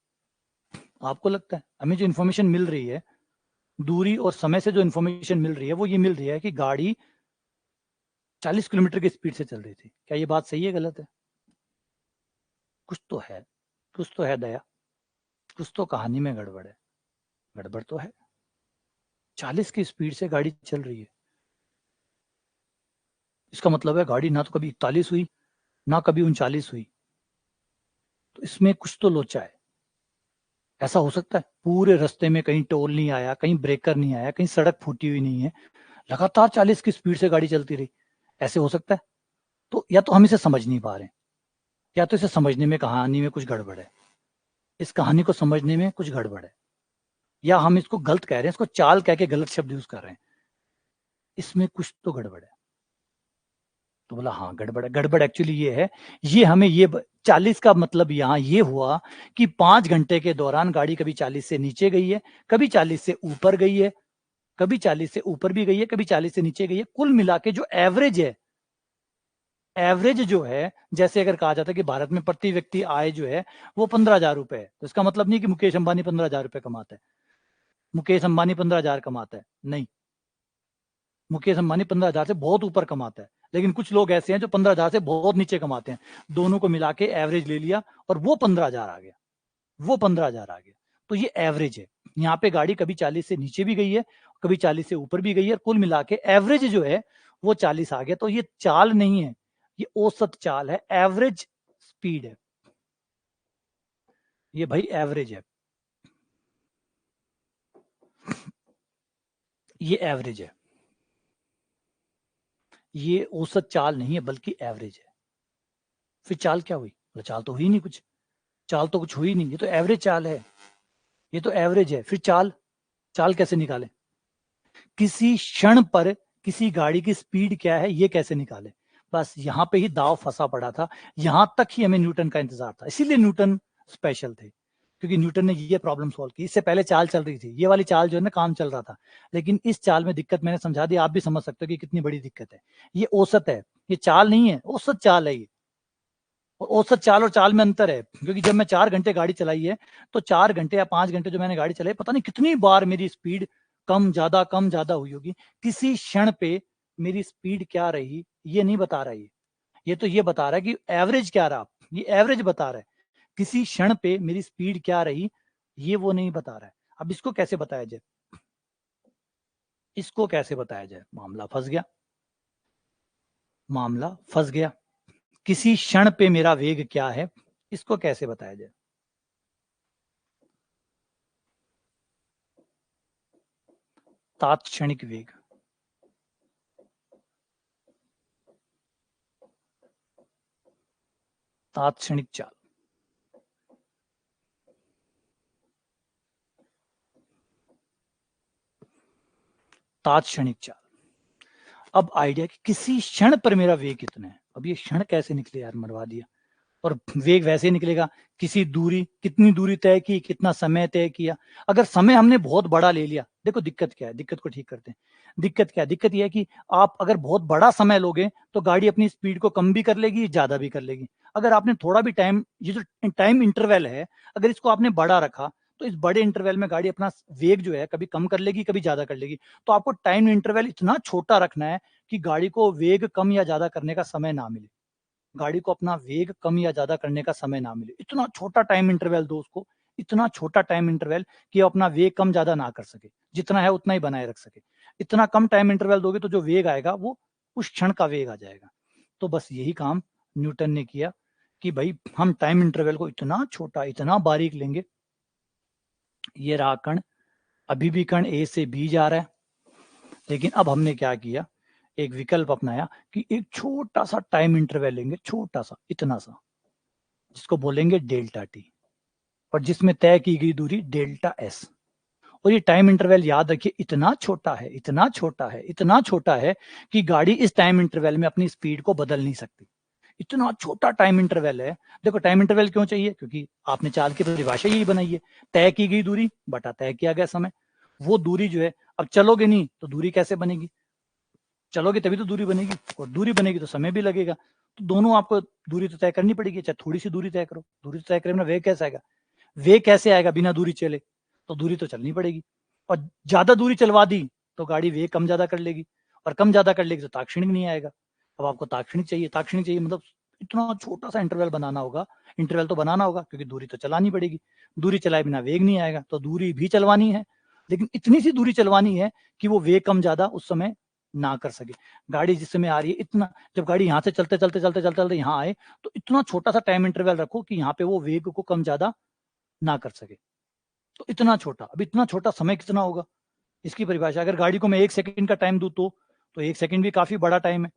आपको लगता है हमें जो इन्फॉर्मेशन मिल रही है, दूरी और समय से जो इन्फॉर्मेशन मिल रही है, वो ये मिल रही है कि गाड़ी 40 किलोमीटर की स्पीड से चल रही थी। क्या ये बात सही है गलत है? कुछ तो है, कुछ तो है दया, कुछ तो कहानी में गड़बड़ है। गड़बड़ तो है, 40 की स्पीड से गाड़ी चल रही है, इसका मतलब है गाड़ी ना तो कभी 41 हुई ना कभी 39 हुई, तो इसमें कुछ तो लोचा है। ऐसा हो सकता है पूरे रास्ते में कहीं टोल नहीं आया, कहीं ब्रेकर नहीं आया, कहीं सड़क फूटी हुई नहीं है, लगातार 40 की स्पीड से गाड़ी चलती रही, ऐसे हो सकता है? तो या तो हम इसे समझ नहीं पा रहे हैं, या तो इसे समझने में, कहानी में कुछ गड़बड़ है, इस कहानी को समझने में कुछ गड़बड़ है। या हम इसको गलत कह रहे हैं, इसको चाल कह के गलत शब्द यूज कर रहे हैं, इसमें कुछ तो गड़बड़ है। तो बोला हाँ गड़बड़ है। गड़बड़ एक्चुअली ये है, ये हमें ये 40 का मतलब यहाँ ये हुआ कि 5 घंटे के दौरान गाड़ी कभी 40 से नीचे गई है, कभी 40 से ऊपर गई है, कभी 40 से ऊपर भी गई है, कभी 40 से नीचे गई है। कुल मिला के जो एवरेज है, एवरेज जो है, जैसे अगर कहा जाता है कि भारत में प्रति व्यक्ति आय जो है वो 15,000 रुपए है, तो इसका मतलब नहीं कि मुकेश अंबानी 15,000 रुपए कमाता है, मुकेश अंबानी 15,000 कमाता है, नहीं, मुकेश अंबानी 15,000 से बहुत ऊपर कमाता है। लेकिन कुछ लोग ऐसे हैं जो 15,000 से बहुत नीचे कमाते हैं, दोनों को मिला के एवरेज ले लिया और वो 15,000 आ गया, वो 15,000 आ गया। तो ये एवरेज है। यहाँ पे गाड़ी कभी 40 से नीचे भी गई है, कभी 40 से ऊपर भी गई है, कुल मिला के एवरेज जो है वो 40 आ गया। तो ये चाल नहीं है, ये औसत चाल है, एवरेज स्पीड है, ये भाई एवरेज है, ये एवरेज है, ये औसत चाल नहीं है बल्कि एवरेज है। फिर चाल क्या हुई? चाल तो हुई नहीं कुछ, चाल तो कुछ हुई नहीं, ये तो एवरेज चाल है, ये तो एवरेज है। फिर चाल, चाल कैसे निकाले? किसी क्षण पर किसी गाड़ी की स्पीड क्या है ये कैसे निकाले? बस यहाँ पे ही दाव फंसा पड़ा था, यहां तक ही हमें न्यूटन का इंतजार था, इसीलिए न्यूटन स्पेशल थे, क्योंकि न्यूटन ने ये प्रॉब्लम सॉल्व की। इससे पहले चाल चल रही थी, ये वाली चाल जो है ना काम चल रहा था, लेकिन इस चाल में दिक्कत मैंने समझा दी, आप भी समझ सकते हो कि कितनी बड़ी दिक्कत है। ये औसत है, ये चाल नहीं है, औसत चाल है ये। और औसत चाल और चाल में अंतर है, क्योंकि जब मैं 4 घंटे गाड़ी चलाई है, तो 4 घंटे या 5 घंटे जो मैंने गाड़ी चलाई, पता नहीं कितनी बार मेरी स्पीड कम ज्यादा हुई होगी। किसी क्षण पे मेरी स्पीड क्या रही ये नहीं बता रहा है, ये तो ये बता रहा है कि एवरेज क्या रहा, ये एवरेज बता रहा है। किसी क्षण पे मेरी स्पीड क्या रही ये वो नहीं बता रहा है। अब इसको कैसे बताया जाए, इसको कैसे बताया जाए? मामला फंस गया, मामला फंस गया। किसी क्षण पे मेरा वेग क्या है, इसको कैसे बताया जाए? तात्क्षणिक वेग, तात्क्षणिक चाल, तात्क्षणिक चाल। अब आइडिया कि किसी क्षण पर मेरा वेग कितना है, अब ये क्षण कैसे निकले यार, मरवा दिया। और वेग वैसे ही निकलेगा, किसी दूरी, कितनी दूरी तय की, कितना समय तय किया। अगर समय हमने बहुत बड़ा ले लिया, देखो दिक्कत क्या है, दिक्कत को ठीक करते हैं। दिक्कत क्या है? दिक्कत यह है कि आप अगर बहुत बड़ा समय लोगे तो गाड़ी अपनी स्पीड को कम भी कर लेगी, ज्यादा भी कर लेगी। अगर आपने थोड़ा भी टाइम, ये जो टाइम इंटरवल है, अगर इसको आपने बड़ा रखा, तो इस बड़े इंटरवल में गाड़ी अपना वेग जो है कभी कम कर लेगी, कभी ज्यादा कर लेगी। तो आपको टाइम इंटरवल इतना छोटा रखना है कि गाड़ी को वेग कम या ज्यादा करने का समय ना मिले, गाड़ी को अपना वेग कम या ज्यादा करने का समय ना मिले। इतना छोटा टाइम इंटरवल दो उसको, इतना छोटा टाइम इंटरवल कि वो अपना वेग कम ज्यादा ना कर सके, जितना है उतना ही बनाए रख सके। इतना कम टाइम इंटरवल दोगे तो जो वेग आएगा वो उस क्षण का वेग आ जाएगा। तो बस यही काम न्यूटन ने किया कि भाई हम टाइम इंटरवल को इतना छोटा, इतना बारीक लेंगे। ये रहा कण, अभी भी कण ए से बी जा रहा है, लेकिन अब हमने क्या किया, एक विकल्प अपनाया कि एक छोटा सा टाइम इंटरवल लेंगे, छोटा सा, इतना सा, जिसको बोलेंगे डेल्टा टी, और जिसमें तय की गई दूरी डेल्टा एस। और ये टाइम इंटरवल याद रखिए इतना छोटा है, इतना छोटा है, इतना छोटा है कि गाड़ी इस टाइम इंटरवल में अपनी स्पीड को बदल नहीं सकती। इतना छोटा टाइम इंटरवल है। देखो टाइम इंटरवल क्यों चाहिए, क्योंकि आपने चाल की परिभाषा यही बनाई है, तय की गई दूरी बटा तय किया गया समय। वो दूरी जो है, अब चलोगे नहीं तो दूरी कैसे बनेगी? चलोगे तभी तो दूरी बनेगी, और दूरी बनेगी तो समय भी लगेगा। तो दोनों आपको दूरी तो तय करनी पड़ेगी, चाहे थोड़ी सी दूरी तय करो। दूरी तो तय करे ना, वेग कैसे आएगा? वेग कैसे आएगा बिना दूरी चले? तो दूरी तो चलनी पड़ेगी, और ज्यादा दूरी चलवा दी तो गाड़ी वेग कम ज्यादा कर लेगी, और कम ज्यादा कर लेगी तो ताक्षणिक नहीं आएगा। अब आपको ताक्षणिक चाहिए, ताक्षणिक चाहिए मतलब इतना छोटा सा इंटरवल बनाना होगा। इंटरवल तो बनाना होगा क्योंकि दूरी तो चलानी पड़ेगी, दूरी चलाए बिना वेग नहीं आएगा, तो दूरी भी चलवानी है, लेकिन इतनी सी दूरी चलवानी है कि वो वेग कम ज्यादा उस समय ना कर सके। गाड़ी जिस समय आ रही है, इतना, जब गाड़ी यहाँ से चलते चलते चलते चलते चलते यहाँ आए, तो इतना छोटा सा टाइम इंटरवल रखो कि यहाँ पे वो वेग को कम ज्यादा ना कर सके। तो इतना छोटा, अब इतना छोटा समय कितना होगा, इसकी परिभाषा, अगर गाड़ी को मैं 1 सेकंड का टाइम दूं तो 1 सेकंड भी काफी बड़ा टाइम है,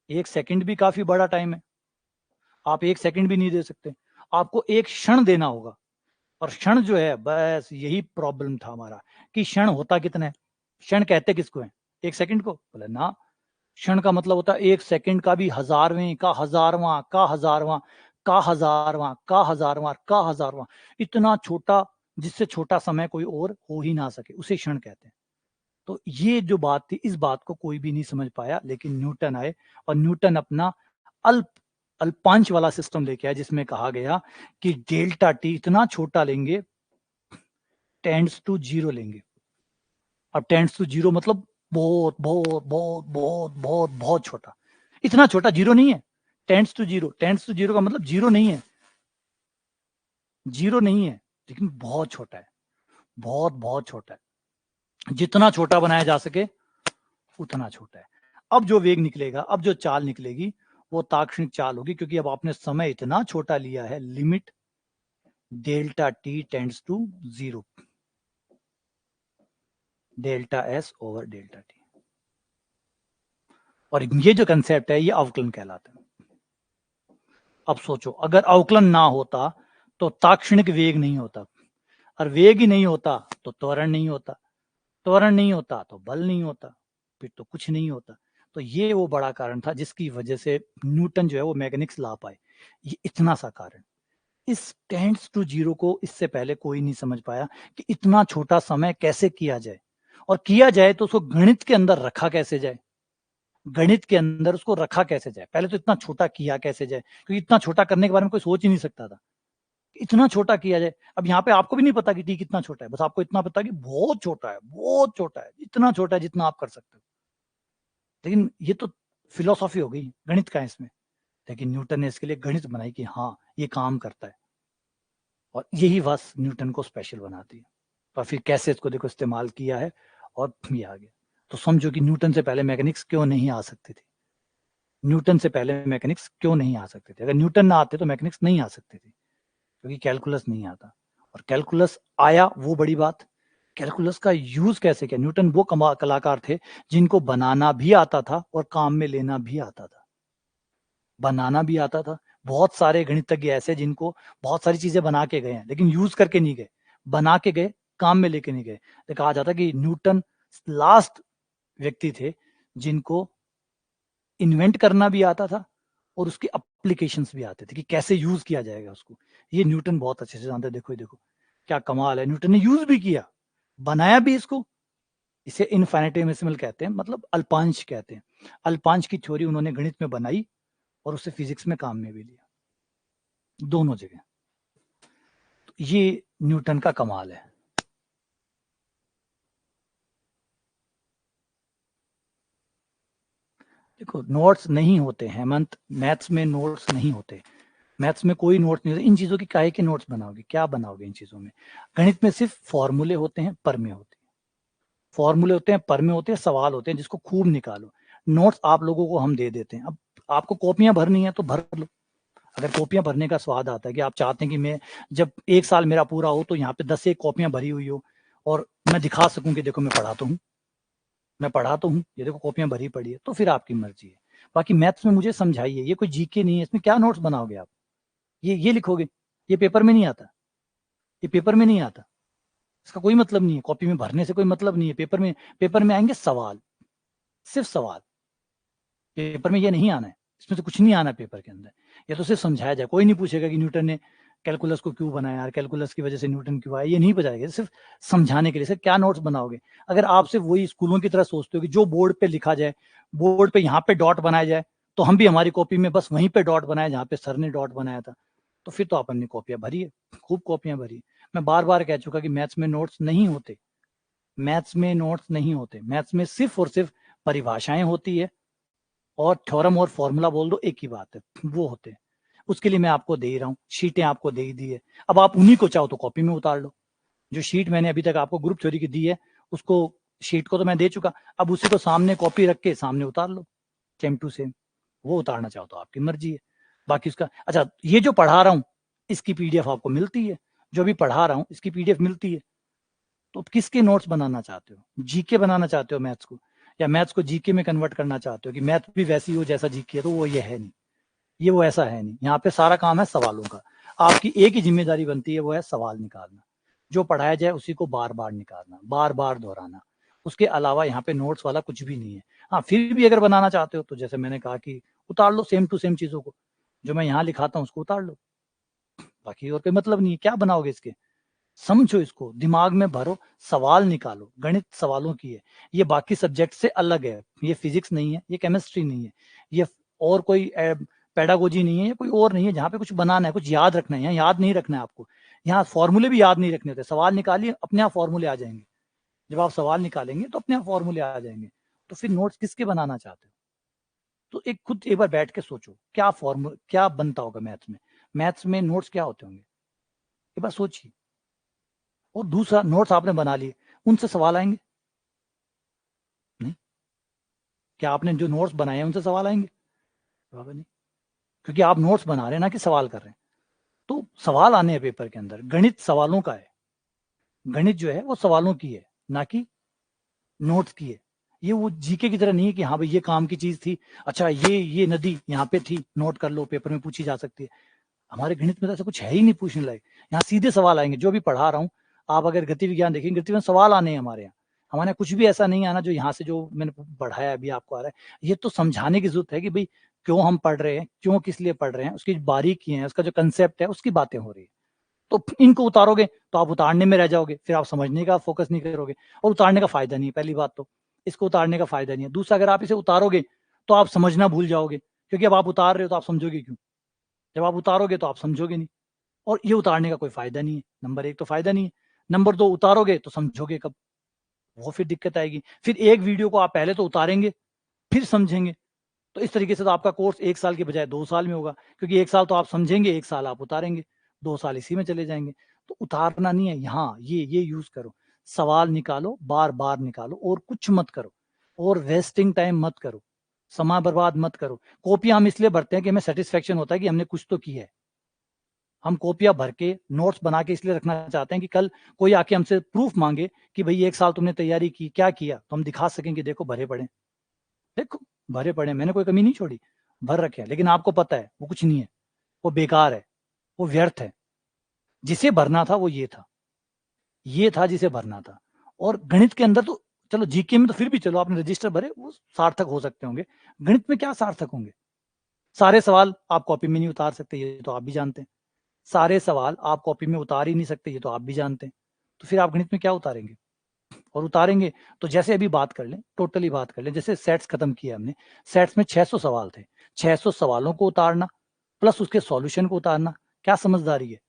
1 सेकंड भी काफी बड़ा टाइम है। आप 1 सेकंड भी नहीं दे सकते, आपको एक क्षण देना होगा। और क्षण जो है, बस यही प्रॉब्लम था हमारा कि क्षण होता कितना है, क्षण कहते किसको है, 1 सेकंड को? बोले ना, क्षण का मतलब होता है 1 सेकंड का भी हजारवें का हजारवां का हजारवां का हजारवां का हजारवां का हजारवां, इतना छोटा, जिससे छोटा समय कोई और हो ही ना सके, उसे क्षण कहते हैं। तो ये जो बात थी, इस बात को कोई भी नहीं समझ पाया, लेकिन न्यूटन आए और न्यूटन अपना अल्प अल्पांश वाला सिस्टम लेके आया, जिसमें कहा गया कि डेल्टा टी इतना छोटा लेंगे, टेंड्स टू जीरो लेंगे। अब टेंड्स टू जीरो मतलब बहुत बहुत बहुत बहुत बहुत बहुत छोटा, इतना छोटा जीरो नहीं है। Tends to zero, tends to zero का मतलब जीरो नहीं है, जीरो नहीं है, लेकिन बहुत छोटा है, बहुत बहुत छोटा है, जितना छोटा बनाया जा सके उतना छोटा है। अब जो वेग निकलेगा, अब जो चाल निकलेगी, वो ताक्षणिक चाल होगी, क्योंकि अब आपने समय इतना छोटा लिया है, limit delta t tends to zero, delta s over delta t. और ये जो कंसेप्ट है, ये अवकलन कहलाता है। अब सोचो, अगर अवकलन ना होता तो ताक्षणिक वेग नहीं होता, और वेग ही नहीं होता तो त्वरण नहीं होता, त्वरण नहीं होता तो बल नहीं होता, फिर तो कुछ नहीं होता। तो ये वो बड़ा कारण था जिसकी वजह से न्यूटन जो है वो मैकेनिक्स ला पाए, ये इतना सा कारण। इस टेंड्स टू जीरो को इससे पहले कोई नहीं समझ पाया कि इतना छोटा समय कैसे किया जाए, और किया जाए तो उसको गणित के अंदर रखा कैसे जाए, गणित के अंदर उसको रखा कैसे जाए, पहले तो इतना छोटा किया कैसे जाए, क्योंकि इतना छोटा करने के बारे में कोई सोच ही नहीं सकता था, इतना छोटा किया जाए। अब यहाँ पे आपको भी नहीं पता कि टी कितना छोटा है, बस आपको इतना पता कि बहुत छोटा है, बहुत छोटा है, इतना छोटा है जितना आप कर सकते हो। लेकिन ये तो फिलोसॉफी हो गई, गणित का है इसमें। लेकिन न्यूटन ने इसके लिए गणित बनाई कि हाँ ये काम करता है, और यही बस न्यूटन को स्पेशल बनाती है। और फिर कैसे इसको देखो इस्तेमाल किया है, और ये आ गया। तो समझो कि न्यूटन से पहले मैकेनिक्स क्यों नहीं आ सकती थी, न्यूटन से पहले मैकेनिक्स क्यों नहीं आ सकते थे। अगर न्यूटन ना आते तो मैकेनिक्स नहीं आ सकती थी, क्योंकि कैलकुलस नहीं आता, और कैलकुलस आया वो बड़ी बात। कैलकुलस का यूज कैसे किया, न्यूटन वो कलाकार थे जिनको बनाना भी आता था और काम में लेना भी आता था। बनाना भी आता था, बहुत सारे गणितज्ञ ऐसे जिनको बहुत सारी चीजें बना के गए हैं, लेकिन यूज करके नहीं गए, बना के गए, काम में लेके नहीं गए। तो कहा जाता कि न्यूटन लास्ट व्यक्ति थे जिनको इन्वेंट करना भी आता था और उसके एप्लीकेशंस भी आते थे कि कैसे यूज किया जाएगा उसको। ये न्यूटन बहुत अच्छे से जानते। देखो देखो क्या कमाल है, न्यूटन ने यूज भी किया, बनाया भी इसको। इसे इनफाइनेटेसिमल कहते हैं, मतलब अल्पांश कहते हैं। अल्पांश की थ्योरी उन्होंने गणित में बनाई और उसे फिजिक्स में काम में भी लिया, दोनों जगह। तो ये न्यूटन का कमाल है। देखो नोट्स नहीं होते हेमंत, मैथ्स में नोट्स नहीं होते, मैथ्स में कोई नोट्स नहीं होते। इन चीजों की काहे के नोट्स बनाओगे, क्या बनाओगे इन चीजों में। गणित में सिर्फ फॉर्मूले होते हैं, परमें होती है, फॉर्मूले होते हैं, परमें होते हैं, सवाल होते हैं जिसको खूब निकालो। नोट्स आप लोगों को हम दे देते हैं। अब आपको कॉपियां भरनी है तो भर लो। अगर कॉपियां भरने का स्वाद आता है कि आप चाहते हैं कि मैं जब 1 साल मेरा पूरा हो तो यहाँ पे 10 से कॉपियां भरी हुई हो, और मैं दिखा सकूं कि देखो मैं पढ़ा तो हूँ, मैं पढ़ा तो हूँ, ये देखो कॉपियां भरी पड़ी है, तो फिर आपकी मर्जी है। बाकी मैथ्स में मुझे समझाइए, ये कोई जीके नहीं है, इसमें क्या नोट्स बनाओगे आप, ये लिखोगे, ये पेपर में नहीं आता, ये पेपर में नहीं आता, इसका कोई मतलब नहीं है, कॉपी में भरने से कोई मतलब नहीं है। पेपर में आएंगे सवाल, सिर्फ सवाल, पेपर में ये नहीं आना है, इसमें से कुछ नहीं आना पेपर के अंदर। ये तो सिर्फ समझाया जाए, कोई नहीं पूछेगा कि न्यूटन ने कैलकुलस को क्यों बनाया यार, कैलकुलस की वजह से न्यूटन क्यों आया, ये नहीं बताएगा, सिर्फ समझाने के लिए। सर क्या नोट्स बनाओगे, अगर आप सिर्फ वही स्कूलों की तरह सोचते हो कि जो बोर्ड पे लिखा जाए, बोर्ड पे यहाँ पे डॉट बनाया जाए, तो हम भी हमारी कॉपी में बस वहीं पे डॉट बनाए जहाँ पे सर ने डॉट बनाया था, तो फिर तो आपने अपनी कॉपियां भरी है, खूब कॉपियां भरी है। मैं बार बार कह चुका कि मैथ्स में नोट्स नहीं होते, मैथ्स में नोट्स नहीं होते, मैथ्स में सिर्फ और सिर्फ परिभाषाएं होती है, और थ्योरम और फॉर्मूला बोल दो, एक ही बात है, वो होते हैं। उसके लिए मैं आपको दे ही रहा हूँ, शीटें आपको दे ही दी है, अब आप उन्हीं को चाहो तो कॉपी में उतार लो। जो शीट मैंने अभी तक आपको ग्रुप थ्योरी की दी है, उसको शीट को तो मैं दे चुका, अब उसी को सामने कॉपी रख के सामने उतार लो, सेम टू सेम। वो उतारना चाहो तो आपकी मर्जी है। बाकी उसका अच्छा, ये जो पढ़ा रहा हूँ इसकी पीडीएफ आपको मिलती है, जो भी पढ़ा रहा हूँ इसकी पीडीएफ मिलती है। तो किसके नोट्स बनाना चाहते हो, जीके बनाना चाहते हो मैथ्स को, या मैथ्स को जीके में कन्वर्ट करना चाहते हो कि मैथ भी वैसी हो जैसा जीके है, तो वो ये है नहीं, ये वो ऐसा है नहीं, यहाँ पे सारा काम है सवालों का। आपकी एक ही जिम्मेदारी बनती है, वो है सवाल निकालना। जो पढ़ाया जाए उसी को बार बार निकालना, बार बार दोहराना। उसके अलावा यहाँ पे नोट्स वाला कुछ भी नहीं है। हाँ, फिर भी अगर बनाना चाहते हो तो जैसे मैंने कहा कि उतार लो सेम टू सेम चीज़ों को, जो मैं यहाँ लिखाता हूँ उसको उतार लो, बाकी और कोई मतलब नहीं है। क्या बनाओगे इसके? समझो इसको, दिमाग में भरो, सवाल निकालो। गणित सवालों की है, ये बाकी सब्जेक्ट से अलग है। ये फिजिक्स नहीं है, ये केमिस्ट्री नहीं है, ये और कोई पेडागोजी नहीं है, ये कोई और नहीं है जहाँ पे कुछ बनाना है, कुछ याद रखना है। यहाँ याद नहीं रखना है आपको, यहाँ फॉर्मूले भी याद नहीं रखने होते। सवाल निकालिए, अपने आप फॉर्मूले आ जाएंगे। जब आप सवाल निकालेंगे तो अपने आप फॉर्मूले आ जाएंगे। तो फिर नोट्स किसके बनाना चाहते हो? तो एक बार बैठ के सोचो, क्या फॉर्मूला क्या बनता होगा मैथ्स में? मैथ्स में नोट्स क्या होते होंगे? एक बार सोचिए। और दूसरा, नोट्स आपने बना लिए, उनसे सवाल आएंगे? नहीं। क्या आपने जो नोट्स बनाए हैं उनसे सवाल आएंगे? जवाब नहीं, क्योंकि आप नोट्स बना रहे हैं ना कि सवाल कर रहे हैं। तो सवाल आने हैं पेपर के अंदर। गणित सवालों का है, गणित जो है वो सवालों की है, ना कि नोट्स की है। ये वो जीके की तरह नहीं है कि हाँ भाई ये काम की चीज थी, अच्छा ये नदी यहाँ पे थी, नोट कर लो, पेपर में पूछी जा सकती है। हमारे गणित में तो ऐसा कुछ है ही नहीं पूछने लायक। यहाँ सीधे सवाल आएंगे, जो भी पढ़ा रहा हूँ। आप अगर गति विज्ञान देखेंगे, गति में सवाल आने हैं हमारे यहाँ। हमारे यहाँ कुछ भी ऐसा नहीं आना जो यहाँ से जो मैंने पढ़ाया अभी आपको आ रहा है। ये तो समझाने की जरूरत है कि भाई क्यों हम पढ़ रहे हैं, क्यों किस लिए पढ़ रहे हैं, उसकी बारीकी है, उसका जो कंसेप्ट है, उसकी बातें हो रही है। तो इनको उतारोगे तो आप उतारने में रह जाओगे, फिर आप समझने का फोकस नहीं करोगे, और उतारने का फायदा नहीं है। पहली बात तो इसको उतारने का फायदा नहीं है। दूसरा, अगर आप इसे उतारोगे तो आप समझना भूल जाओगे, क्योंकि अब आप उतार रहे हो तो आप समझोगे क्यों? जब आप उतारोगे तो आप समझोगे नहीं, और ये उतारने का कोई फायदा नहीं है। नंबर एक तो फायदा नहीं है। नंबर दो, उतारोगे तो समझोगे कब? वो फिर दिक्कत आएगी। फिर एक वीडियो को आप पहले तो उतारेंगे, फिर समझेंगे। तो इस तरीके से तो आपका कोर्स 1 साल के बजाय 2 साल में होगा, क्योंकि 1 साल तो आप समझेंगे, 1 साल आप उतारेंगे, 2 साल इसी में चले जाएंगे। तो उतारना नहीं है यहाँ, ये यूज करो। सवाल निकालो, बार बार निकालो, और कुछ मत करो, और वेस्टिंग टाइम मत करो, समय बर्बाद मत करो। कॉपियां हम इसलिए भरते हैं कि हमें सेटिस्फेक्शन होता है कि हमने कुछ तो किया है। हम कॉपियां भर के, नोट्स बना के इसलिए रखना चाहते हैं कि कल कोई आके हमसे प्रूफ मांगे कि भाई 1 साल तुमने तैयारी की, क्या किया, तो हम दिखा सकें कि देखो भरे पड़े, देखो भरे पड़े, मैंने कोई कमी नहीं छोड़ी, भर रखे हैं। लेकिन आपको पता है वो कुछ नहीं है, वो बेकार है, वो व्यर्थ है। जिसे भरना था वो ये था जिसे भरना था। और गणित के अंदर तो चलो, जीके में तो फिर भी चलो आपने रजिस्टर भरे, वो सार्थक हो सकते होंगे। गणित में क्या सार्थक होंगे? सारे सवाल आप कॉपी में नहीं उतार सकते, ये तो आप भी जानते हैं। सारे सवाल आप कॉपी में उतार ही नहीं सकते, ये तो आप भी जानते हैं। तो फिर आप गणित में क्या उतारेंगे? और उतारेंगे तो जैसे अभी बात कर लें, टोटली बात कर लें, जैसे सेट्स खत्म किया हमने, सेट्स में 600 सवाल थे, 600 सवालों को उतारना प्लस उसके सॉल्यूशन को उतारना, क्या समझदारी है?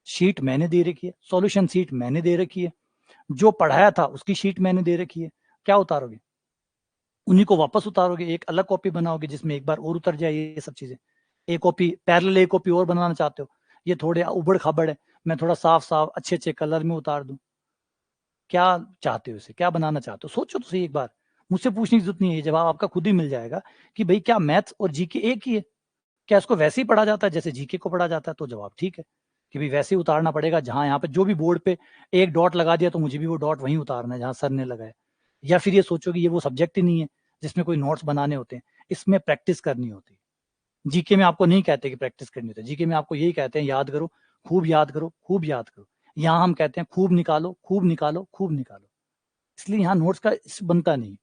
शीट मैंने दे रखी है, सॉल्यूशन शीट मैंने दे रखी है, जो पढ़ाया था उसकी शीट मैंने दे रखी है। क्या उतारोगे? उन्हीं को वापस उतारोगे, एक अलग कॉपी बनाओगे जिसमें एक बार और उतर जाए ये सब चीजें। एक कॉपी पैरेलल, एक कॉपी और बनाना चाहते हो, ये थोड़े उबड़ खाबड़ है, मैं थोड़ा साफ साफ अच्छे अच्छे कलर में उतार दूं। क्या चाहते हो इसे, क्या बनाना चाहते हो? सोचो तो सही एक बार। मुझसे पूछने की जरूरत नहीं है, ये जवाब आपका खुद ही मिल जाएगा कि भाई क्या मैथ्स और जीके एक ही है? क्या इसको वैसे ही पढ़ा जाता है जैसे जीके को पढ़ा जाता है? तो जवाब ठीक है कि भाई वैसे ही उतारना पड़ेगा। जहां यहाँ पे जो भी बोर्ड पे एक डॉट लगा दिया तो मुझे भी वो डॉट वहीं उतारना है जहां सर ने लगाया। या फिर ये सोचो कि ये वो सब्जेक्ट ही नहीं है जिसमें कोई नोट्स बनाने होते हैं, इसमें प्रैक्टिस करनी होती है। जीके में आपको नहीं कहते कि प्रैक्टिस करनी होती है, जीके में आपको यही कहते हैं याद करो, खूब याद करो, खूब याद करो। यहाँ हम कहते हैं खूब निकालो, खूब निकालो, खूब निकालो। इसलिए यहाँ नोट्स का बनता नहीं।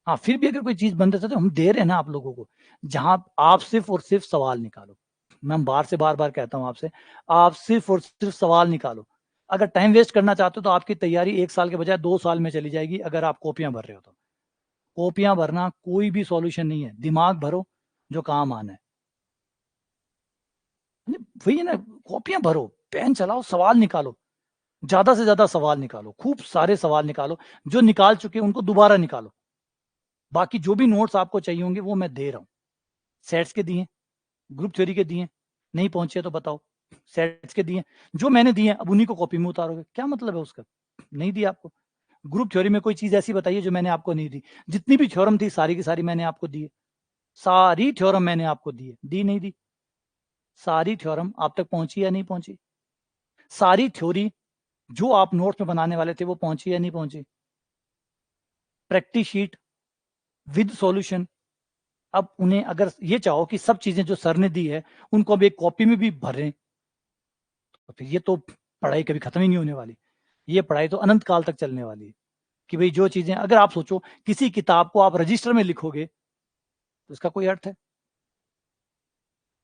हाँ, फिर भी अगर कोई चीज बन देता तो हम दे रहे हैं ना आप लोगों को, जहां आप सिर्फ और सिर्फ सवाल निकालो। मैं बार से बार बार कहता हूं आपसे, आप सिर्फ और सिर्फ सवाल निकालो। अगर टाइम वेस्ट करना चाहते हो तो आपकी तैयारी 1 साल के बजाय 2 साल में चली जाएगी, अगर आप कॉपियां भर रहे हो तो। कॉपियां भरना कोई भी सॉल्यूशन नहीं है, दिमाग भरो जो काम आना है। वही है ना, कॉपियां भरो, पेन चलाओ, सवाल निकालो, ज्यादा से ज्यादा सवाल निकालो, खूब सारे सवाल निकालो। जो निकाल चुके उनको दोबारा निकालो। बाकी जो भी नोट्स आपको चाहिए होंगे वो मैं दे रहा हूँ। सेट्स के दिए, ग्रुप थ्योरी के दिए, नहीं पहुंचे तो बताओ। सेट्स के दिए, जो मैंने दिए अब उन्हीं को कॉपी में उतारोगे, क्या मतलब है उसका? नहीं दिया आपको। ग्रुप थ्योरी में कोई चीज ऐसी बताइए जो मैंने आपको नहीं दी। जितनी भी थ्योरम थी सारी की सारी मैंने आपको दी है, सारी थ्योरम मैंने आपको दी है, दी नहीं दी? सारी थ्योरम आप तक पहुंची या नहीं पहुंची? सारी थ्योरी जो आप नोट्स में बनाने वाले थे वो पहुंची या नहीं पहुंची? Practice sheet with solution. अब उन्हें अगर ये चाहो कि सब चीजें जो सर ने दी है उनको अब एक कॉपी में भी भरें, तो फिर ये तो पढ़ाई कभी खत्म ही नहीं होने वाली। ये पढ़ाई तो अनंत काल तक चलने वाली है कि भाई जो चीजें, अगर आप सोचो किसी किताब को आप रजिस्टर में लिखोगे तो इसका कोई अर्थ है?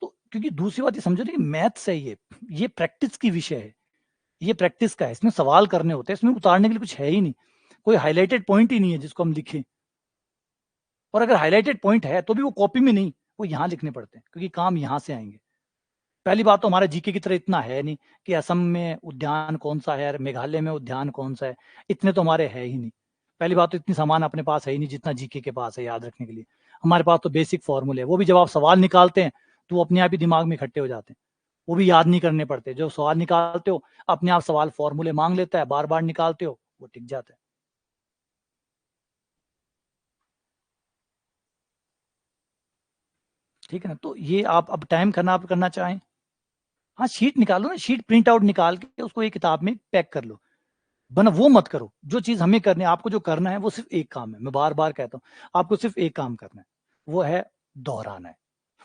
तो क्योंकि दूसरी बात ये समझो ना कि मैथ्स है, ये प्रैक्टिस की विषय है, ये प्रैक्टिस का है, इसमें सवाल करने होते हैं, इसमें उतारने के लिए कुछ है ही नहीं, कोई हाईलाइटेड पॉइंट ही नहीं है जिसको हम लिखें। और अगर हाईलाइटेड पॉइंट है तो भी वो कॉपी में नहीं, वो यहाँ लिखने पड़ते हैं क्योंकि काम यहाँ से आएंगे। पहली बात तो हमारा जीके की तरह इतना है नहीं कि असम में उद्यान कौन सा है, मेघालय में उद्यान कौन सा है, इतने तो हमारे है ही नहीं। पहली बात तो इतनी सामान अपने पास है ही नहीं जितना जीके के पास है याद रखने के लिए। हमारे पास तो बेसिक फॉर्मूले, वो भी जब आप सवाल निकालते हैं तो वो अपने आप ही दिमाग में इकट्ठे हो जाते हैं, वो भी याद नहीं करने पड़ते। जो सवाल निकालते हो अपने आप सवाल फॉर्मूले मांग लेता है, बार बार निकालते हो वो टिक जाता है। ठीक है ना? तो ये आप अब टाइम करना आप करना चाहें, हाँ शीट निकालो ना, शीट प्रिंट आउट निकाल के उसको एक किताब में पैक कर लो। बना वो मत करो, जो चीज हमें करनी है, आपको जो करना है वो सिर्फ एक काम है, मैं बार बार कहता हूँ आपको सिर्फ एक काम करना है, वो है दोहराना है।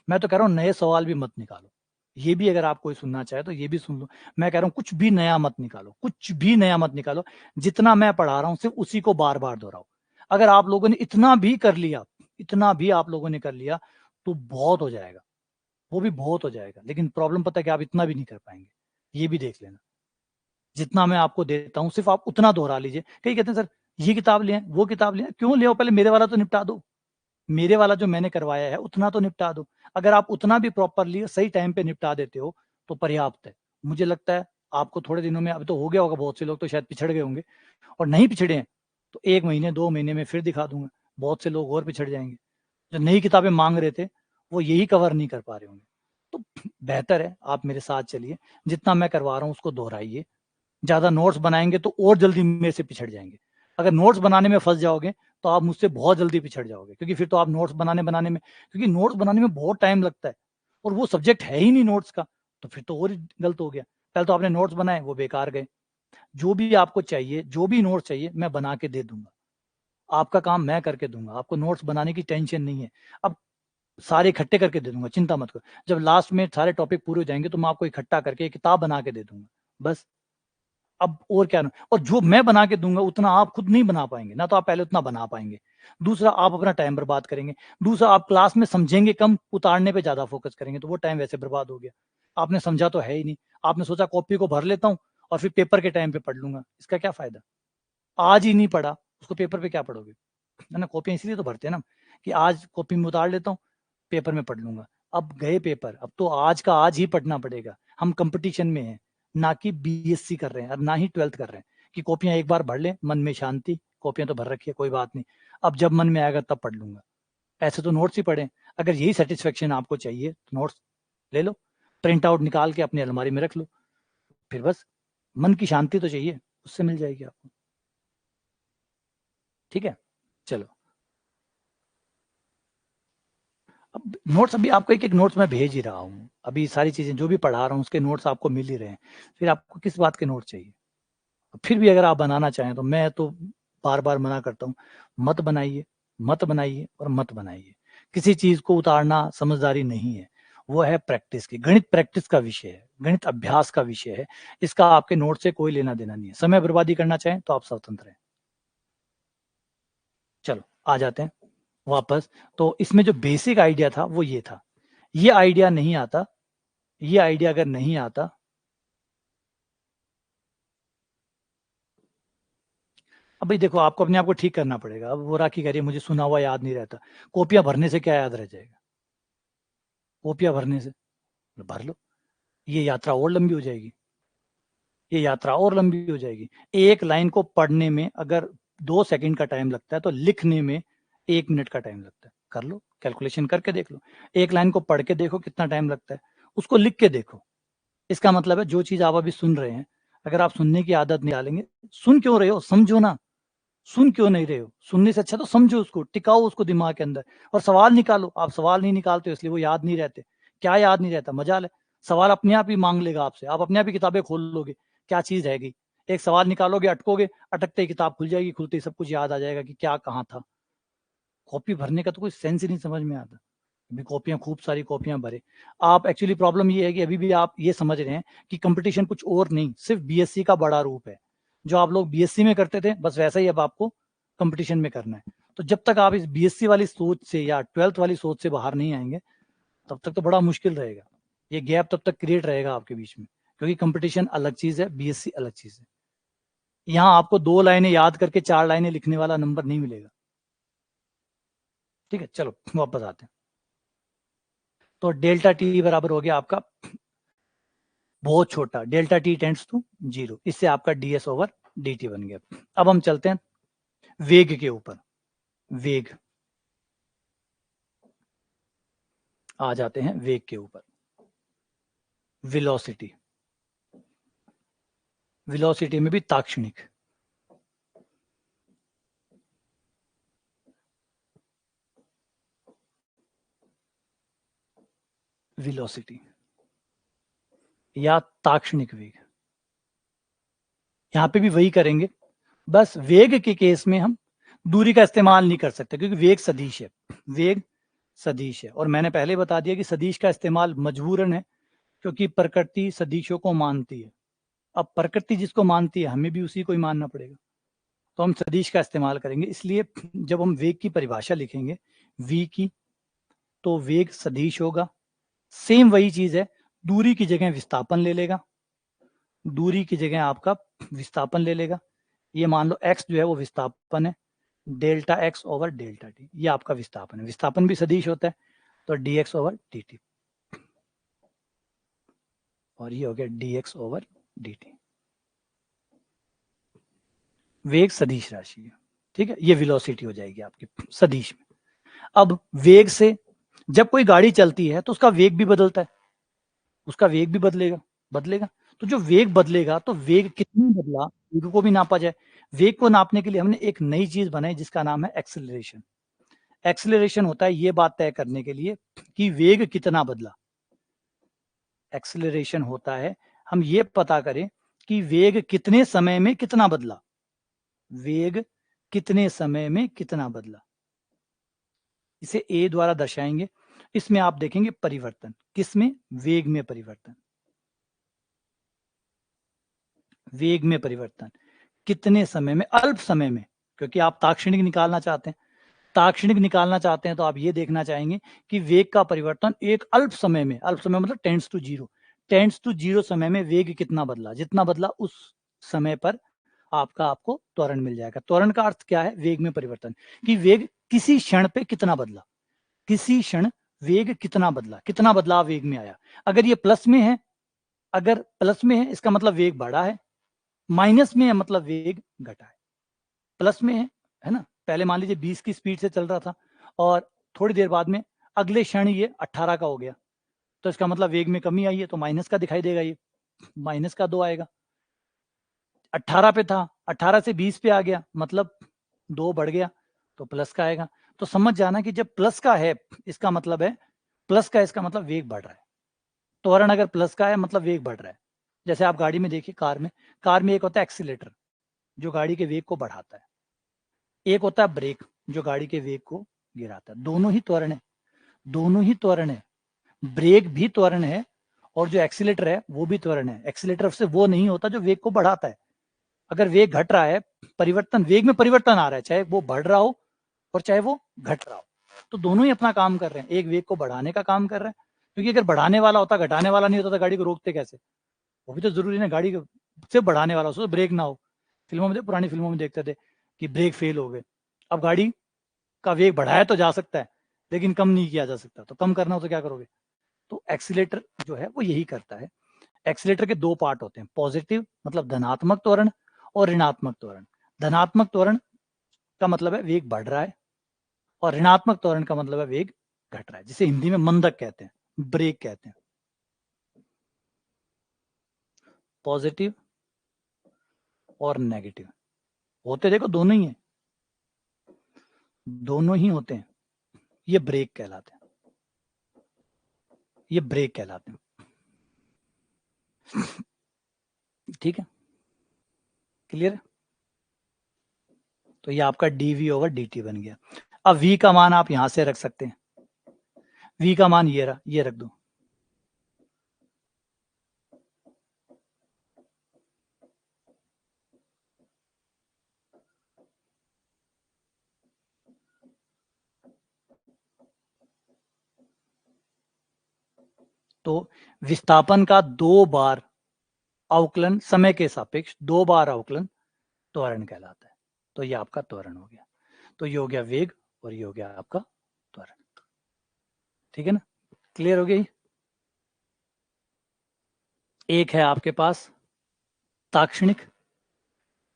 मैं तो कह रहा हूँ नए सवाल भी मत निकालो, ये भी अगर आप कोई सुनना चाहे तो ये भी सुन लो। मैं कह रहा हूँ कुछ भी नया मत निकालो, कुछ भी नया मत निकालो, जितना मैं पढ़ा रहा हूँ सिर्फ उसी को बार बार दोहराओ। अगर आप लोगों ने इतना भी कर लिया, इतना भी आप लोगों ने कर लिया तो बहुत हो जाएगा, वो भी बहुत हो जाएगा। लेकिन प्रॉब्लम पता है कि आप इतना भी नहीं कर पाएंगे, ये भी देख लेना। जितना मैं आपको देता हूँ सिर्फ आप उतना दोहरा लीजिए। कई कहते हैं सर ये किताब ले वो किताब ले, क्यों ले, पहले मेरे वाला तो निपटा दो, मेरे वाला जो मैंने करवाया है उतना तो निपटा दो। अगर आप उतना भी प्रॉपरली सही टाइम पे निपटा देते हो तो पर्याप्त है। मुझे लगता है आपको थोड़े दिनों में, अभी तो हो गया होगा, बहुत से लोग तो शायद पिछड़ गए होंगे, और नहीं पिछड़े हैं तो 1 महीने 2 महीने में फिर दिखा दूंगा, बहुत से लोग और पिछड़ जाएंगे। जो नई किताबें मांग रहे थे वो यही कवर नहीं कर पा रहे होंगे। तो बेहतर है आप मेरे साथ चलिए, जितना मैं करवा रहा हूँ उसको दोहराइए। ज्यादा नोट्स बनाएंगे तो और जल्दी मेरे से पिछड़ जाएंगे। अगर नोट्स बनाने में फंस जाओगे तो आप मुझसे बहुत जल्दी पिछड़ जाओगे, क्योंकि फिर तो आप नोट्स बनाने बनाने में, क्योंकि नोट्स बनाने में बहुत टाइम लगता है और वो सब्जेक्ट है ही नहीं नोट्स का, तो फिर तो और गलत हो गया। पहले तो आपने नोट्स बनाए वो बेकार गए। जो भी आपको चाहिए, जो भी नोट्स चाहिए मैं बना के दे दूंगा, आपका काम मैं करके दूंगा, आपको नोट्स बनाने की टेंशन नहीं है। अब सारे इकट्ठे करके दे दूंगा, चिंता मत करो। जब लास्ट में सारे टॉपिक पूरे हो जाएंगे तो मैं आपको इकट्ठा करके एक किताब बना के दे दूंगा, बस। अब और क्या ना, और जो मैं बना के दूंगा उतना आप खुद नहीं बना पाएंगे ना, तो आप पहले उतना बना पाएंगे, दूसरा आप अपना टाइम बर्बाद करेंगे, दूसरा आप क्लास में समझेंगे कम, उतारने पे ज्यादा फोकस करेंगे, तो वो टाइम वैसे बर्बाद हो गया। आपने समझा तो है ही नहीं, आपने सोचा कॉपी को भर लेता हूँ और फिर पेपर के टाइम पे पढ़ लूंगा, इसका क्या फायदा? आज ही नहीं पढ़ा उसको पेपर पे क्या पढ़ोगे? है ना, कॉपी इसलिए तो भरते हैं ना कि आज कॉपी में उतार लेता हूँ, पेपर में पढ़ लूंगा। अब गए पेपर, अब तो आज का आज ही पढ़ना पड़ेगा। हम कंपटीशन में हैं, ना कि बीएससी कर रहे हैं और ना ही 12th कर रहे हैं कि कॉपियां एक बार भर लें, मन में शांति, कॉपियां तो भर रखी है कोई बात नहीं, अब जब मन में आएगा तब पढ़ लूंगा। ऐसे तो नोट्स ही पढ़े। अगर यही सेटिस्फेक्शन आपको चाहिए तो नोट्स ले लो, प्रिंट आउट निकाल के अपनी अलमारी में रख लो, फिर बस मन की शांति तो चाहिए, उससे मिल जाएगी आपको। ठीक है, चलो। अब नोट्स अभी आपको एक एक नोट्स मैं भेज ही रहा हूँ, अभी सारी चीजें जो भी पढ़ा रहा हूँ उसके नोट्स आपको मिल ही रहे हैं, फिर आपको किस बात के नोट चाहिए? फिर भी अगर आप बनाना चाहें तो मैं तो बार बार मना करता हूँ, मत बनाइए, मत बनाइए और मत बनाइए। किसी चीज को उतारना समझदारी नहीं है, वो है प्रैक्टिस की, गणित प्रैक्टिस का विषय है, गणित अभ्यास का विषय है। इसका आपके नोट से कोई लेना देना नहीं है। समय बर्बादी करना चाहें तो आप स्वतंत्र हैं। चलो आ जाते हैं वापस। तो इसमें जो बेसिक आइडिया था वो ये था, ये आइडिया नहीं आता, ये आइडिया अगर नहीं आता, अब भाई देखो आपको अपने आप को ठीक करना पड़ेगा। अब वो राखी कह रही है मुझे सुना हुआ याद नहीं रहता, कॉपियां भरने से क्या याद रह जाएगा? कॉपियां भरने से भर लो, ये यात्रा और लंबी हो जाएगी, ये यात्रा और लंबी हो जाएगी। एक लाइन को पढ़ने में अगर 2 सेकंड का टाइम लगता है तो लिखने में 1 मिनट का टाइम लगता है। कर लो, कैलकुलेशन करके देख लो, एक लाइन को पढ़ के देखो कितना टाइम लगता है, उसको लिख के देखो। इसका मतलब है जो चीज आप अभी सुन रहे हैं, अगर आप सुनने की आदत नहीं डालेंगे, सुन क्यों रहे हो समझो ना, सुन क्यों नहीं रहे हो? सुनने से अच्छा तो समझो उसको, टिकाओ उसको दिमाग के अंदर और सवाल निकालो। आप सवाल नहीं निकालते इसलिए वो याद नहीं रहते। क्या याद नहीं रहता? मजा ले, सवाल अपने आप ही मांग लेगा आपसे, आप अपने आप ही किताबें खोल लोगे, क्या चीज रहेगी? एक सवाल निकालोगे, अटकोगे, अटकते ही किताब खुल जाएगी, खुलते ही सब कुछ याद आ जाएगा कि क्या कहाँ था। कॉपी भरने का तो कोई सेंस ही नहीं समझ में आता। अभी कॉपियां, खूब सारी कॉपियां भरे आप। एक्चुअली प्रॉब्लम ये है कि अभी भी आप ये समझ रहे हैं कि कंपटीशन कुछ और नहीं, सिर्फ बीएससी का बड़ा रूप है। जो आप लोग बीएससी में करते थे बस वैसा ही अब आपको कंपटीशन में करना है। तो जब तक आप इस बीएससी वाली सोच से या 12th वाली सोच से बाहर नहीं आएंगे तब तक तो बड़ा मुश्किल रहेगा। ये गैप तब तक क्रिएट रहेगा आपके बीच में, क्योंकि कंपटीशन अलग चीज है, बीएससी अलग चीज है। यहाँ आपको 2 लाइनें याद करके 4 लाइनें लिखने वाला नंबर नहीं मिलेगा। ठीक है, चलो वापस आते हैं। तो डेल्टा टी बराबर हो गया आपका बहुत छोटा, डेल्टा टी टेंड्स टू 0, इससे आपका डीएस ओवर dt बन गया। अब हम चलते हैं वेग के ऊपर। वेग, आ जाते हैं वेग के ऊपर। वेलोसिटी, वेलोसिटी में भी ताक्षणिक। वेलोसिटी या ताक्षणिक वेग, यहां पे भी वही करेंगे, बस वेग के केस में हम दूरी का इस्तेमाल नहीं कर सकते क्योंकि वेग सदिश है। वेग सदिश है, और मैंने पहले बता दिया कि सदिश का इस्तेमाल मजबूरन है क्योंकि प्रकृति सदिशों को मानती है। अब प्रकृति जिसको मानती है हमें भी उसी को ही मानना पड़ेगा, तो हम सदिश का इस्तेमाल करेंगे। इसलिए जब हम वेग की परिभाषा लिखेंगे v की, तो वेग सदिश होगा। सेम वही चीज है, दूरी की जगह विस्थापन ले लेगा, दूरी की जगह आपका विस्थापन ले लेगा। ये मान लो x जो है वो विस्थापन है, delta x over delta T, ये आपका विस्थापन है। विस्थापन भी सदिश होता है, तो dx ओवर dt, और ये हो गया dx ओवर dt। वेग सदिश राशि है, ठीक है, ये वेलोसिटी हो जाएगी आपकी सदिश में। अब वेग से जब कोई गाड़ी चलती है तो उसका वेग भी बदलता है, उसका वेग भी बदलेगा, बदलेगा। तो जो वेग बदलेगा तो वेग कितना बदला, वेग को भी नापा जाए। वेग को नापने के लिए हमने एक नई चीज बनाई जिसका नाम है एक्सेलरेशन। एक्सेलरेशन होता है ये बात तय करने के लिए कि वेग कितना बदला। एक्सेलरेशन होता है हम ये पता करें कि वेग कितने समय में कितना बदला, वेग कितने समय में कितना बदला, इसे ए द्वारा दर्शाएंगे। इसमें आप देखेंगे परिवर्तन, किसमें, वेग में परिवर्तन, वेग में परिवर्तन कितने समय में, अल्प समय में, क्योंकि आप ताक्षणिक निकालना चाहते हैं। ताक्षणिक निकालना चाहते हैं तो आप ये देखना चाहेंगे कि वेग का परिवर्तन एक अल्प समय में, अल्प समय मतलब tends to zero, tends to zero समय में वेग कितना बदला, जितना बदला उस समय पर आपको त्वरण मिल जाएगा। त्वरण का अर्थ क्या है, वेग में परिवर्तन, कि वेग किसी क्षण पे कितना बदला, किसी क्षण वेग कितना बदला, कितना बदलाव वेग में आया। अगर ये प्लस में है, अगर प्लस में है इसका मतलब वेग बढ़ा है, माइनस में है मतलब वेग घटा है। प्लस में है ना, पहले मान लीजिए 20 की स्पीड से चल रहा था और थोड़ी देर बाद में अगले क्षण ये 18 का हो गया, तो इसका मतलब वेग में कमी आई है, तो माइनस का दिखाई देगा, ये माइनस का 2 आएगा। 18 पे था, 18 से 20 पे आ गया मतलब 2 बढ़ गया, तो प्लस का आएगा। तो समझ जाना कि जब प्लस का है इसका मतलब है, प्लस का इसका मतलब वेग बढ़ रहा है। त्वरण अगर प्लस का है मतलब वेग बढ़ रहा है। जैसे आप गाड़ी में देखिए, कार में एक होता है एक्सीलेटर जो गाड़ी के वेग को बढ़ाता है, एक होता है ब्रेक जो गाड़ी के वेग को गिराता है। दोनों ही त्वरण है, दोनों ही त्वरण है। ब्रेक भी त्वरण है और जो एक्सीलेटर है वो भी त्वरण है। एक्सीलेटर से वो नहीं होता जो वेग को बढ़ाता है। अगर वेग घट रहा है, परिवर्तन, वेग में परिवर्तन आ रहा है, चाहे वो बढ़ रहा हो और चाहे वो घट रहा हो, तो दोनों ही अपना काम कर रहे हैं। एक वेग को बढ़ाने का काम कर रहा है, क्योंकि अगर बढ़ाने वाला होता, घटाने वाला नहीं होता तो गाड़ी को रोकते कैसे। वो भी तो जरूरी है, गाड़ी सिर्फ बढ़ाने वाला हो तो ब्रेक ना हो। फिल्मों में, पुरानी फिल्मों में देखते थे कि ब्रेक फेल हो गए। अब गाड़ी का वेग बढ़ाया तो जा सकता है लेकिन कम नहीं किया जा सकता, तो कम करना हो तो क्या करोगे। तो एक्सीलेटर जो है वो यही करता है। एक्सीलेटर के 2 पार्ट होते हैं, पॉजिटिव मतलब धनात्मक त्वरण और ऋणात्मक त्वरण। धनात्मक त्वरण का मतलब है वेग बढ़ रहा है और ऋणात्मक त्वरण का मतलब है वेग घट रहा है, जिसे हिंदी में मंदक कहते हैं, ब्रेक कहते हैं। पॉजिटिव और नेगेटिव होते देखो दोनों ही है, दोनों ही होते हैं। ये ब्रेक कहलाते हैं, ये ब्रेक कहलाते हैं। ठीक है, क्लियर है। तो ये आपका dv ओवर dt बन गया। अब v का मान आप यहां से रख सकते हैं, v का मान ये रहा, ये रख दो। तो विस्थापन का 2 बार अवकलन समय के सापेक्ष 2 बार अवकलन त्वरण कहलाता है। तो ये आपका त्वरण हो गया। तो ये हो गया वेग और ये हो गया आपका त्वरण। ठीक है ना, क्लियर हो गई। एक है आपके पास ताक्षणिक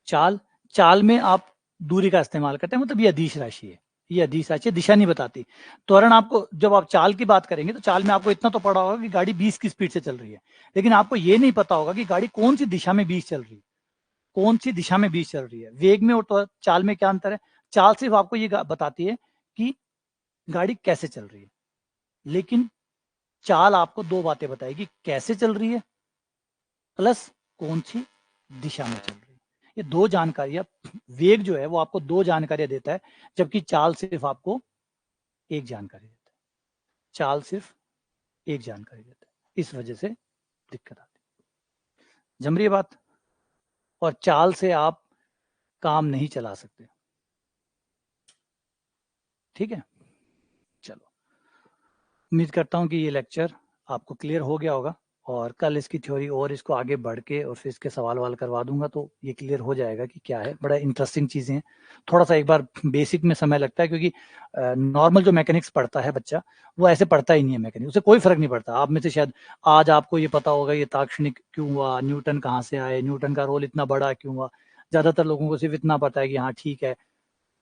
चाल। चाल में आप दूरी का इस्तेमाल करते हैं, मतलब ये अदिश राशि है, ये अदिश राशि दिशा नहीं बताती। त्वरण आपको, जब आप चाल की बात करेंगे तो चाल में आपको इतना तो पड़ा होगा कि गाड़ी 20 की स्पीड से चल रही है, लेकिन आपको ये नहीं पता होगा कि गाड़ी कौन सी दिशा में 20 चल रही है, कौन सी दिशा में 20 चल रही है। वेग में और चाल में क्या अंतर है? चाल सिर्फ आपको ये बताती है कि गाड़ी कैसे चल रही है, लेकिन चाल आपको 2 बातें बताएगी, कैसे चल रही है प्लस कौन सी दिशा में चल रही है। ये 2 जानकारियां, वेग जो है वो आपको 2 जानकारियां देता है, जबकि चाल सिर्फ आपको 1 जानकारी देता है। चाल सिर्फ 1 जानकारी देता है, इस वजह से दिक्कत आती है। जम रही है बात? और चाल से आप काम नहीं चला सकते। ठीक है, चलो, उम्मीद करता हूँ कि ये लेक्चर आपको क्लियर हो गया होगा, और कल इसकी थ्योरी और इसको आगे बढ़ के और फिर इसके सवाल वाल करवा दूंगा, तो ये क्लियर हो जाएगा कि क्या है। बड़ा इंटरेस्टिंग चीज़ें हैं। थोड़ा सा एक बार बेसिक में समय लगता है, क्योंकि नॉर्मल जो मैकेनिक्स पढ़ता है बच्चा, वो ऐसे पढ़ता ही नहीं है मैकेनिक्स, उसे कोई फर्क नहीं पड़ता। आप में से शायद आज आपको ये पता होगा ये ताक्षणिक क्यों हुआ, न्यूटन कहाँ से आए, न्यूटन का रोल इतना बड़ा क्यों हुआ। ज़्यादातर लोगों को सिर्फ इतना पता है कि हाँ ठीक है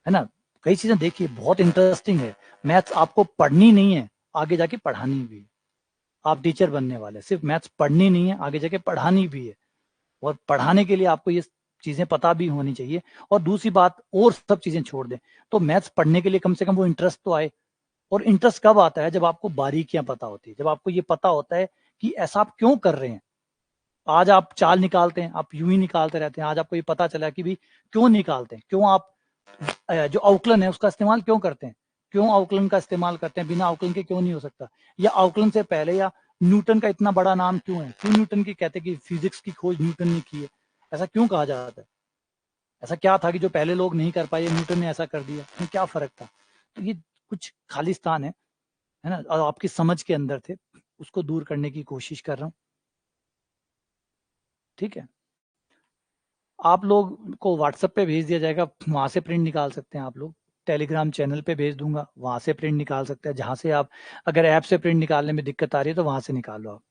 ना। कई चीज़ें देखिए बहुत इंटरेस्टिंग है। मैथ्स आपको पढ़नी नहीं है, आगे जाके पढ़ानी भी है। आप टीचर बनने वाले, सिर्फ मैथ्स पढ़नी नहीं है, आगे जाके पढ़ानी भी है। और पढ़ाने के लिए आपको ये चीजें पता भी होनी चाहिए। और दूसरी बात, और सब चीजें छोड़ दें तो मैथ्स पढ़ने के लिए कम से कम वो इंटरेस्ट तो आए। और इंटरेस्ट कब आता है? जब आपको बारीकियां पता होती है, जब आपको ये पता होता है कि ऐसा आप क्यों कर रहे हैं। आज आप चाल निकालते हैं, आप यूं ही निकालते रहते हैं, आज आपको ये पता चला कि भाई क्यों निकालते हैं, क्यों आप जो अवकलन है उसका इस्तेमाल क्यों करते हैं, क्यों अवकलन का इस्तेमाल करते हैं, बिना अवकलन के क्यों नहीं हो सकता, या अवकलन से पहले, या न्यूटन का इतना बड़ा नाम क्यों है, क्यों न्यूटन की कहते हैं कि फिजिक्स की खोज न्यूटन ने की है, ऐसा क्यों कहा जाता है। ऐसा क्या था कि जो पहले लोग नहीं कर पाए, न्यूटन ने ऐसा कर दिया, इसमें क्या फर्क था। तो ये कुछ खालिस्तान है ना, और आपकी समझ के अंदर थे, उसको दूर करने की कोशिश कर रहा हूँ। ठीक है, आप लोग को व्हाट्सएप पे भेज दिया जाएगा, वहां से प्रिंट निकाल सकते हैं आप लोग। टेलीग्राम चैनल पे भेज दूंगा, वहां से प्रिंट निकाल सकते हैं, जहां से आप, अगर ऐप से प्रिंट निकालने में दिक्कत आ रही है तो वहां से निकाल लो आप।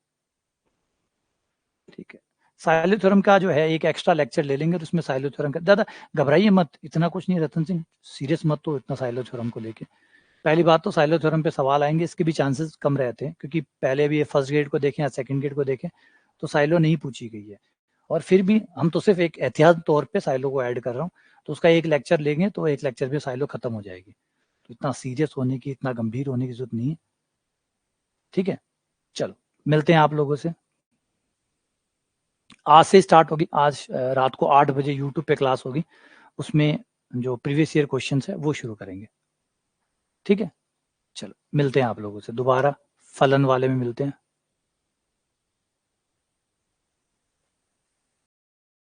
ठीक है, साइलो थ्योरम का जो है एक एक्स्ट्रा लेक्चर ले लेंगे, तो उसमें साइलो थ्योरम का ज़्यादा घबराइए मत, इतना कुछ नहीं रतन सिंह, सीरियस मत तो इतना साइलो थ्योरम को लेके। पहली बात तो साइलो थ्योरम पे सवाल आएंगे, इसके भी चांसेस कम रहते हैं, क्योंकि पहले भी ये फर्स्ट ग्रेड को देखें या सेकंड ग्रेड को देखें तो साइलो नहीं पूछी गई है। और फिर भी हम तो सिर्फ एक एहतियात तौर पे साइलो को ऐड कर रहा हूँ, तो उसका एक लेक्चर लेंगे तो एक लेक्चर में साइलो खत्म हो जाएगी। तो इतना सीरियस होने की, इतना गंभीर होने की जरूरत नहीं है। ठीक है, चलो, मिलते हैं आप लोगों से। आज से स्टार्ट होगी, आज रात को 8 बजे यूट्यूब पे क्लास होगी, उसमें जो प्रीवियस ईयर क्वेश्चन है वो शुरू करेंगे। ठीक है, चलो मिलते हैं आप लोगों से दोबारा, फलन वाले में मिलते हैं।